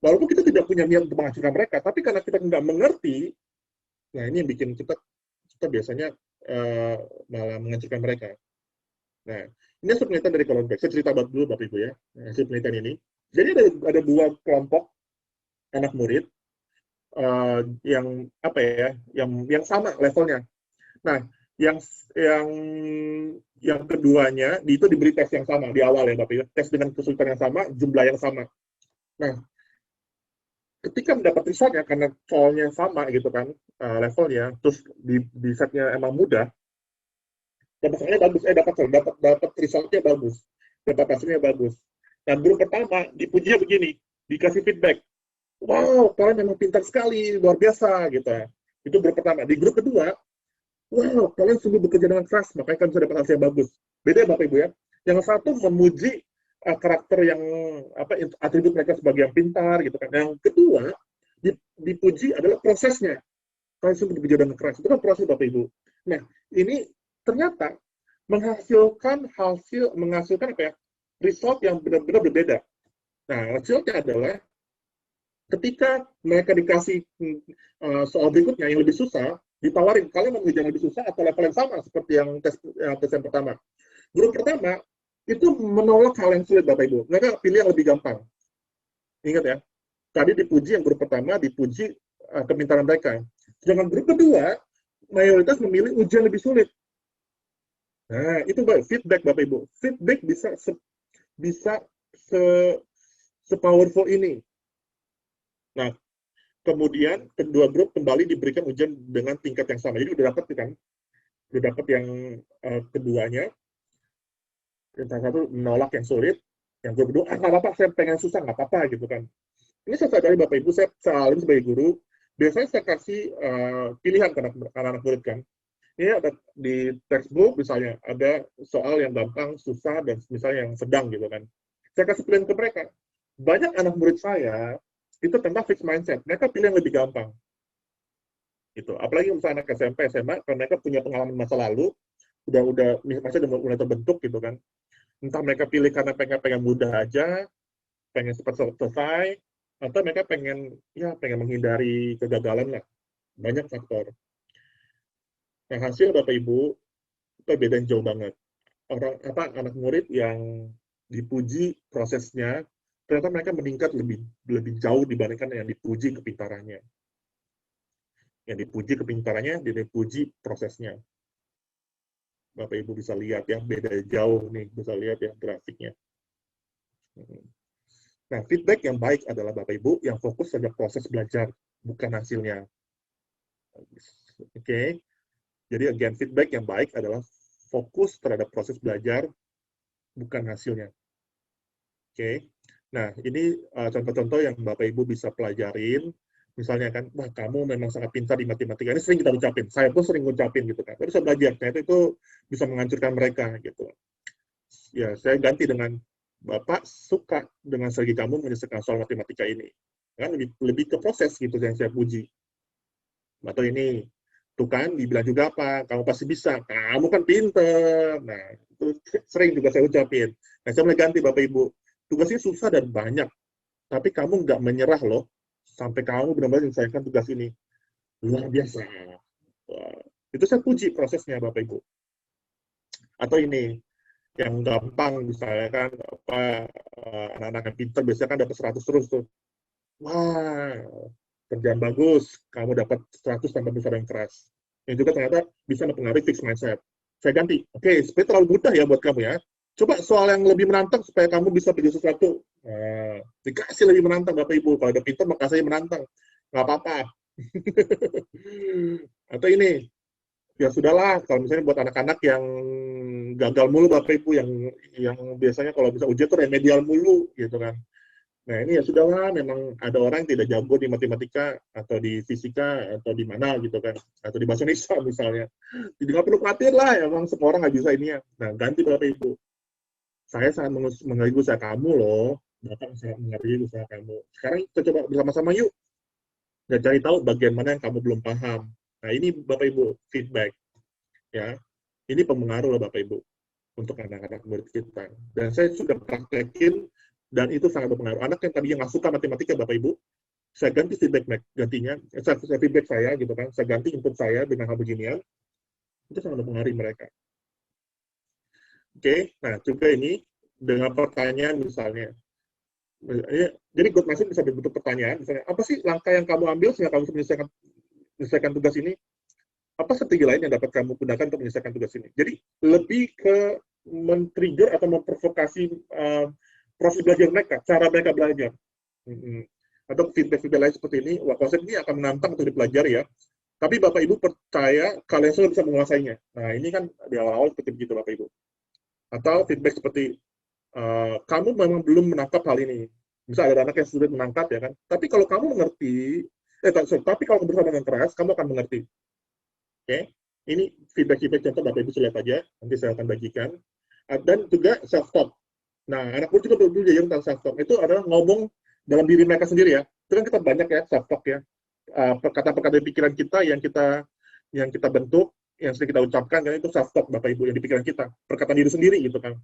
Walaupun kita tidak punya niat untuk menghancurkan mereka, tapi karena kita nggak mengerti, nah ini yang bikin kita biasanya malah menghancurkan mereka. Nah, ini hasil penelitian dari Colombek. Saya cerita dulu, Bapak Ibu ya, hasil penelitian ini. Jadi ada dua kelompok anak murid yang sama levelnya. Nah, yang yang yang keduanya itu diberi tes yang sama di awal ya, Bapak Ibu. Tes dengan kesulitan yang sama, jumlah yang sama. Nah, ketika mendapat resultnya karena soalnya sama gitu kan levelnya, terus di setnya emang mudah, dapat hasilnya bagus, dapat resultnya bagus, dapat hasilnya bagus. Nah, grup pertama dipujinya begini, dikasih feedback, wow, kalian memang pintar sekali, luar biasa gitu. Itu grup pertama. Di grup kedua, wow, kalian sungguh bekerja dengan keras, makanya kalian bisa dapat hasil yang bagus. Beda ya, Bapak Ibu ya. Yang satu memuji karakter yang atribut mereka sebagai yang pintar gitu kan. Yang kedua dipuji adalah prosesnya. Kalian sungguh bekerja dengan keras. Itu kan proses, Bapak Ibu. Nah, ini ternyata menghasilkan result yang benar-benar berbeda. Nah, hasilnya adalah ketika mereka dikasih soal berikutnya yang lebih susah, ditawarin, kalian mau yang lebih susah atau level yang sama seperti yang tes yang pertama. Grup pertama itu menolak hal yang sulit, Bapak Ibu. Mereka pilih yang lebih gampang. Ingat ya, tadi dipuji yang grup pertama, dipuji kepintaran mereka. Sedangkan grup kedua, mayoritas memilih ujian lebih sulit. Nah, itu feedback, Bapak Ibu. Feedback bisa se-powerful ini. Nah, kemudian kedua grup kembali diberikan ujian dengan tingkat yang sama. Jadi udah dapat yang keduanya. Yang satu menolak yang sulit, yang grup kedua, nggak apa-apa, saya pengen susah, nggak apa-apa gitu kan. Ini saya sadari, Bapak Ibu, saya salim sebagai guru, biasanya saya kasih pilihan ke anak-anak murid kan. Ini ada di textbook misalnya, ada soal yang gampang, susah, dan misalnya yang sedang gitu kan. Saya kasih pilihan ke mereka. Banyak anak murid saya itu tentang fixed mindset. Mereka pilih yang lebih gampang. Gitu. Apalagi misalnya anak SMP, SMA, karena mereka punya pengalaman masa lalu, masa udah mulai terbentuk gitu kan. Entah mereka pilih karena pengen mudah aja, pengen cepat selesai, atau mereka pengen menghindari kegagalan lah. Banyak faktor. Nah, hasil Bapak Ibu perbedaan jauh banget. Anak murid yang dipuji prosesnya, ternyata mereka meningkat lebih jauh dibandingkan yang dipuji kepintarannya. Yang dipuji kepintarannya, dipuji prosesnya. Bapak Ibu bisa lihat ya, beda jauh nih, bisa lihat ya grafiknya. Nah, feedback yang baik adalah Bapak Ibu yang fokus pada proses belajar, bukan hasilnya. Oke. Jadi again, feedback yang baik adalah fokus terhadap proses belajar, bukan hasilnya. Oke. Nah, ini contoh-contoh yang Bapak Ibu bisa pelajarin. Misalnya kan, wah kamu memang sangat pintar di matematika. Ini sering kita ucapin. Saya pun sering ucapin gitu kan. Tapi bisa belajar. Ternyata itu bisa menghancurkan mereka gitu. Ya, saya ganti dengan Bapak suka dengan segi kamu menyelesaikan soal matematika ini. Kan lebih ke proses gitu yang saya puji. Atau ini, tuh kan dibilang juga apa? Kamu pasti bisa. Kamu kan pinter. Nah, itu sering juga saya ucapin. Nah, saya mulai ganti Bapak Ibu. Tugasnya susah dan banyak. Tapi kamu nggak menyerah loh. Sampai kamu benar-benar menyelesaikan tugas ini. Luar biasa. Wah, itu saya puji prosesnya Bapak Ibu. Atau ini, yang gampang misalnya kan, anak-anak yang pinter biasanya kan dapat 100 terus tuh. Wah, kerjaan bagus, kamu dapat 100 tanpa usaha yang keras. Yang juga ternyata bisa mempengaruhi fixed mindset. Saya ganti, oke, supaya terlalu mudah ya buat kamu ya. Coba soal yang lebih menantang supaya kamu bisa pergi sesuatu. Nah, dikasih lebih menantang Bapak Ibu. Kalau udah pintar, maka saya menantang. Nggak apa-apa. Atau ini, ya sudahlah, kalau misalnya buat anak-anak yang gagal mulu Bapak Ibu, yang biasanya kalau bisa ujian tuh remedial mulu, gitu kan. Nah ini ya sudahlah, memang ada orang yang tidak jago di matematika, atau di fisika, atau di mana gitu kan, atau di bahasa Indonesia misalnya. Jadi nggak perlu khawatir lah, emang semua orang nggak bisa ini ya. Nah ganti Bapak Ibu. Saya sangat menghargai usaha kamu loh, Bapak sangat menghargai usaha kamu. Sekarang kita coba bersama-sama yuk, dan cari tahu bagian mana yang kamu belum paham. Nah ini Bapak Ibu, feedback. Ya, ini pemengaruh loh Bapak Ibu, untuk anak-anak murid kita. Dan saya sudah praktekin, dan itu sangat berpengaruh. Anak yang tadinya nggak suka matematika, Bapak Ibu, saya ganti feedback gantinya, saya feedback saya gitu kan, saya ganti input saya dengan hal beginian, itu sangat mempengaruhi mereka. Oke, nah juga ini dengan pertanyaan misalnya. Jadi good mindset bisa dibentuk pertanyaan, misalnya, apa sih langkah yang kamu ambil sehingga kamu bisa menyelesaikan tugas ini? Apa strategi lain yang dapat kamu gunakan untuk menyelesaikan tugas ini? Jadi lebih ke men-trigger atau memprovokasi proses belajar mereka, cara mereka belajar. Atau feedback-feedback lain seperti ini, wah konsep ini akan menantang untuk dipelajari ya. Tapi Bapak Ibu percaya kalian sudah bisa menguasainya. Nah ini kan di awal-awal seperti begitu Bapak Ibu. Atau feedback seperti, kamu memang belum menangkap hal ini. Misalnya ada anak yang sulit menangkap ya kan. Tapi kalau kamu mengerti, tapi kalau berusaha dengan keras, kamu akan mengerti. Oke, ini feedback contoh Bapak Ibu bisa lihat aja, nanti saya akan bagikan. Dan juga self-talk. Nah, anak murid juga perlu belajar tentang self-talk. Itu adalah ngomong dalam diri mereka sendiri ya. Itu kan kita banyak ya self-talk ya. Perkataan-perkataan di pikiran kita yang kita bentuk, yang sering kita ucapkan, kan itu self-talk Bapak Ibu yang di pikiran kita. Perkataan diri sendiri gitu kan.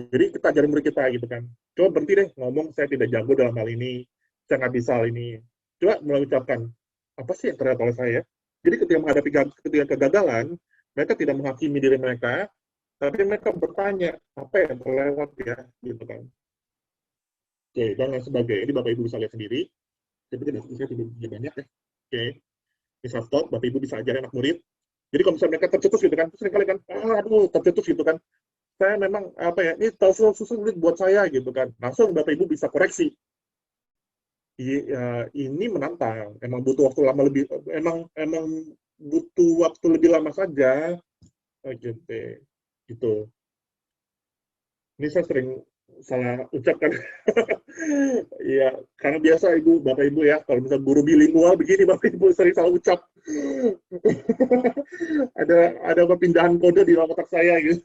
Jadi kita ajarin murid kita gitu kan. Coba berhenti deh ngomong saya tidak jago dalam hal ini, saya nggak bisa hal ini. Coba mulai ucapkan, apa sih yang terlihat oleh saya? Jadi ketika menghadapi kegagalan, mereka tidak menghakimi diri mereka, tapi mereka bertanya, apa yang terlewat ya, gitu kan. Oke, dan lain sebagainya. Ini Bapak Ibu bisa lihat sendiri. Jadi saya tidak banyak ya. Oke, ini self-talk, Bapak Ibu bisa ajarin anak murid. Jadi kalau misalnya mereka tercetus gitu kan, sering kali kan, aduh tercetus gitu kan. Saya memang, apa ya, ini tahu sulit buat saya gitu kan. Langsung Bapak Ibu bisa koreksi. Ini menantang, emang butuh waktu lama lebih, emang butuh waktu lebih lama saja, gitu. Ini saya sering salah ucapkan, ya karena biasa Bapak Ibu ya, kalau misalnya guru bilingual begini Bapak Ibu sering salah ucap, ada perpindahan kode di dalam otak saya gitu.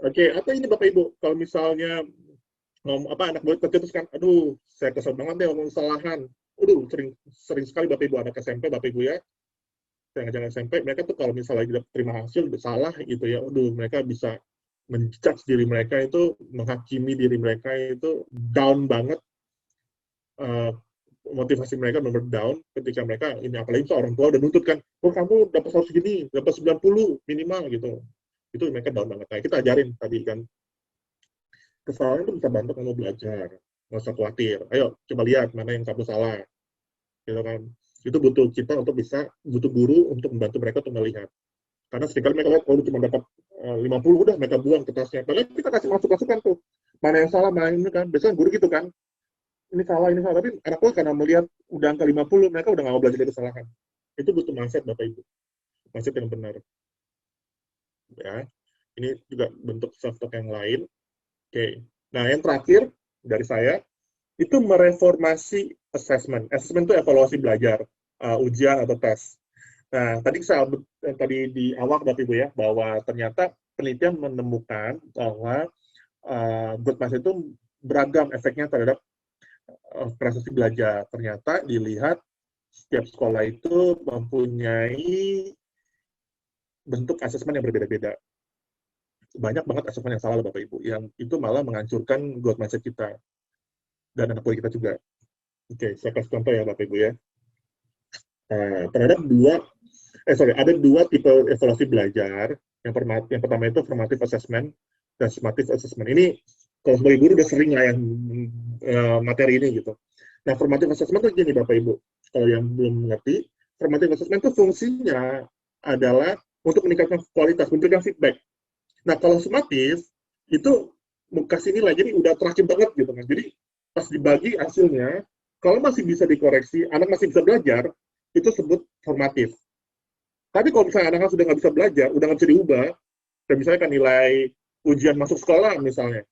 Oke, atau ini Bapak Ibu, kalau misalnya anak murid tercetus kan, aduh saya kesel banget deh ngomong kesalahan. Aduh sering sekali Bapak Ibu anak SMP Bapak Ibu ya, saya ngajar SMP, mereka tuh kalau misalnya tidak terima hasil salah gitu ya, aduh mereka bisa menjudge diri mereka itu, menghakimi diri mereka itu down banget, motivasi mereka benar down ketika mereka ini, apalagi orang tua udah nuntut kan, oh kamu dapat 100 segini, dapat 90 minimal gitu, itu mereka down banget. Nah kita ajarin tadi kan, kesalahan itu bisa bantu kamu belajar. Nggak usah khawatir. Ayo, coba lihat mana yang kamu salah. Gitu kan. Itu butuh kita untuk butuh guru untuk membantu mereka untuk melihat. Karena seringkali mereka lihat, oh, cuma dapat 50, udah mereka buang ke tasnya. Padahal kita kasih masukan tuh. Mana yang salah, mana ini kan. Biasanya guru gitu kan. Ini salah, ini salah. Tapi anak gue karena melihat udah angka 50, mereka udah nggak mau belajar dari kesalahan. Itu butuh mindset, Bapak Ibu. Mindset yang benar. Ya. Ini juga bentuk self-talk yang lain. Oke. Nah, yang terakhir dari saya, itu mereformasi assessment. Assessment itu evaluasi belajar, ujian atau tes. Nah, tadi di awal Bapak Ibu ya, bahwa ternyata penelitian menemukan bahwa growth mindset itu beragam efeknya terhadap prestasi belajar. Ternyata dilihat setiap sekolah itu mempunyai bentuk asesmen yang berbeda-beda. Banyak banget asesmen yang salah Bapak Ibu, yang itu malah menghancurkan growth mindset kita dan anak buah kita juga. Oke, saya kasih contoh ya Bapak Ibu ya. Terhadap ada dua tipe evaluasi belajar. Yang pertama itu formative assessment dan summative assessment. Ini kalau sebagai guru udah sering lah yang materi ini gitu. Nah, formative assessment itu gini Bapak Ibu. Kalau yang belum mengerti, formative assessment itu fungsinya adalah untuk meningkatkan kualitas, memberikan feedback. Nah, kalau summative itu kasih nilai, jadi udah terakhir banget gitu kan. Jadi pas dibagi hasilnya, kalau masih bisa dikoreksi, anak masih bisa belajar, itu sebut formatif. Tapi kalau misalnya anak sudah nggak bisa belajar, udah nggak bisa diubah, dan misalnya kan nilai ujian masuk sekolah misalnya,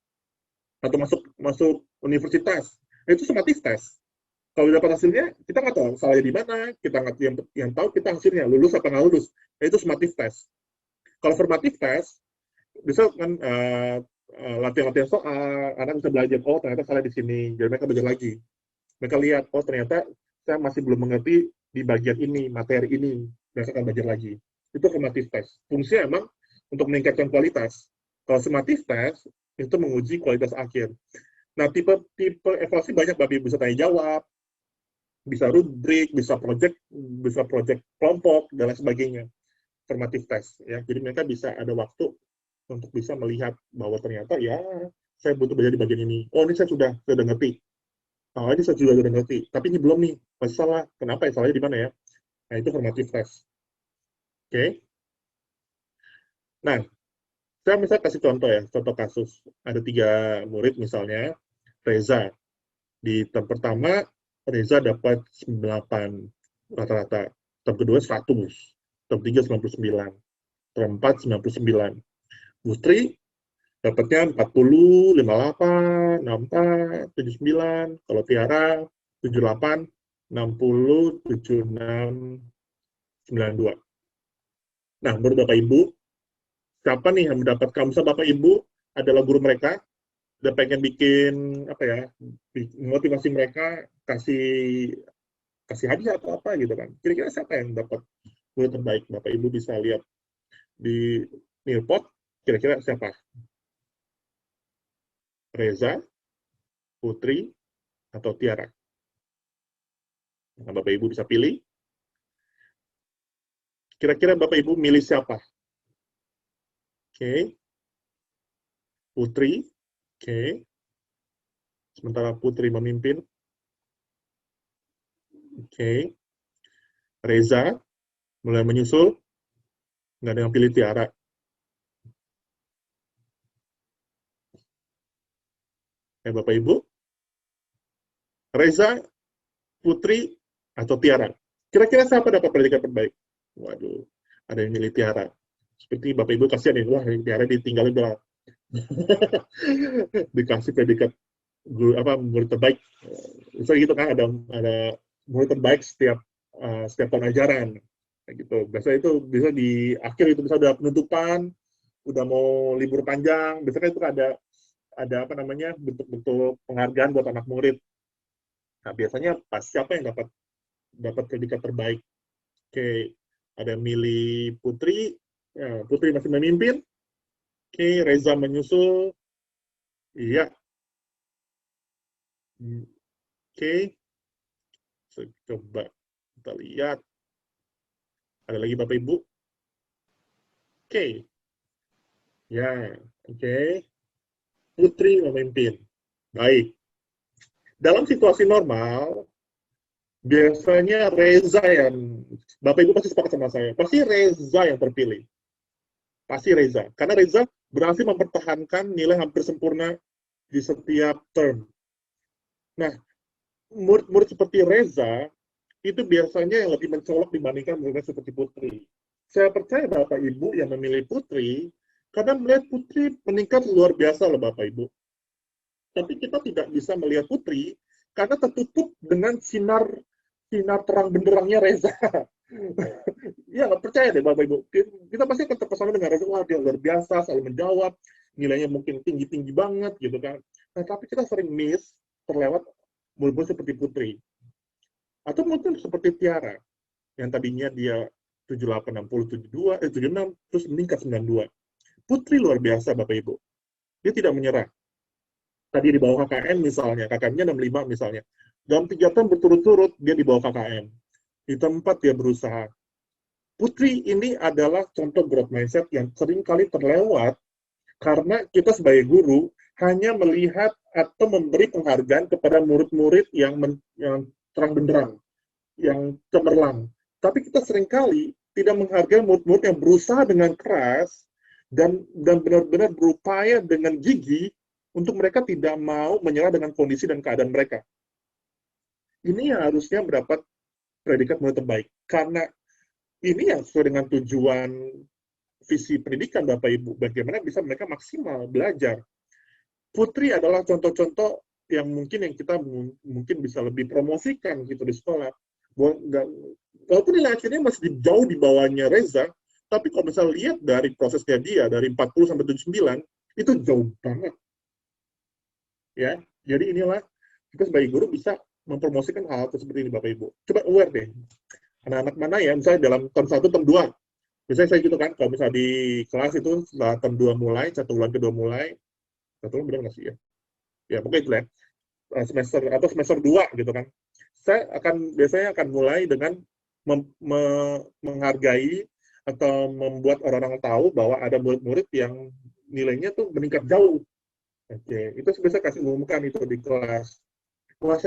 atau masuk universitas, itu summative test. Kalau dapat hasilnya, kita nggak tahu salahnya di mana, kita nggak yang tahu kita hasilnya lulus apa nggak lulus, itu summative test. Kalau formative test, bisa kan latihan-latihan soal, anak bisa belajar, oh ternyata salah di sini, jadi mereka belajar lagi. Mereka lihat, oh ternyata saya masih belum mengerti di bagian ini, materi ini, mereka akan belajar lagi. Itu formative test. Fungsinya emang untuk meningkatkan kualitas. Kalau summative test, itu menguji kualitas akhir. Nah, tipe evaluasi banyak, Bapak bisa tanya jawab, bisa rubrik, bisa project kelompok, dan lain sebagainya. Formative test. Ya. Jadi mereka bisa ada waktu untuk bisa melihat bahwa ternyata ya saya butuh belajar di bagian ini. Oh, ini saya sudah ngerti. Oh, ini saya juga udah ngerti. Tapi ini belum nih. Masih salah. Kenapa ya? Salahnya di mana ya? Nah, itu formative test. Oke. Nah, saya misalnya kasih contoh ya. Contoh kasus. Ada 3 murid misalnya. Reza. Di term pertama, Reza dapat 98 rata-rata. Term kedua 100. Term 3 99. Term 4 99. Putri dapatnya 40, 58, 64, 79. Kalau Tiara 78, 60, 76, 92. Nah, menurut Bapak Ibu, siapa nih yang mendapatkan, misalnya Bapak Ibu adalah guru mereka, udah pengen bikin, apa ya, motivasi mereka, kasih hadiah atau apa gitu kan. Kira-kira siapa yang dapat guru terbaik? Bapak Ibu bisa lihat di Nilpot, kira-kira siapa? Reza, Putri, atau Tiara? Nah, Bapak Ibu bisa pilih. Kira-kira Bapak Ibu milih siapa? Oke. Putri. Oke. Sementara Putri memimpin. Oke. Reza mulai menyusul. Nggak ada yang pilih Tiara. Bapak Ibu. Reza, Putri, atau Tiara? Kira-kira siapa dapat predikat terbaik? Waduh, ada yang milih Tiara. Seperti Bapak Ibu kasihan nih, wah Tiara ditinggalin berat. Dikasih predikat murid terbaik. Misalnya gitu kan, ada murid terbaik setiap tahun ajaran. Gitu. Biasanya itu bisa di akhir itu bisa udah penutupan, udah mau libur panjang, biasanya itu ada apa namanya bentuk-bentuk penghargaan buat anak murid. Nah, biasanya pas siapa yang dapat predikat terbaik? Oke, ada milih Putri, ya, Putri masih memimpin. Oke, Reza menyusul. Iya. Oke, coba kita lihat. Ada lagi Bapak Ibu? Oke. Ya, oke. Putri memimpin. Baik. Dalam situasi normal, biasanya Reza yang, Bapak Ibu pasti sepakat sama saya, pasti Reza yang terpilih. Pasti Reza. Karena Reza berhasil mempertahankan nilai hampir sempurna di setiap term. Nah, murid-murid seperti Reza, itu biasanya yang lebih mencolok dibandingkan murid seperti Putri. Saya percaya Bapak Ibu yang memilih Putri, karena melihat Putri meningkat luar biasa loh Bapak Ibu. Tapi kita tidak bisa melihat Putri, karena tertutup dengan sinar terang benderangnya Reza. Ya, nggak percaya deh Bapak Ibu. Kita pasti akan terpesona dengan Reza, wah dia luar biasa, selalu menjawab, nilainya mungkin tinggi-tinggi banget gitu kan. Nah, tapi kita sering miss, terlewat murid-murid seperti Putri. Atau mungkin seperti Tiara, yang tadinya dia 78, 60, 72, 76, terus meningkat 92. Putri luar biasa Bapak Ibu. Dia tidak menyerah. Tadi di bawah KKN misalnya, KKN-nya 65 misalnya. Dalam 3 tahun berturut-turut, dia di bawah KKN. Di tempat dia berusaha. Putri ini adalah contoh growth mindset yang sering kali terlewat karena kita sebagai guru hanya melihat atau memberi penghargaan kepada murid-murid yang terang benderang, yang cemerlang. Tapi kita seringkali tidak menghargai murid-murid yang berusaha dengan keras dan benar-benar berupaya dengan gigi untuk mereka tidak mau menyerah dengan kondisi dan keadaan mereka. Ini yang harusnya mendapat predikat murid terbaik. Karena ini yang sesuai dengan tujuan visi pendidikan Bapak Ibu, bagaimana bisa mereka maksimal belajar. Putri adalah contoh-contoh yang kita mungkin bisa lebih promosikan gitu di sekolah. Walaupun nilai akhirnya masih jauh di bawahnya Reza, tapi kalau misalnya lihat dari prosesnya dia, dari 40 sampai 79, itu jauh banget. Ya, jadi inilah kita sebagai guru bisa mempromosikan hal seperti ini Bapak Ibu. Coba aware deh, anak-anak mana ya, misalnya dalam term 1, term 2, biasanya saya gitu kan, kalau misalnya di kelas itu setelah term 2 mulai, 1 bulan kedua mulai, 1 bulan benar nggak sih ya? Ya, pokoknya itu ya, semester atau semester 2 gitu kan. Saya biasanya akan mulai dengan menghargai atau membuat orang-orang tahu bahwa ada murid-murid yang nilainya tuh meningkat jauh. Oke, itu biasa kasih umumkan itu di kelas. Wah,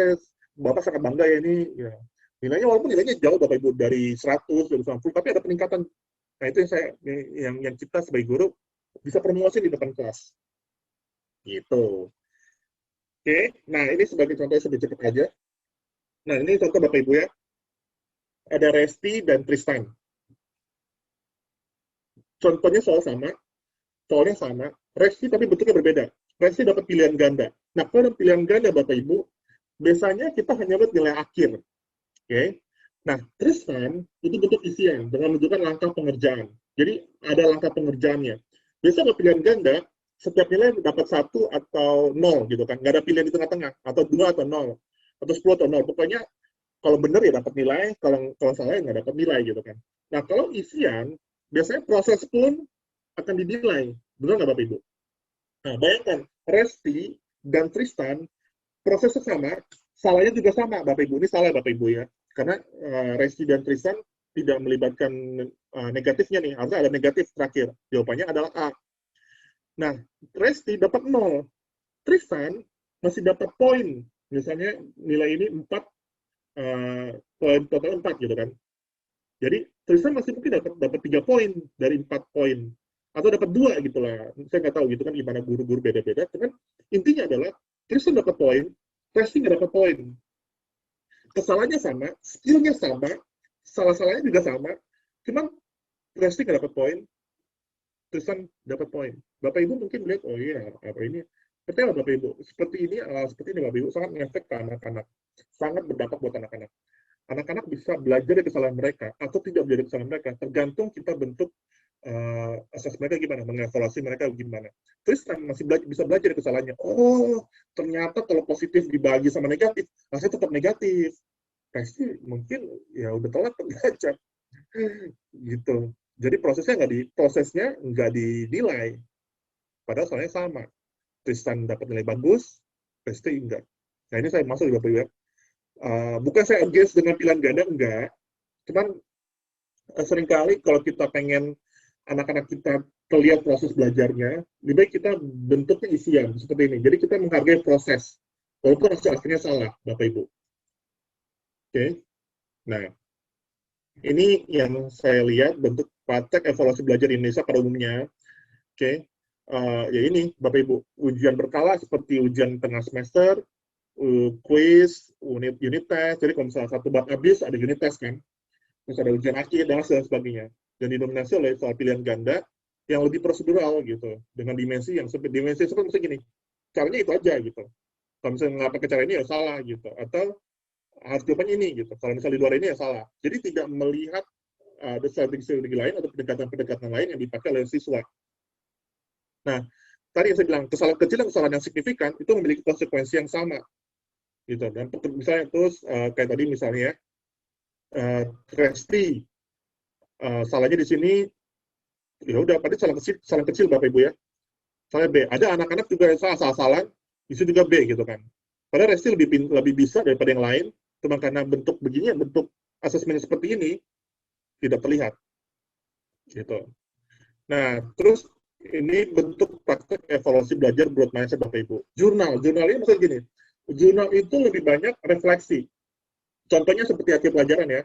Bapak sangat bangga ya ini, ya. Nilainya walaupun nilainya jauh Bapak Ibu dari 100, dari 90, tapi ada peningkatan. Nah, itu yang kita sebagai guru bisa promosi di depan kelas. Gitu. Oke, nah ini sebagai contoh sedikit cepat aja. Nah, ini contoh Bapak Ibu ya. Ada Resti dan Tristan. Contohnya soalnya sama. Resti tapi bentuknya berbeda. Resti dapat pilihan ganda. Nah, kalau pilihan ganda Bapak Ibu, biasanya kita hanya buat nilai akhir. Oke. Nah, Tristan itu bentuk isian dengan menunjukkan langkah pengerjaan. Jadi ada langkah pengerjaannya. Biasanya pilihan ganda, setiap nilai dapat 1 atau 0 gitu kan. Nggak ada pilihan di tengah-tengah, atau 2 atau 0, atau 10 atau 0. Pokoknya kalau benar ya dapat nilai, kalau salah ya nggak dapat nilai gitu kan. Nah, kalau isian, biasanya proses pun akan dinilai. Benar nggak Bapak Ibu? Nah, bayangkan, Resti dan Tristan prosesnya sama, salahnya juga sama Bapak Ibu. Ini salah Bapak Ibu ya. Karena Resti dan Tristan tidak melibatkan negatifnya nih, harusnya ada negatif terakhir. Jawabannya adalah A. Nah, Resti dapat 0. Tristan masih dapat poin. Misalnya nilai ini 4, poin total 4 gitu kan. Jadi Tristan masih mungkin dapat 3 poin dari 4 poin. Atau dapat 2 gitu lah. Saya nggak tahu gitu kan gimana guru-guru beda-beda. Cuman intinya adalah Tristan dapat poin, Resti nggak dapat poin. Kesalahannya sama, skillnya sama, salah-salahnya juga sama. Cuman Resti nggak dapat poin, Tristan dapat poin. Bapak Ibu mungkin melihat, oh iya, apa ini? Percaya Bapak Ibu, seperti ini Bapak Ibu sangat ngefek ke anak-anak, sangat berdampak buat anak-anak. Anak-anak bisa belajar dari kesalahan mereka atau tidak belajar dari kesalahan mereka, tergantung kita bentuk asas mereka gimana, mengevaluasi mereka gimana. Tristan masih bisa belajar dari kesalahannya. Oh, ternyata kalau positif dibagi sama negatif, hasilnya tetap negatif. Pasti mungkin ya udah telat belajar gitu. Jadi prosesnya nggak dinilai, padahal soalnya sama. Tristan dapat nilai bagus, Resti enggak. Nah ini saya masuk di Bapak Ibu. Bukan saya against dengan pilihan ganda, enggak. Cuman seringkali kalau kita pengen anak-anak kita terlihat proses belajarnya, lebih baik kita bentuknya isian seperti ini. Jadi kita menghargai proses, walaupun hasil akhirnya salah, Bapak Ibu. Oke, nah ini yang saya lihat bentuk praktek evaluasi belajar di Indonesia pada umumnya. Oke, ya ini Bapak Ibu, ujian berkala seperti ujian tengah semester, quiz, unit test. Jadi kalau misalnya satu bab habis ada unit test kan, terus ada ujian akhir dan sebagainya. Dan didominasi oleh soal pilihan ganda yang lebih prosedural gitu, dengan dimensi yang seperti gini. Caranya itu aja gitu. Kalau misalnya nggak pakai cara ini ya salah gitu, atau harus jawabannya ini gitu. Kalau misalnya di luar ini ya salah. Jadi tidak melihat ada strategi-strategi lain atau pendekatan-pendekatan lain yang dipakai oleh siswa. Nah, tadi yang saya bilang kesalahan kecil dan kesalahan yang signifikan itu memiliki konsekuensi yang sama gitu. Dan misalnya terus kayak tadi misalnya Resti salahnya di sini ya udah pada salah kecil Bapak Ibu ya. Salah B. Ada anak-anak juga yang salah di situ juga B gitu kan. Padahal Resti lebih bisa daripada yang lain, cuma karena bentuk begini, bentuk asesmen seperti ini tidak terlihat gitu. Nah, terus ini bentuk praktek evaluasi belajar growth mindset Bapak Ibu. Jurnalnya maksudnya gini, jurnal itu lebih banyak refleksi. Contohnya seperti akhir pelajaran ya,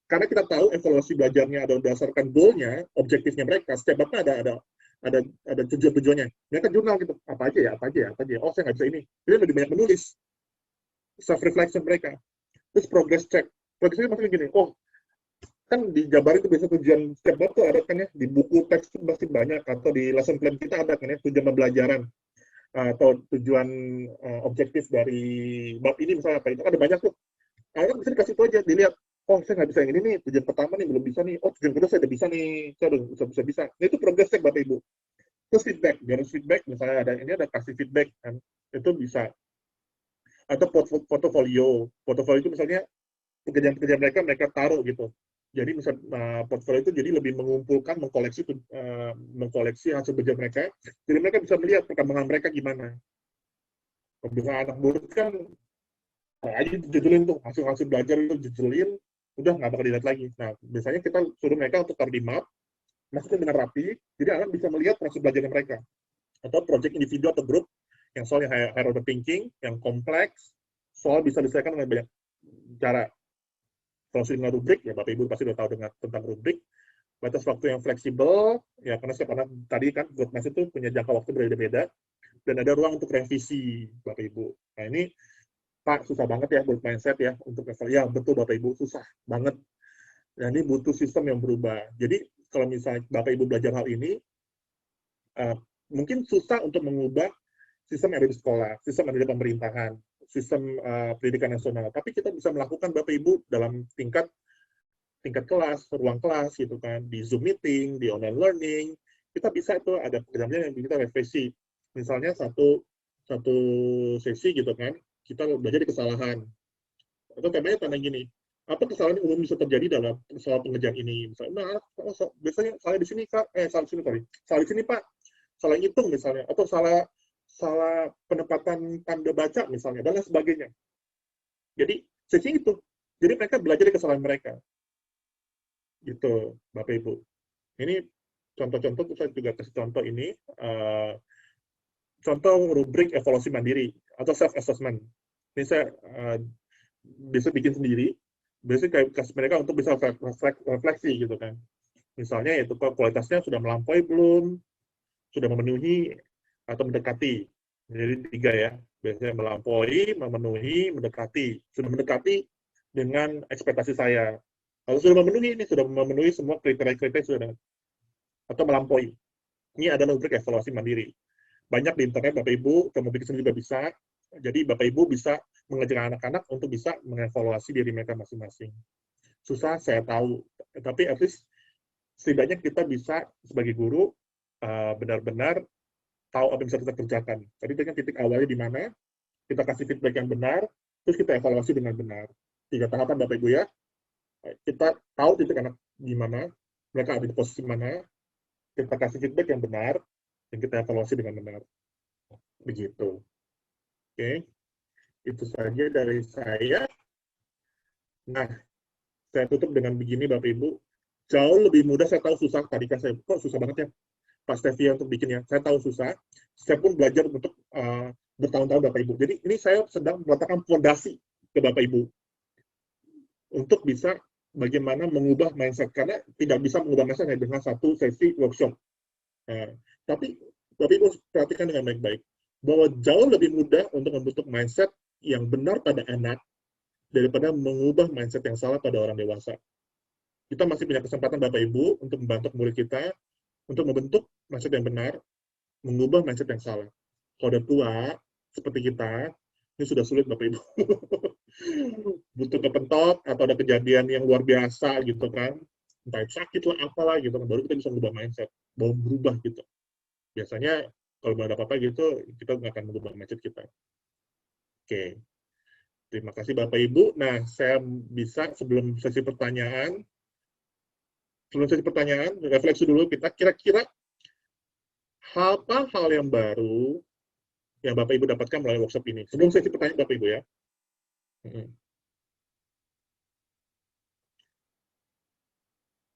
karena kita tahu evaluasi belajarnya ada berdasarkan goal-nya, objektifnya mereka, setiap babnya ada tujuan-tujuannya. Mereka jurnal gitu, apa aja ya. Oh, saya nggak bisa ini. Jadi lebih banyak menulis, self-reflection mereka. Terus progress check. Progress check maksudnya gini, oh, kan dijabarin itu biasa tujuan setiap bab tuh ada kan ya, di buku teks itu pasti banyak, atau di lesson plan kita ada kan ya, tujuan pembelajaran, atau tujuan objektif dari bab ini misalnya apa, itu ada banyak tuh. Akhirnya bisa dikasih itu aja, dilihat, oh saya nggak bisa yang ini nih, tujuan pertama nih belum bisa nih, oh tujuan kedua saya udah bisa nih, saya udah bisa. Nah itu progress check Bapak Ibu. Terus feedback, misalnya ada kasih feedback kan, itu bisa. Atau portofolio itu misalnya pekerjaan-pekerjaan mereka taruh gitu. Jadi misal portfolio itu jadi lebih mengumpulkan, mengkoleksi hasil kerja mereka, jadi mereka bisa melihat perkembangan mereka gimana. Kalau misalnya anak murid kan aja jejelin tuh hasil belajar itu jejelin, udah nggak bakal dilihat lagi. Nah biasanya kita suruh mereka untuk taruh di map, maksudnya dengan rapi, jadi anak bisa melihat proses belajarnya mereka. Atau project individu atau grup yang soalnya higher order thinking, yang kompleks, soal bisa diselesaikan dengan banyak cara. Kalau dengan rubrik, ya Bapak Ibu pasti sudah tahu tentang rubrik. Batas waktu yang fleksibel, ya karena setiap anak tadi kan growth mindset itu punya jangka waktu berbeda-beda, dan ada ruang untuk revisi, Bapak Ibu. Nah ini, Pak, susah banget ya growth mindset ya, untuk level, ya betul Bapak Ibu, susah banget. Dan ini butuh sistem yang berubah. Jadi, kalau misalnya Bapak Ibu belajar hal ini, mungkin susah untuk mengubah sistem yang ada di sekolah, sistem yang ada di pemerintahan, sistem pendidikan nasional. Tapi kita bisa melakukan Bapak Ibu dalam tingkat kelas, ruang kelas gitu kan, di Zoom meeting, di online learning, kita bisa itu ada program-nya yang kita revisi. Misalnya satu sesi gitu kan, kita belajar di kesalahan. Atau temanya tentang gini, apa kesalahan yang umum bisa terjadi dalam soal pengerjaan ini? Misalnya, biasanya salah di sini Kak, salah di sini sorry, salah di sini Pak, salah hitung misalnya, atau salah penempatan tanda baca misalnya, dan lain sebagainya. Jadi sesi itu, jadi mereka belajar dari kesalahan mereka. Gitu, Bapak Ibu. Ini contoh-contoh, saya juga kasih contoh ini, contoh rubrik evaluasi mandiri atau self-assessment. Ini saya bisa bikin sendiri, biasanya kayak kasih mereka untuk bisa refleksi gitu kan. Misalnya yaitu kualitasnya sudah melampaui belum, sudah memenuhi, atau mendekati. Jadi 3 ya, biasanya melampaui, memenuhi, mendekati. Sudah mendekati dengan ekspektasi saya. Kalau sudah memenuhi, ini sudah memenuhi semua kriteria-kriteria sudah, atau melampaui. Ini adalah rubrik evaluasi mandiri. Banyak di internet Bapak Ibu, kamu bikin sendiri juga bisa. Jadi Bapak Ibu bisa mengajarkan anak-anak untuk bisa mengevaluasi diri mereka masing-masing. Susah, saya tahu. Tapi at least setidaknya kita bisa sebagai guru benar-benar tahu apa yang bisa kita kerjakan. Tadi dengan titik awalnya di mana, kita kasih feedback yang benar, terus kita evaluasi dengan benar. 3 tahapan Bapak Ibu ya. Kita tahu titik anak di mana, mereka ada di posisi mana, kita kasih feedback yang benar, dan kita evaluasi dengan benar. Begitu. Oke, itu saja dari saya. Nah, saya tutup dengan begini Bapak Ibu. jauh lebih mudah. Saya tahu susah, tadi kan saya, kok susah banget ya Pak Stevia untuk bikinnya. Saya tahu susah, saya pun belajar untuk bertahun-tahun Bapak Ibu. Jadi ini saya sedang meletakkan fondasi ke Bapak Ibu untuk bisa bagaimana mengubah mindset, karena tidak bisa mengubah mindset hanya dengan satu sesi workshop. Tapi Bapak Ibu perhatikan dengan baik-baik bahwa jauh lebih mudah untuk membentuk mindset yang benar pada anak daripada mengubah mindset yang salah pada orang dewasa. Kita masih punya kesempatan Bapak Ibu untuk membantu murid kita untuk membentuk mindset yang benar, mengubah mindset yang salah. Kalau udah tua, seperti kita, ini sudah sulit Bapak Ibu. Butuh kepentok atau ada kejadian yang luar biasa gitu kan, entah sakit lah apalah gitu kan, baru kita bisa mengubah mindset, baru berubah gitu. Biasanya kalau ada apa-apa gitu, kita nggak akan mengubah mindset kita. Oke. Terima kasih Bapak Ibu. Nah, saya bisa sebelum sesi pertanyaan, refleksi dulu kita kira-kira apa hal yang baru yang Bapak Ibu dapatkan melalui workshop ini. Sebelum sesi pertanyaan Bapak Ibu ya.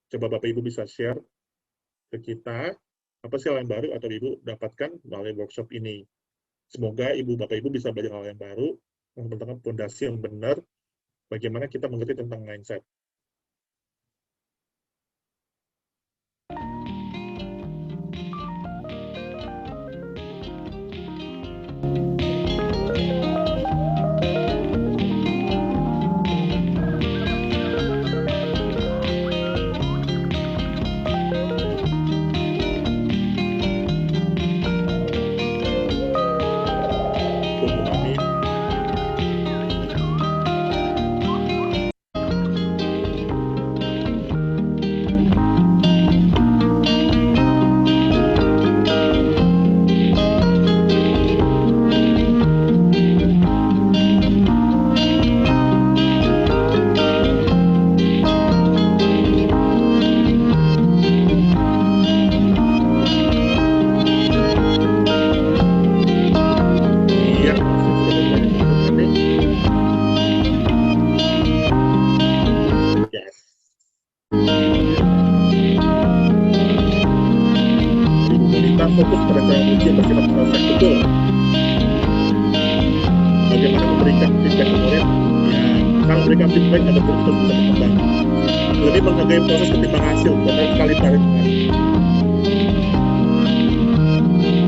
Coba Bapak Ibu bisa share ke kita apa sih hal yang baru atau Ibu dapatkan melalui workshop ini. Semoga Ibu Bapak Ibu bisa belajar hal yang baru, membentuk fondasi yang benar, bagaimana kita mengerti tentang mindset. Fokus pada cara ujian bersifat proses betul. Bagaimana memberikan feedback ke murid? Ya, kalau memberikan feedback ada terus bisa berkembang. Lebih menghargai proses ketimbang hasil, benar sekali tarik.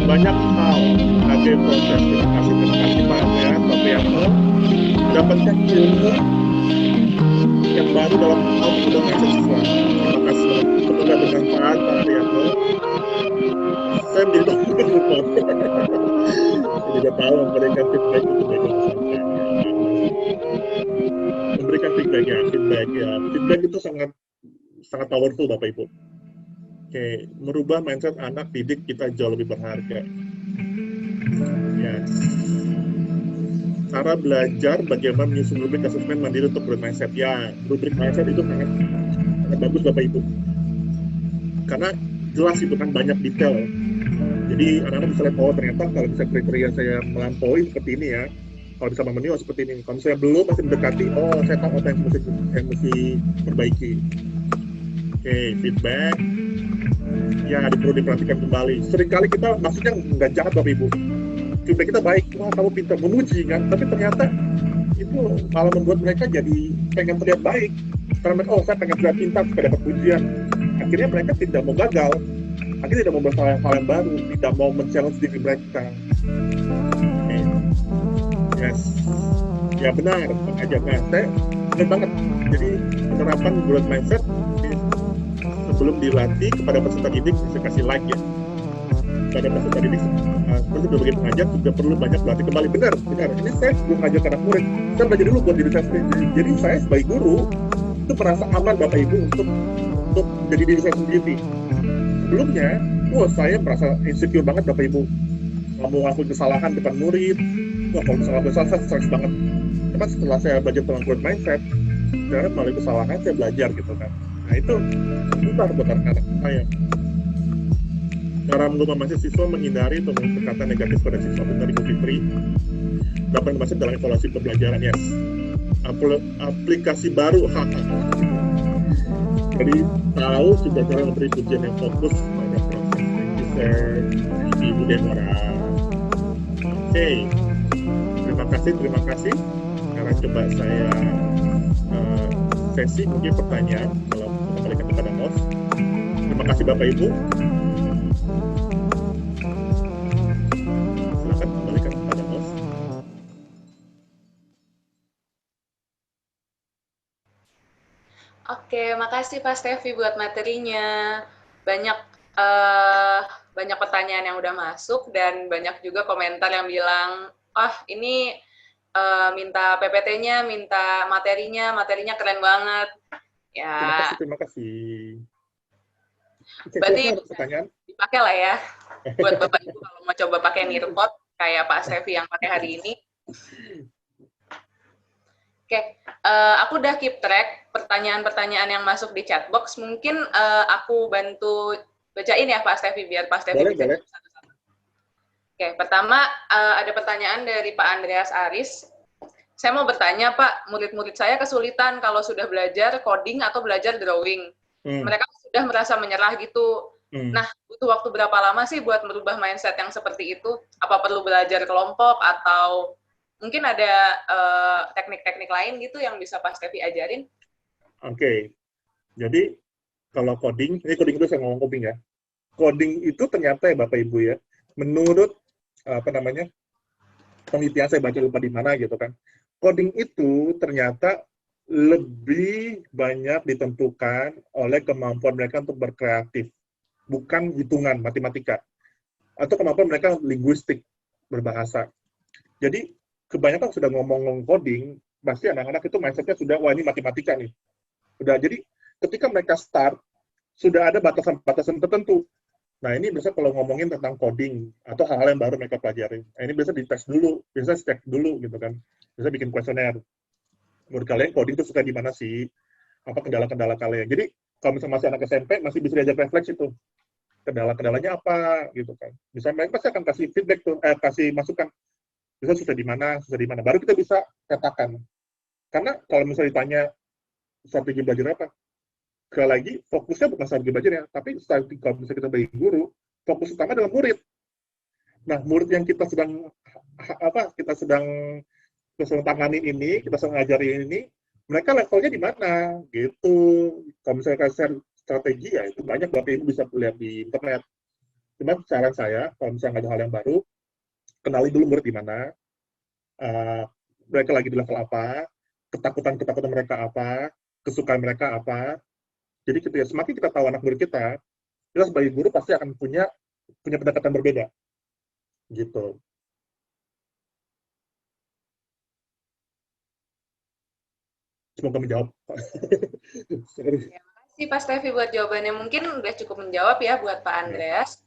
Banyak hal menghargai proses. Terima kasih Pak ya, Bapak yang mendapatkan ilmu yang baru dalam hal menggunakan siswa. Terima kasih. Semoga bermanfaat Pak Priyanto. Saya menjadi tidak tahu memberikan feedback itu bagaimana sampai memberikan feedback ya. Feedback itu sangat powerful Bapak Ibu. Oke, merubah mindset anak didik kita jauh lebih berharga. Ya. Cara belajar bagaimana menyusun rubrik asesmen mandiri untuk mindset. Ya, rubrik mindset itu sangat bagus Bapak Ibu. Karena jelas itu kan banyak detail. Jadi anak-anak bisa lihat, oh ternyata kalau bisa kriteria saya melampaui seperti ini ya, kalau bisa memenuhi oh seperti ini. Kalau saya belum masih mendekati, oh saya tahu apa yang mesti perbaiki. Oke, feedback. Ya, perlu diperhatikan kembali. Seringkali kita maksudnya nggak jahat Bapak Ibu. Feedback kita baik, wah kamu pintar memuji kan, tapi ternyata itu malah membuat mereka jadi pengen terlihat baik. Karena mereka, oh saya pengen terlihat pintar supaya dapat pujian. Akhirnya mereka tidak mau gagal. Akhirnya tidak mau bersalah hal yang baru, tidak mau men-challenge diri mereka. Okay. Yes. Ya benar, mengajarkan saya benar banget. Jadi penerapan growth mindset sebelum dilatih kepada peserta didik, saya kasih like ya. Pada peserta didik, sebagai pengajar juga perlu banyak berlatih kembali. Benar. Ini saya sebelum mengajar anak murid, saya belajar dulu buat diri saya sendiri. Jadi saya sebagai guru itu merasa aman Bapak Ibu untuk jadi diri saya sendiri. Sebelumnya, saya merasa insecure banget Bapak Ibu. Nggak mau ngakui kesalahan depan murid. Wah, kalau misalnya bersalah, saya stres banget. Cuma setelah saya belajar tentang growth mindset, sekarang melalui kesalahan saya belajar gitu kan. Nah itu susah buat anak-anak saya. Cara mengubah mindset siswa menghindari atau perkataan negatif pada siswa. Benar Ibu Fitri. Dapat masuk dalam evaluasi pembelajaran, yes. Aplikasi baru, Jadi tahu juga cara memberi pujian yang fokus pada proses. Thank you, sir. Ibu Deborah. Oke, terima kasih, terima kasih. Sekarang coba saya uh, sesi mungkin pertanyaan kalau kembalikan kepada host. Terima kasih Bapak Ibu. Silakan kembalikan kepada host. Oke, makasih Pak Stevi buat materinya. Banyak eh, banyak pertanyaan yang udah masuk dan banyak juga komentar yang bilang, "Ah, ini minta PPT-nya, minta materinya keren banget." Terima Ya, kasih, terima kasih. Oke, berarti silakan ada bisa pertanyaan. dipakai lah ya buat Bapak Ibu kalau mau coba pakai Nearpod kayak Pak Stevi yang pakai hari ini. Oke, aku udah keep track pertanyaan-pertanyaan yang masuk di chatbox. Mungkin aku bantu bacain ya Pak Stevi, biar Pak Stevi Boleh, bisa boleh. jawab satu-satu. Oke, pertama ada pertanyaan dari Pak Andreas Aris. Saya mau bertanya Pak, murid-murid saya kesulitan kalau sudah belajar coding atau belajar drawing. Hmm, Mereka sudah merasa menyerah gitu. hmm. Nah, butuh waktu berapa lama sih buat merubah mindset yang seperti itu? Apa perlu belajar kelompok atau mungkin ada teknik-teknik lain gitu yang bisa Pak Stevi ajarin? Oke, jadi kalau coding, ini coding itu saya ngomong coding ya. Coding itu ternyata ya Bapak Ibu ya, menurut apa namanya penelitian saya baca lupa di mana gitu kan, coding itu ternyata lebih banyak ditentukan oleh kemampuan mereka untuk berkreatif, bukan hitungan matematika atau kemampuan mereka linguistik berbahasa. Jadi kebanyakan sudah ngomong coding, pasti anak-anak itu mindsetnya sudah wah ini matematika nih. Udah jadi ketika mereka start sudah ada batasan-batasan tertentu. Nah, ini biasa kalau ngomongin tentang coding atau hal-hal yang baru mereka pelajari. Nah, ini biasa dites dulu, biasa cek dulu gitu kan. Biasa bikin kuesioner. Menurut kalian coding itu suka di mana sih? Apa kendala-kendala kalian? Jadi, kalau misalnya masih anak SMP, masih bisa diajak refleks itu. Kendala-kendalanya apa gitu kan. Misalnya mereka pasti akan kasih feedback tuh, kasih masukan. Bisa susah di mana, susah di mana. Baru kita bisa katakan. Karena kalau misalnya ditanya strategi belajar apa, sekali lagi fokusnya bukan strategi belajar ya, tapi strategi kalau misalnya kita bagi guru, fokus utama adalah murid. Nah, murid yang kita sedang tangani ini, kita sedang ngajari ini, mereka levelnya di mana gitu. Kalau misalnya kasih strategi ya itu banyak Bapak Ibu bisa lihat di internet. Cuman saran saya, kalau misalnya ada hal yang baru, kenali dulu murid di mana, uh, mereka lagi di level apa, ketakutan-ketakutan mereka apa, kesukaan mereka apa. Jadi gitu ya, semakin kita tahu anak murid kita sebagai guru pasti akan punya pendekatan berbeda gitu. Semoga menjawab. Ya, makasih Pak Stevi buat jawabannya. Mungkin udah cukup menjawab ya buat Pak Ya. Andreas.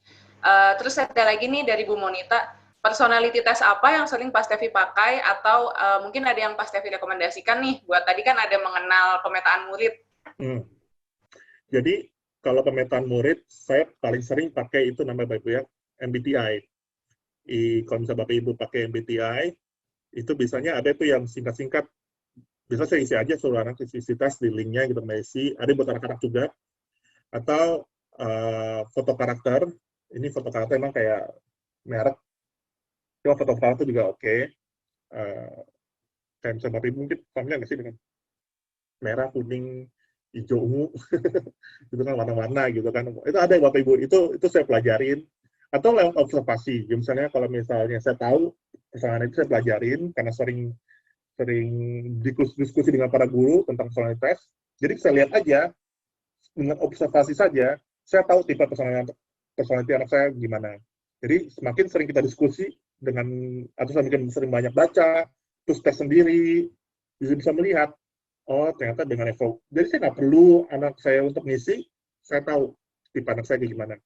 Terus ada lagi nih dari Bu Monita, personality test apa yang sering Pak Stevi pakai atau mungkin ada yang Pak Stevi rekomendasikan nih buat tadi kan ada mengenal pemetaan murid. Hmm. Jadi kalau pemetaan murid, saya paling sering pakai itu namanya Bapak Ibu ya, MBTI. Kalau misalnya Bapak Ibu pakai MBTI, itu biasanya ada tuh yang singkat-singkat. Bisa saya isi aja seluruh anak isi tes di linknya gitu, isi. Ada buat anak-anak juga. Atau foto karakter. Ini foto karakter emang kayak merek. Cuma foto karakter juga oke. Kayak misalnya Bapak Ibu mungkin familiar nggak sih dengan merah, kuning, hijau, ungu, itu kan warna-warna gitu kan. Itu ada Bapak Ibu, itu saya pelajarin. Atau lewat observasi, misalnya kalau misalnya saya tahu persoalan itu saya pelajarin karena sering sering diskusi dengan para guru tentang personalitas. Jadi saya lihat aja dengan observasi saja, saya tahu tipe personality anak saya gimana. Jadi semakin sering kita diskusi dengan atau semakin sering banyak baca, terus tes sendiri, bisa melihat oh ternyata dengan level. Jadi saya nggak perlu anak saya untuk ngisi, saya tahu tipe anak saya gimana.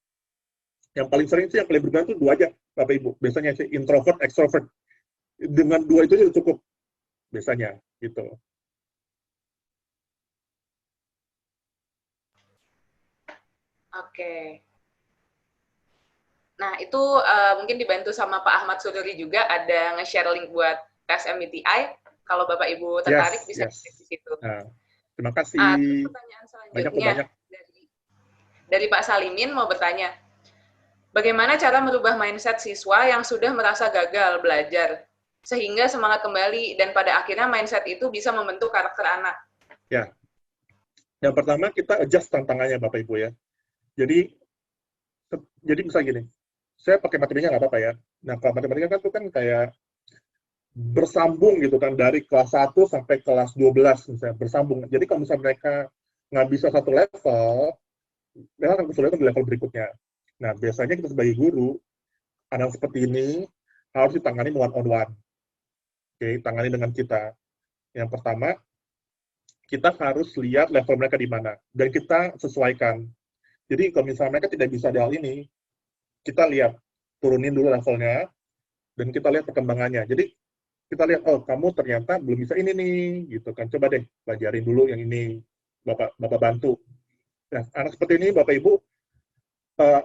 Yang paling sering sih yang paling berguna itu dua aja, Bapak Ibu. Biasanya sih introvert, extrovert. Dengan dua itu sudah cukup biasanya gitu. Oke. Nah, itu mungkin dibantu sama Pak Ahmad Sudori juga ada nge-share link buat tes MBTI. Kalau Bapak Ibu tertarik Yes, bisa yes. cek di situ. Nah, Terima Terus kasih. pertanyaan Banyak kok, selanjutnya banyak. dari Pak Salimin mau bertanya, bagaimana cara merubah mindset siswa yang sudah merasa gagal belajar sehingga semangat kembali dan pada akhirnya mindset itu bisa membentuk karakter anak? Ya, yang pertama kita adjust tantangannya Bapak Ibu ya. Jadi bisa gini, saya pakai matematika nggak apa-apa ya. Nah, kalau matematika kan itu kan kayak bersambung gitu kan, dari kelas 1 sampai kelas 12 misalnya, bersambung. Jadi kalau misalnya mereka nggak bisa satu level, mereka akan kesulitan di level berikutnya. Nah, biasanya kita sebagai guru, anak seperti ini harus ditangani one on one. Oke, tangani dengan kita. Yang pertama, kita harus lihat level mereka di mana, dan kita sesuaikan. Jadi kalau misalnya mereka tidak bisa di hal ini, kita lihat, turunin dulu levelnya, dan kita lihat perkembangannya. Jadi kita lihat, oh kamu ternyata belum bisa ini nih, gitu kan. Coba deh, pelajarin dulu yang ini, Bapak bantu. Nah, anak seperti ini, Bapak Ibu,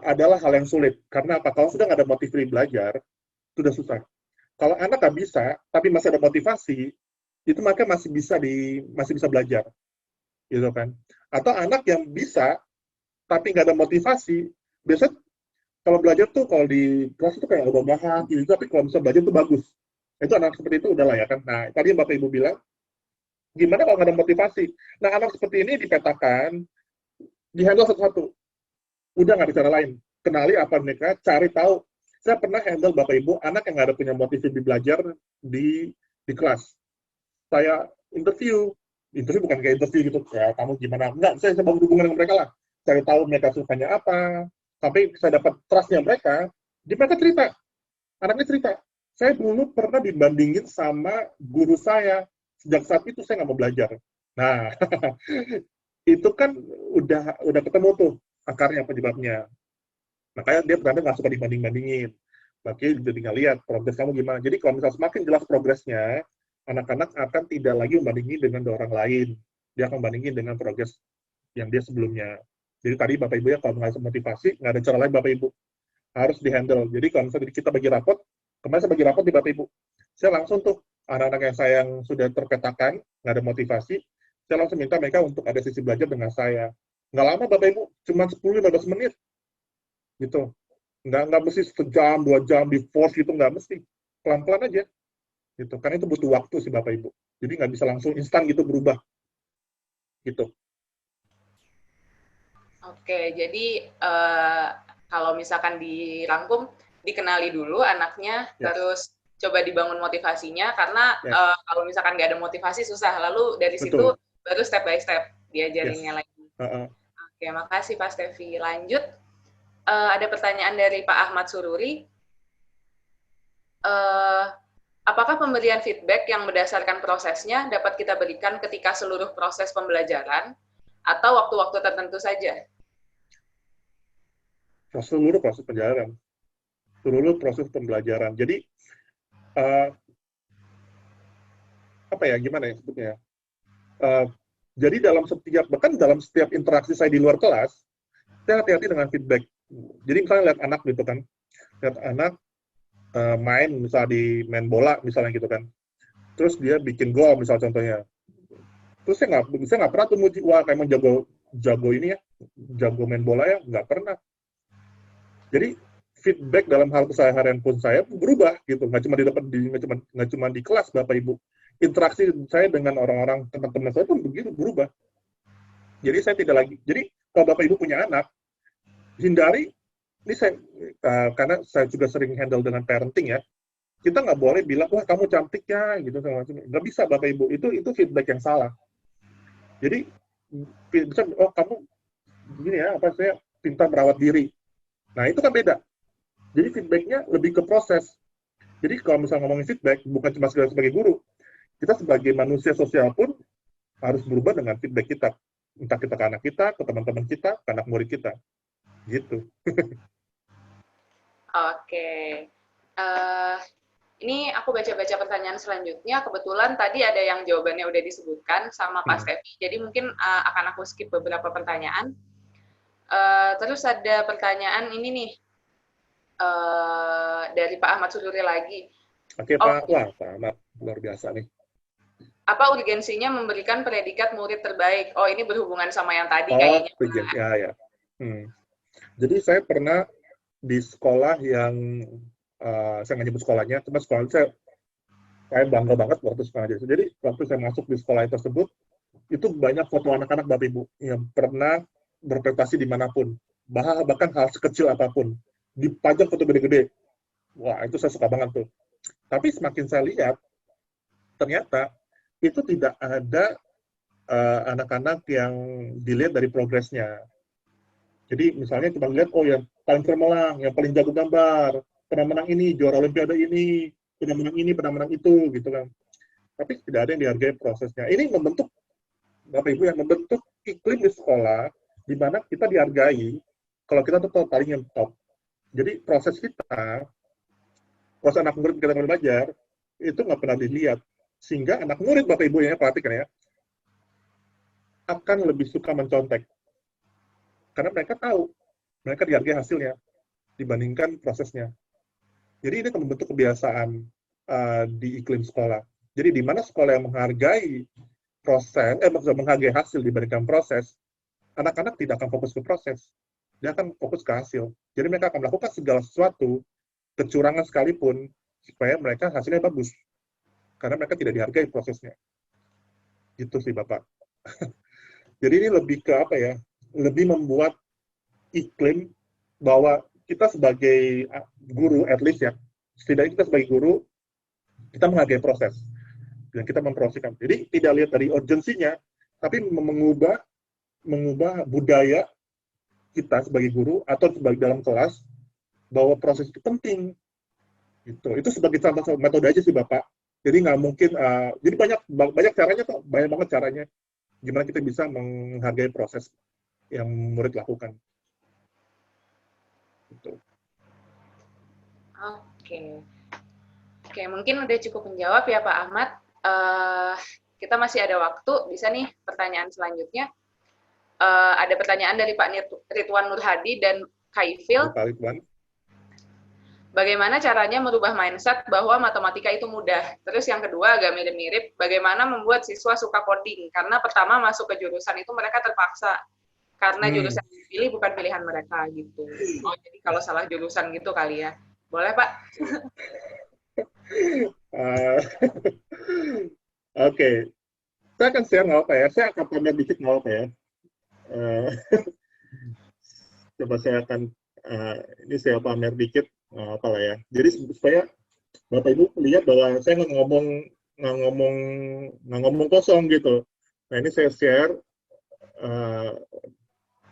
adalah hal yang sulit. Karena apa? Kalau sudah nggak ada motivasi belajar, sudah susah. Kalau anak nggak bisa, tapi masih ada motivasi, itu maka masih bisa belajar, gitu kan. Atau anak yang bisa, tapi nggak ada motivasi, biasanya kalau belajar tuh, kalau di kelas itu kayak udah gitu, tapi kalau bisa belajar tuh bagus. Itu anak seperti itu udahlah ya kan. Nah, tadi yang Bapak Ibu bilang, gimana kalau nggak ada motivasi? Nah, anak seperti ini dipetakan, dihandle satu-satu. Udah nggak bicara lain. Kenali apa mereka, cari tahu. Saya pernah handle Bapak Ibu, anak yang nggak ada punya motivasi belajar di kelas. Saya interview bukan kayak interview gitu, ya kamu gimana? Enggak, saya bangun hubungan dengan mereka lah. Cari tahu mereka sukanya apa, sampai saya dapat trustnya mereka, di mereka cerita. Anaknya cerita, saya dulu pernah dibandingin sama guru saya. Sejak saat itu saya nggak mau belajar. Nah, itu kan udah ketemu tuh akarnya, penyebabnya. Makanya dia berarti nggak suka dibanding-bandingin. Makanya jadi tinggal lihat progres kamu gimana. Jadi kalau misalnya semakin jelas progresnya, anak-anak akan tidak lagi membandingin dengan orang lain. Dia akan bandingin dengan progres yang dia sebelumnya. Jadi tadi Bapak Ibu ya, kalau nggak motivasi, nggak ada cara lain Bapak Ibu. Harus dihandle. Jadi kalau misalnya kita bagi rapot, kemarin saya bagi rapot di Bapak Ibu. Saya langsung tuh, anak-anak yang saya yang sudah terpetakan, nggak ada motivasi, saya langsung minta mereka untuk ada sisi belajar dengan saya. Nggak lama Bapak Ibu, cuma 10-15 menit gitu. Nggak mesti sejam, 2 jam di force gitu, nggak mesti. Pelan-pelan aja gitu. Karena itu butuh waktu sih Bapak Ibu. Jadi nggak bisa langsung instan gitu berubah gitu. Oke, jadi kalau misalkan dirangkum, dikenali dulu anaknya, Yes, terus coba dibangun motivasinya, karena yes, kalau misalkan nggak ada motivasi susah. Lalu dari situ betul. baru step by step Yes. diajarinnya lagi. Uh-uh. Oke, makasih Pak Stevi. Lanjut, ada pertanyaan dari Pak Ahmad Sururi. Eh, apakah pemberian feedback yang berdasarkan prosesnya dapat kita berikan ketika seluruh proses pembelajaran atau waktu-waktu tertentu saja? Seluruh proses penjelajaran, seluruh proses pembelajaran. Jadi uh, apa ya, gimana ya sebutnya? Uh, jadi bahkan dalam setiap interaksi saya di luar kelas, saya hati-hati dengan feedback. Jadi misalnya lihat anak gitu kan, lihat anak main misalnya main bola misalnya gitu kan, terus dia bikin gol misal contohnya, terus saya nggak pernah tuh muji, wah emang jago jago ini ya, jago main bola ya, nggak pernah. Jadi feedback dalam hal keseharian pun saya berubah gitu, nggak cuma di kelas Bapak Ibu, interaksi saya dengan orang-orang teman-teman saya pun begitu berubah. Jadi saya tidak lagi, jadi kalau Bapak Ibu punya anak, hindari ini saya karena saya juga sering handle dengan parenting ya, kita nggak boleh bilang wah kamu cantik ya gitu, nggak bisa Bapak Ibu, itu feedback yang salah. Jadi bisa, oh kamu gini ya, apa saya pintar merawat diri. Nah itu kan beda. Jadi feedbacknya lebih ke proses. Jadi kalau misalnya ngomongin feedback, bukan cuma sebagai guru, kita sebagai manusia sosial pun harus berubah dengan feedback kita. Entah kita ke anak kita, ke teman-teman kita, ke anak murid kita. Gitu. Oke. Uh, ini aku baca-baca pertanyaan selanjutnya. Kebetulan tadi ada yang jawabannya udah disebutkan sama Pak Hmm. Stevi. Jadi mungkin akan aku skip beberapa pertanyaan. Terus ada pertanyaan ini nih dari Pak Ahmad Suduri lagi. Oke Oh, Pak, wah Pak Ahmad, luar biasa nih. apa urgensinya memberikan predikat murid terbaik? Oh, ini berhubungan sama yang tadi Oh, kayaknya. ya, ya. Jadi saya pernah di sekolah yang, saya nggak nyebut sekolahnya, cuma sekolah saya bangga banget waktu sekolah itu. Jadi waktu saya masuk di sekolah tersebut, itu banyak foto anak-anak Bapak Ibu yang pernah berprestasi dimanapun. Bahkan hal sekecil apapun. Dipajang foto gede-gede. Wah, itu saya suka banget tuh. Tapi semakin saya lihat, ternyata itu tidak ada anak-anak yang dilihat dari progresnya. Jadi misalnya cuma lihat, oh yang paling cemerlang, yang paling jago gambar, pernah menang ini, juara olimpiade ini, pernah menang itu, gitu kan. Tapi tidak ada yang dihargai prosesnya. Ini membentuk, Bapak Ibu, yang membentuk iklim di sekolah, di mana kita dihargai, kalau kita tuh paling yang top. Jadi proses anak murid kita belajar, itu nggak pernah dilihat. Sehingga anak murid, Bapak Ibu, ya, perhatikan ya, akan lebih suka mencontek. Karena mereka tahu, mereka dihargai hasilnya, dibandingkan prosesnya. Jadi ini akan membentuk kebiasaan di iklim sekolah. Jadi di mana sekolah yang menghargai menghargai hasil dibandingkan proses, anak-anak tidak akan fokus ke proses, dia akan fokus ke hasil. Jadi mereka akan melakukan segala sesuatu, kecurangan sekalipun, supaya mereka hasilnya bagus. Karena mereka tidak dihargai prosesnya. Gitu sih Bapak. Jadi ini lebih ke apa ya? Lebih membuat iklim bahwa kita sebagai guru, at least ya, setidaknya kita sebagai guru, kita menghargai proses dan kita mempromosikan. Jadi tidak lihat dari urgensinya, tapi mengubah budaya kita sebagai guru atau sebagai dalam kelas bahwa proses itu penting. Itu sebagai salah satu metode aja sih Bapak. Jadi nggak mungkin. Jadi banyak caranya kok, banyak banget caranya. Gimana kita bisa menghargai proses yang murid lakukan. Gitu. Oke. Oke, mungkin udah cukup menjawab ya Pak Ahmad. Kita masih ada waktu, bisa nih pertanyaan selanjutnya. Ada pertanyaan dari Pak Ridwan Nurhadi dan Kaifil. Pak Ridwan. Bagaimana caranya merubah mindset bahwa matematika itu mudah? Terus yang kedua agak mirip-mirip, bagaimana membuat siswa suka coding? Karena pertama masuk ke jurusan itu mereka terpaksa. Karena jurusan yang dipilih bukan pilihan mereka gitu. Oh, jadi kalau salah jurusan gitu kali ya. Boleh Pak? Oke. Saya akan share nggak apa ya. Saya akan pamer dikit nggak apa ya. Coba saya akan ini saya pamer dikit apalah ya. Jadi supaya Bapak Ibu lihat bahwa saya nggak ngomong kosong gitu. Nah ini saya share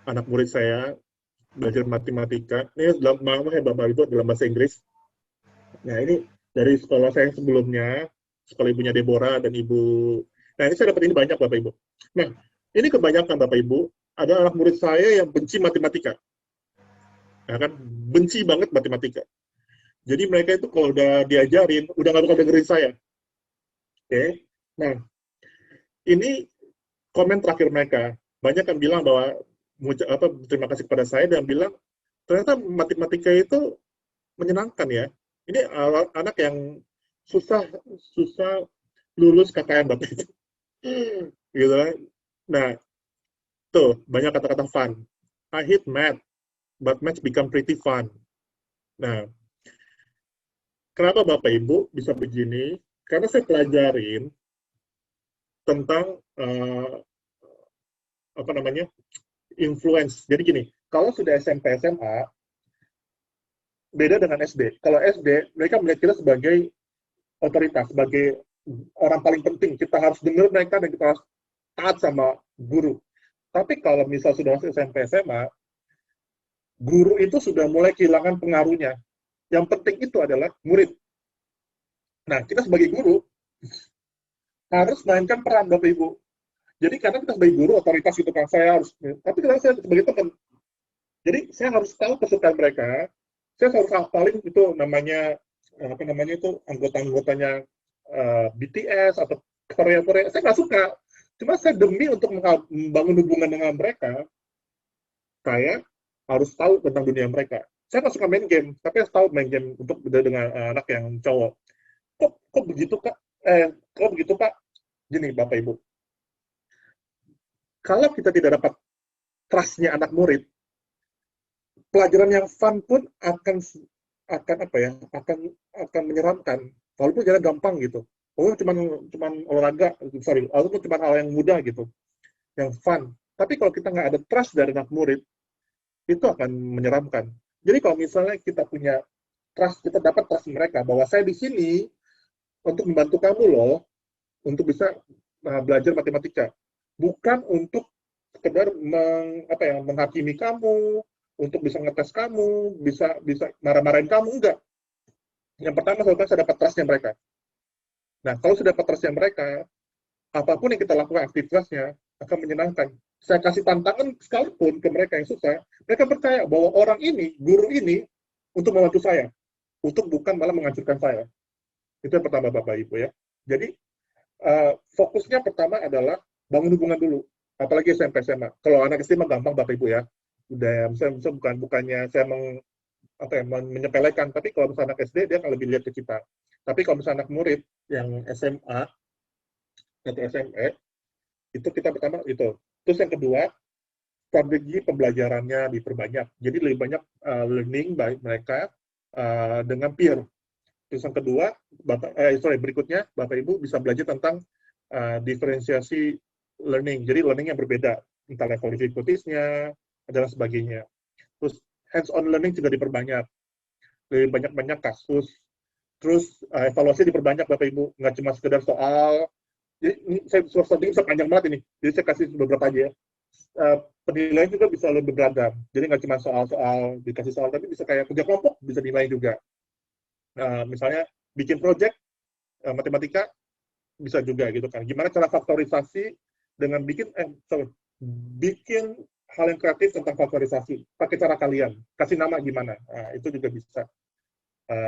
anak murid saya belajar matematika. Ini Bapak Ibu dalam bahasa Inggris. Nah ini dari sekolah saya yang sebelumnya, sekolah ibunya Deborah dan ibu. Nah ini saya dapat ini banyak Bapak Ibu. Nah ini kebanyakan Bapak Ibu ada anak murid saya yang benci matematika. Nah, kan benci banget matematika. Jadi mereka itu kalau udah diajarin, udah nggak bakal dengerin saya. Oke. Nah, ini komen terakhir mereka. Banyak yang bilang bahwa terima kasih kepada saya dan bilang ternyata matematika itu menyenangkan ya. Ini anak yang susah lulus KKM Bapak itu. Gitu kan. Nah, tuh banyak kata-kata fun. I hate math, but math become pretty fun. Nah, kenapa Bapak Ibu bisa begini? Karena saya pelajarin tentang influence. Jadi gini, kalau sudah SMP SMA beda dengan SD. Kalau SD mereka melihat kita sebagai otoritas, sebagai orang paling penting. Kita harus dengar mereka dan kita harus taat sama guru. Tapi kalau misal sudah masuk SMP SMA, guru itu sudah mulai kehilangan pengaruhnya. Yang penting itu adalah murid. Nah, kita sebagai guru harus mainkan peran Bapak Ibu. Jadi karena kita sebagai guru otoritas itu kan saya harus, tapi karena saya sebagai teman. Jadi saya harus tahu kesukaan mereka. Saya harus hafalin itu namanya itu anggotanya BTS atau Korea. Saya nggak suka. Cuma saya demi untuk membangun hubungan dengan mereka, saya harus tahu tentang dunia mereka. Saya nggak suka main game, tapi saya tahu main game untuk dengan anak yang cowok. Kok begitu Kak? Kok begitu Pak? Gini, Bapak Ibu, kalau kita tidak dapat trust-nya anak murid, pelajaran yang fun pun akan apa ya? Akan menyeramkan. Walaupun jalan gampang gitu. Oh, cuman olahraga, sorry, walaupun cuma hal yang mudah gitu, yang fun. Tapi kalau kita nggak ada trust dari anak murid, itu akan menyeramkan. Jadi kalau misalnya kita punya trust, kita dapat trust mereka bahwa saya di sini untuk membantu kamu loh, untuk bisa belajar matematika, bukan untuk sekedar menghakimi kamu, untuk bisa ngetes kamu, bisa bisa marah-marahin kamu, enggak. Yang pertama saya dapat trustnya mereka. Nah, kalau sudah dapat trustnya mereka, apapun yang kita lakukan aktivitasnya akan menyenangkan. Saya kasih tantangan sekalipun ke mereka yang susah, mereka percaya bahwa orang ini, guru ini, untuk membantu saya, untuk bukan malah menghancurkan saya. Itu yang pertama, Bapak Ibu ya. Jadi fokusnya pertama adalah bangun hubungan dulu, apalagi SMP SMA. Kalau anak SMA gampang, Bapak Ibu ya. Udah, misalnya bukannya saya menyepelekan, tapi kalau misalnya anak SD dia akan lebih lihat ke kita. Tapi kalau misalnya anak murid yang SMA atau SME, itu kita pertama itu. Terus yang kedua, strategi pembelajarannya diperbanyak. Jadi lebih banyak learning baik mereka dengan peer. Terus yang kedua, berikutnya Bapak Ibu bisa belajar tentang diferensiasi learning. Jadi learning yang berbeda, entah level difficulties-nya dan sebagainya. Terus hands-on learning juga diperbanyak. Lebih banyak-banyak kasus. Terus evaluasi diperbanyak Bapak Ibu, nggak cuma sekedar soal. Jadi ini saya bisa panjang banget ini. Jadi saya kasih beberapa aja ya. Penilaian juga bisa lebih beragam. Jadi nggak cuma soal-soal, dikasih soal, tapi bisa kayak kerja kelompok, bisa dinilai juga. Misalnya bikin project matematika bisa juga gitu kan. Gimana cara faktorisasi dengan bikin hal yang kreatif tentang faktorisasi. Pakai cara kalian, kasih nama gimana. Nah, itu juga bisa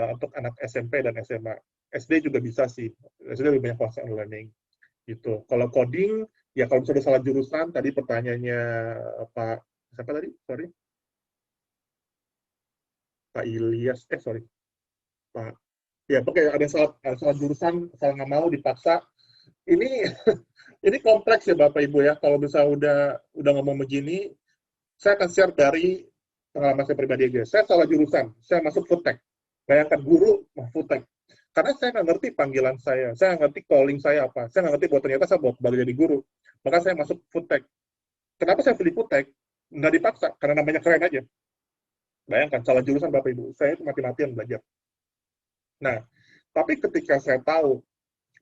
untuk anak SMP dan SMA. SD juga bisa sih. SD lebih banyak hands-on learning gitu. Kalau coding, ya kalau misalnya salah jurusan, tadi pertanyaannya Pak siapa tadi? Sorry. Pak Ilyas, Pak. Ya, pokoknya ada salah jurusan, salah nggak mau dipaksa. Ini ini kompleks ya Bapak Ibu ya. Kalau misalnya udah ngomong begini, saya akan share dari pengalaman saya pribadi aja. Saya salah jurusan, saya masuk foodtech. Bayangkan guru foodtech. Karena saya nggak ngerti panggilan saya nggak ngerti calling saya apa. Saya nggak ngerti bahwa ternyata saya bakal jadi guru. Maka saya masuk foodtech. Kenapa saya pilih foodtech? Nggak dipaksa, karena namanya keren aja. Bayangkan, salah jurusan Bapak Ibu. Saya itu mati-matian belajar. Nah, tapi ketika saya tahu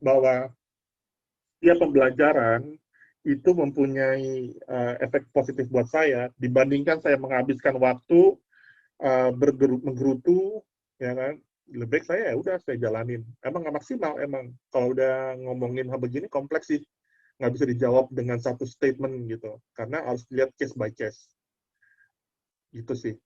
bahwa pembelajaran itu mempunyai efek positif buat saya, dibandingkan saya menghabiskan waktu menggerutu, ya kan, lebih baik saya udah saya jalanin. Emang nggak maksimal, emang kalau udah ngomongin hal begini kompleks sih, nggak bisa dijawab dengan satu statement gitu, karena harus dilihat case by case, gitu sih.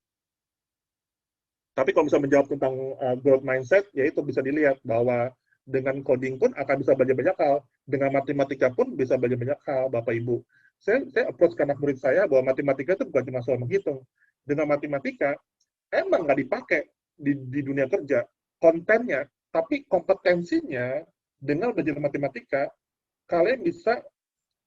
Tapi kalau bisa menjawab tentang growth mindset, ya itu bisa dilihat bahwa dengan coding pun akan bisa belajar banyak hal, dengan matematika pun bisa belajar banyak hal, Bapak Ibu. Saya approach ke anak murid saya bahwa matematika itu bukan cuma soal menghitung. Dengan matematika, emang nggak dipakai di dunia kerja, kontennya, tapi kompetensinya dengan belajar matematika, kalian bisa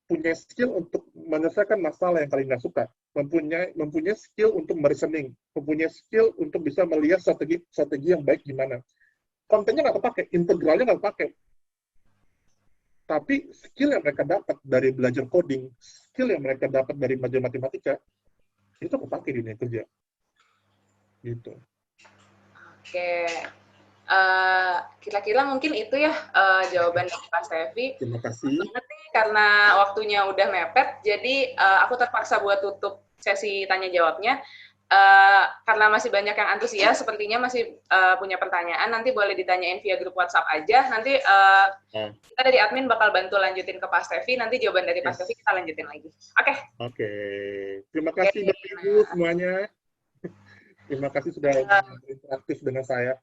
punya skill untuk menyelesaikan masalah yang kalian nggak suka, mempunyai skill untuk mereasoning, mempunyai skill untuk bisa melihat strategi yang baik gimana. Kontennya nggak kepake, integralnya nggak kepake, tapi skill yang mereka dapat dari belajar coding, skill yang mereka dapat dari belajar matematika, itu kepake di dunia kerja. Gitu. Oke. Kira-kira mungkin itu ya jawaban dari Pak Stevi. Terima kasih. Karena waktunya udah mepet, jadi aku terpaksa buat tutup sesi tanya jawabnya. Karena masih banyak yang antusias, sepertinya masih punya pertanyaan, nanti boleh ditanyain via grup WhatsApp aja. Nanti kita dari admin bakal bantu lanjutin ke Pak Stevi, nanti jawaban dari Pak Stevi kita lanjutin lagi. Oke. Oke. Terima kasih Bapak Ibu semuanya. Terima kasih sudah interaktif dengan saya.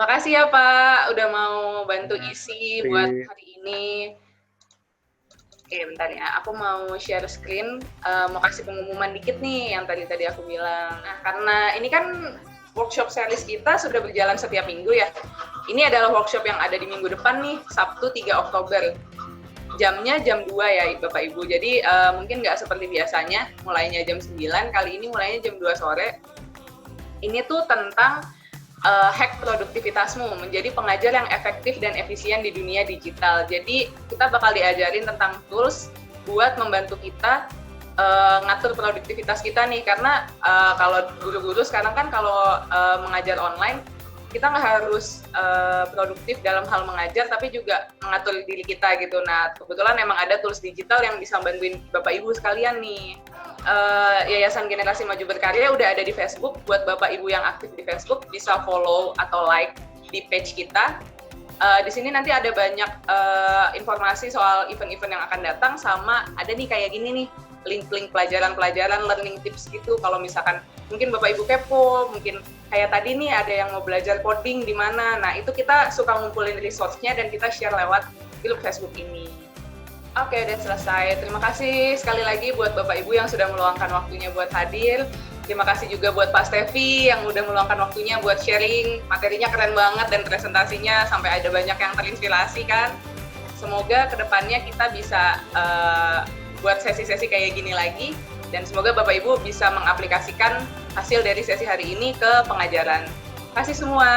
Makasih ya Pak, udah mau bantu isi buat hari ini. Oke, bentar ya, aku mau share screen, mau kasih pengumuman dikit nih yang tadi aku bilang. Nah, karena ini kan workshop series kita sudah berjalan setiap minggu ya, Ini adalah workshop yang ada di minggu depan nih, Sabtu 3 Oktober. Jamnya jam 2 ya Bapak Ibu, jadi mungkin nggak seperti biasanya, mulainya jam 9, kali ini mulainya jam 2 sore. Ini tuh tentang hack produktivitasmu, menjadi pengajar yang efektif dan efisien di dunia digital. Jadi kita bakal diajarin tentang tools buat membantu kita ngatur produktivitas kita nih, karena kalau guru-guru sekarang kan kalau mengajar online, kita nggak harus produktif dalam hal mengajar, tapi juga mengatur diri kita gitu. Nah, kebetulan emang ada tools digital yang bisa bantuin Bapak Ibu sekalian nih. Yayasan Generasi Maju Berkarya udah ada di Facebook. Buat Bapak Ibu yang aktif di Facebook, bisa follow atau like di page kita. Di sini nanti ada banyak informasi soal event-event yang akan datang, sama ada nih kayak gini nih, link-link pelajaran-pelajaran, learning tips gitu. Kalau misalkan mungkin Bapak Ibu kepo, mungkin kayak tadi nih ada yang mau belajar coding di mana. Nah, itu kita suka ngumpulin resource-nya dan kita share lewat grup Facebook ini. Oke, udah selesai. Terima kasih sekali lagi buat Bapak Ibu yang sudah meluangkan waktunya buat hadir. Terima kasih juga buat Pak Stevi yang udah meluangkan waktunya buat sharing. Materinya keren banget dan presentasinya sampai ada banyak yang terinspirasi kan. Semoga kedepannya kita bisa buat sesi-sesi kayak gini lagi, dan semoga Bapak Ibu bisa mengaplikasikan hasil dari sesi hari ini ke pengajaran. Terima kasih semua.